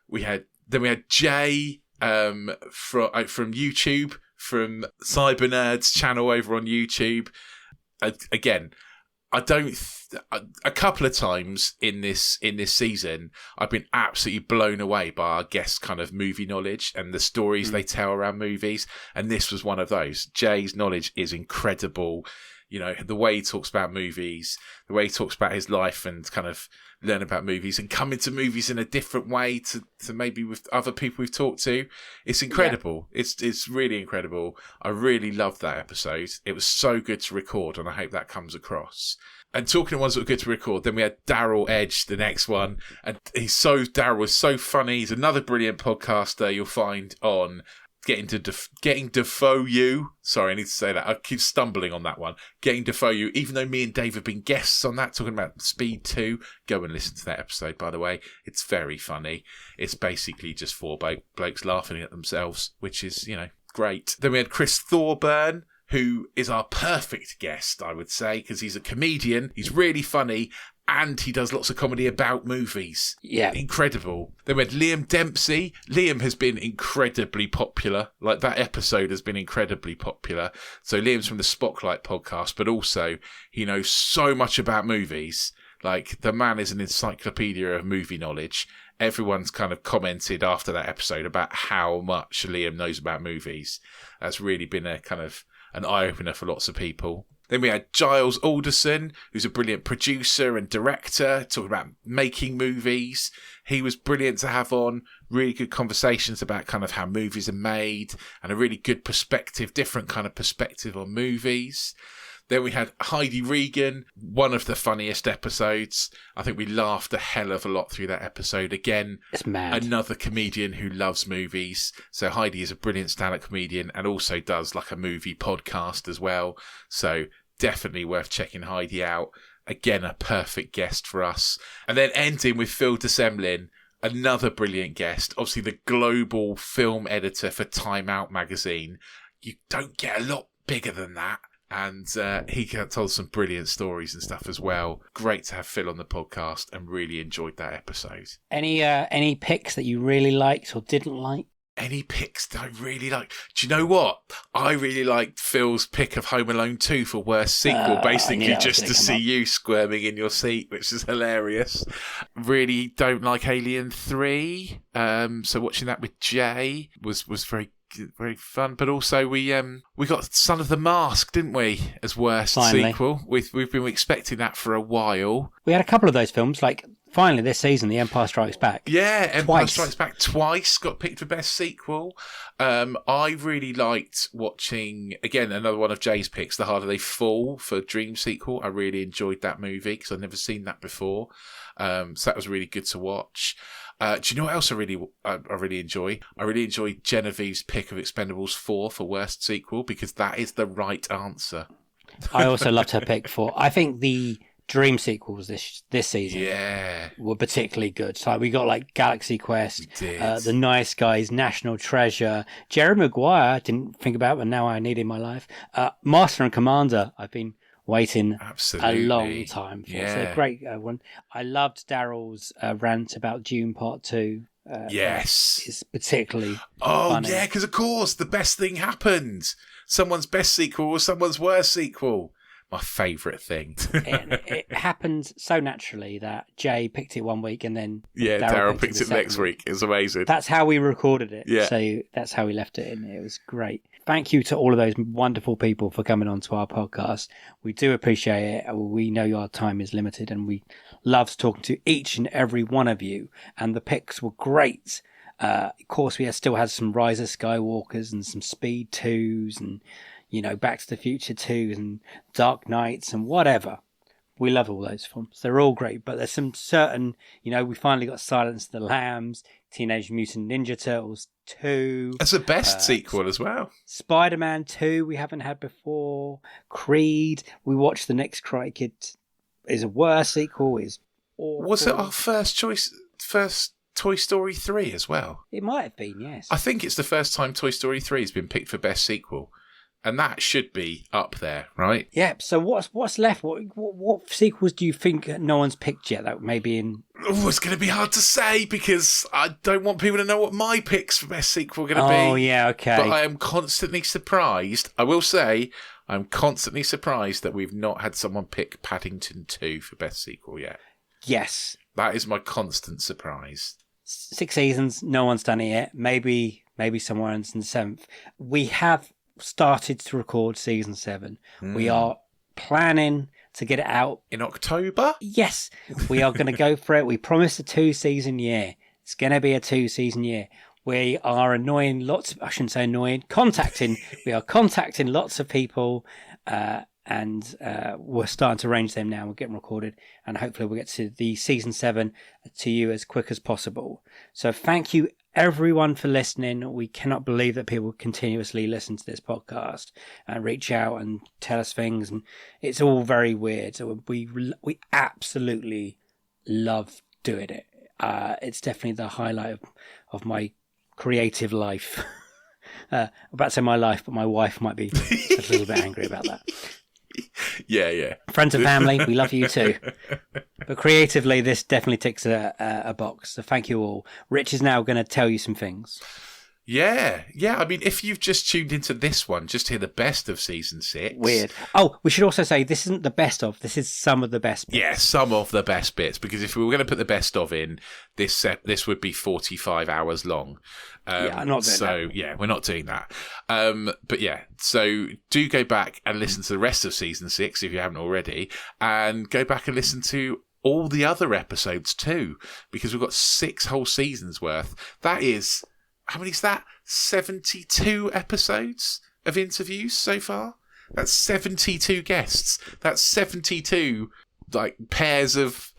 We had Jay from YouTube, from Cyber Nerds channel over on YouTube. Again, a couple of times in this season, I've been absolutely blown away by our guests' kind of movie knowledge and the stories they tell around movies, and this was one of those. Jay's knowledge is incredible. The way he talks about movies, the way he talks about his life and kind of learn about movies and come into movies in a different way to maybe with other people we've talked to. It's incredible. Yeah. It's really incredible. I really loved that episode. It was so good to record, and I hope that comes across. And talking to ones that were good to record, then we had Darryl Edge, the next one. And Darryl was so funny. He's another brilliant podcaster you'll find on Getting Defoe You. Sorry, I need to say that. I keep stumbling on that one. Getting Defoe You. Even though me and Dave have been guests on that, talking about Speed 2. Go and listen to that episode, by the way. It's very funny. It's basically just 4 blokes laughing at themselves, which is, great. Then we had Chris Thorburn, who is our perfect guest, I would say, because he's a comedian, he's really funny, and he does lots of comedy about movies. Yeah. Incredible. Then we had Liam Dempsey. Liam has been incredibly popular. Like, that episode has been incredibly popular. So Liam's from the Spotlight podcast, but also he knows so much about movies. Like, the man is an encyclopedia of movie knowledge. Everyone's kind of commented after that episode about how much Liam knows about movies. That's really been a kind of an eye-opener for lots of people. Then we had Giles Alderson, who's a brilliant producer and director, talking about making movies. He was brilliant to have on. Really good conversations about kind of how movies are made and a really good perspective, different kind of perspective on movies. Then we had Heidi Regan, one of the funniest episodes. I think we laughed a hell of a lot through that episode. Again, it's mad. Another comedian who loves movies. So Heidi is a brilliant stand-up comedian and also does like a movie podcast as well. So definitely worth checking Heidi out. Again, a perfect guest for us. And then ending with Phil de Semlyen, another brilliant guest. Obviously the global film editor for Time Out magazine. You don't get a lot bigger than that. And he told some brilliant stories and stuff as well. Great to have Phil on the podcast and really enjoyed that episode. Any picks that you really liked or didn't like? Any picks that I really like? Do you know what? I really liked Phil's pick of Home Alone 2 for worst sequel, basically just to see you squirming in your seat, which is hilarious. Really don't like Alien 3. So watching that with Jay was very fun, but also we got Son of the Mask, didn't we, as worst sequel? We've been expecting that for a while. We had a couple of those films, like finally this season, The Empire Strikes Back. Yeah, Empire Strikes Back twice got picked for best sequel. I really liked watching, again, another one of Jay's picks, The Harder They Fall for Dream sequel. I really enjoyed that movie because I'd never seen that before. So that was really good to watch. Do you know what else I really enjoy? I really enjoy Genevieve's pick of Expendables 4 for worst sequel because that is the right answer. I also loved her pick for. I think the Dream sequels this season were particularly good. So we got like Galaxy Quest, The Nice Guys, National Treasure, Jerry Maguire. Didn't think about, but now I need in my life. Master and Commander. I've been waiting a long time for. Yeah. So a great one. I loved Darryl's rant about Dune Part 2. Yes. It's particularly funny. Yeah, because of course the best thing happened. Someone's best sequel or someone's worst sequel. My favourite thing. it happened so naturally that Jay picked it one week and then Darryl picked it next week. It was amazing. That's how we recorded it. Yeah. So that's how we left it in. It was great. Thank you to all of those wonderful people for coming on to our podcast. We do appreciate it. We know your time is limited and we love talking to each and every one of you. And the picks were great. Of course, we still had some Rise of Skywalkers and some Speed 2s and, Back to the Future 2s and Dark Knights and whatever. We love all those films. They're all great, but there's some certain, we finally got Silence of the Lambs, Teenage Mutant Ninja Turtles 2. That's the best sequel as well. Spider-Man 2 we haven't had before. Creed. We watched the next Karate Kid is a worse sequel. Is awful. Was it our first Toy Story 3 as well? It might have been, yes. I think it's the first time Toy Story 3 has been picked for best sequel. And that should be up there, right? Yeah. So what's left? What sequels do you think no one's picked yet that may be in? Oh, it's going to be hard to say because I don't want people to know what my picks for best sequel are going to be. Oh, yeah, okay. But I am constantly surprised. I will say I'm constantly surprised that we've not had someone pick Paddington 2 for best sequel yet. Yes. That is my constant surprise. 6 seasons, no one's done it yet. Maybe somewhere in the 7th. We have started to record season 7. We are planning to get it out in October. Yes, we are going to go for it. We promised a 2-season year. It's going to be a 2-season year. We are annoying lots of, I shouldn't say annoying, we are contacting lots of people and we're starting to arrange them now. We're getting recorded and hopefully we'll get to the season 7 to you as quick as possible. So thank you everyone for listening. We cannot believe that people continuously listen to this podcast and reach out and tell us things, and it's all very weird. So we absolutely love doing it. It's definitely the highlight of my creative life. about to say my life, but my wife might be a little bit angry about that. Yeah. Friends and family, we love you too. But creatively, this definitely ticks a box. So thank you all. Rich is now going to tell you some things. Yeah. I mean, if you've just tuned into this one, just hear the best of season 6. Weird. Oh, we should also say this isn't the best of. This is some of the best bits. Yeah, some of the best bits. Because if we were going to put the best of in, this would be 45 hours long. I'm not doing that. Yeah, we're not doing that. But yeah, so do go back and listen to the rest of season 6 if you haven't already, and go back and listen to all the other episodes too, because we've got 6 whole seasons worth. That is, how many is that? 72 episodes of interviews so far. That's 72 guests. That's 72 like pairs of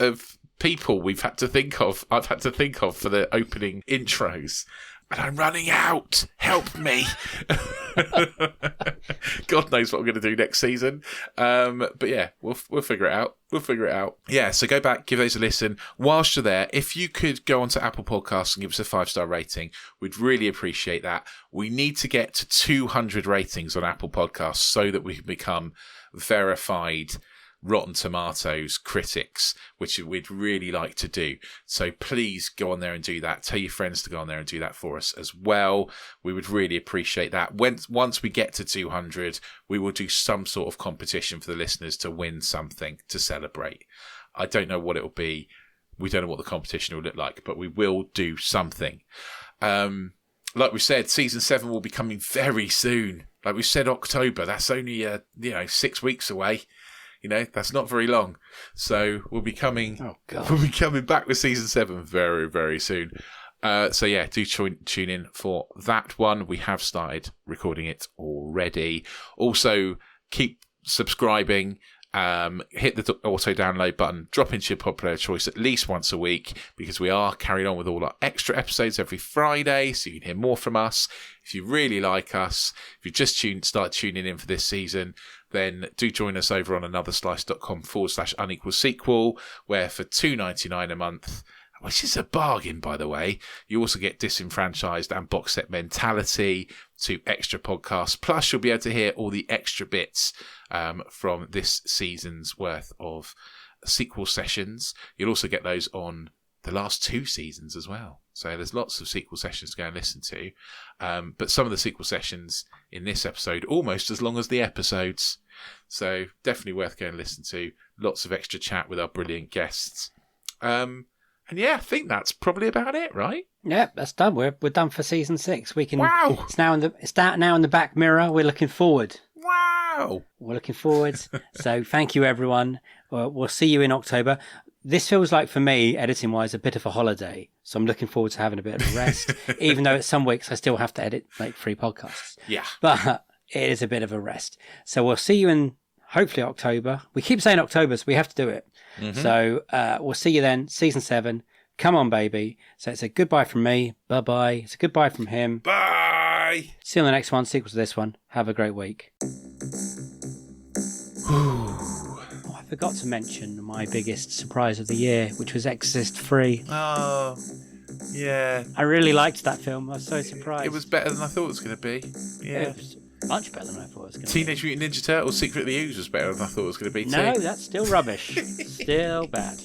people I've had to think of for the opening intros. And I'm running out. Help me. God knows what I'm going to do next season. But yeah, we'll figure it out. Yeah, so go back, give those a listen. Whilst you're there, if you could go onto Apple Podcasts and give us a 5-star rating, we'd really appreciate that. We need to get to 200 ratings on Apple Podcasts so that we can become verified Rotten Tomatoes critics, which we'd really like to do. So please go on there and do that. Tell your friends to go on there and do that for us as well. We would really appreciate that. Once we get to 200, we will do some sort of competition for the listeners to win something to celebrate. I don't know what it will be. We don't know what the competition will look like, but we will do something. Like we said, season 7 will be coming very soon. Like we said, October. That's only 6 weeks away. That's not very long. So we'll be coming. Oh God. We'll be coming back with season 7 very, very soon. So yeah, do tune in for that one. We have started recording it already. Also, keep subscribing. Hit the auto download button. Drop into your pod player choice at least once a week, because we are carrying on with all our extra episodes every Friday, so you can hear more from us. If you really like us, if you just start tuning in for this season, then do join us over on anotherslice.com/unequal sequel, where for $2.99 a month, which is a bargain, by the way, you also get Disenfranchised and Box Set Mentality, 2 extra podcasts. Plus, you'll be able to hear all the extra bits from this season's worth of sequel sessions. You'll also get those on the last 2 seasons as well. So there's lots of sequel sessions to go and listen to. But some of the sequel sessions in this episode, almost as long as the episodes. So definitely worth going and listen to. Lots of extra chat with our brilliant guests. And yeah, I think that's probably about it, right? Yeah, that's done. We're done for season 6. We can. Wow! It's now in the back mirror. We're looking forward. Wow! We're looking forward. So thank you, everyone. We'll see you in October. This feels like, for me, editing-wise, a bit of a holiday. So I'm looking forward to having a bit of a rest, even though some weeks I still have to edit like 3 podcasts. Yeah. But it is a bit of a rest. So we'll see you in, hopefully, October. We keep saying October, so we have to do it. Mm-hmm. So we'll see you then, season 7. Come on, baby. So it's a goodbye from me. Bye-bye. It's a goodbye from him. Bye! See you on the next one, sequel to this one. Have a great week. I forgot to mention my biggest surprise of the year, which was Exorcist 3. Oh, yeah. I really liked that film. I was so surprised. It was better than I thought it was going to be. Yeah. It was much better than I thought it was going to be. Teenage Mutant Ninja Turtles Secret of the Ooze was better than I thought it was going to be too. No, that's still rubbish. Still bad.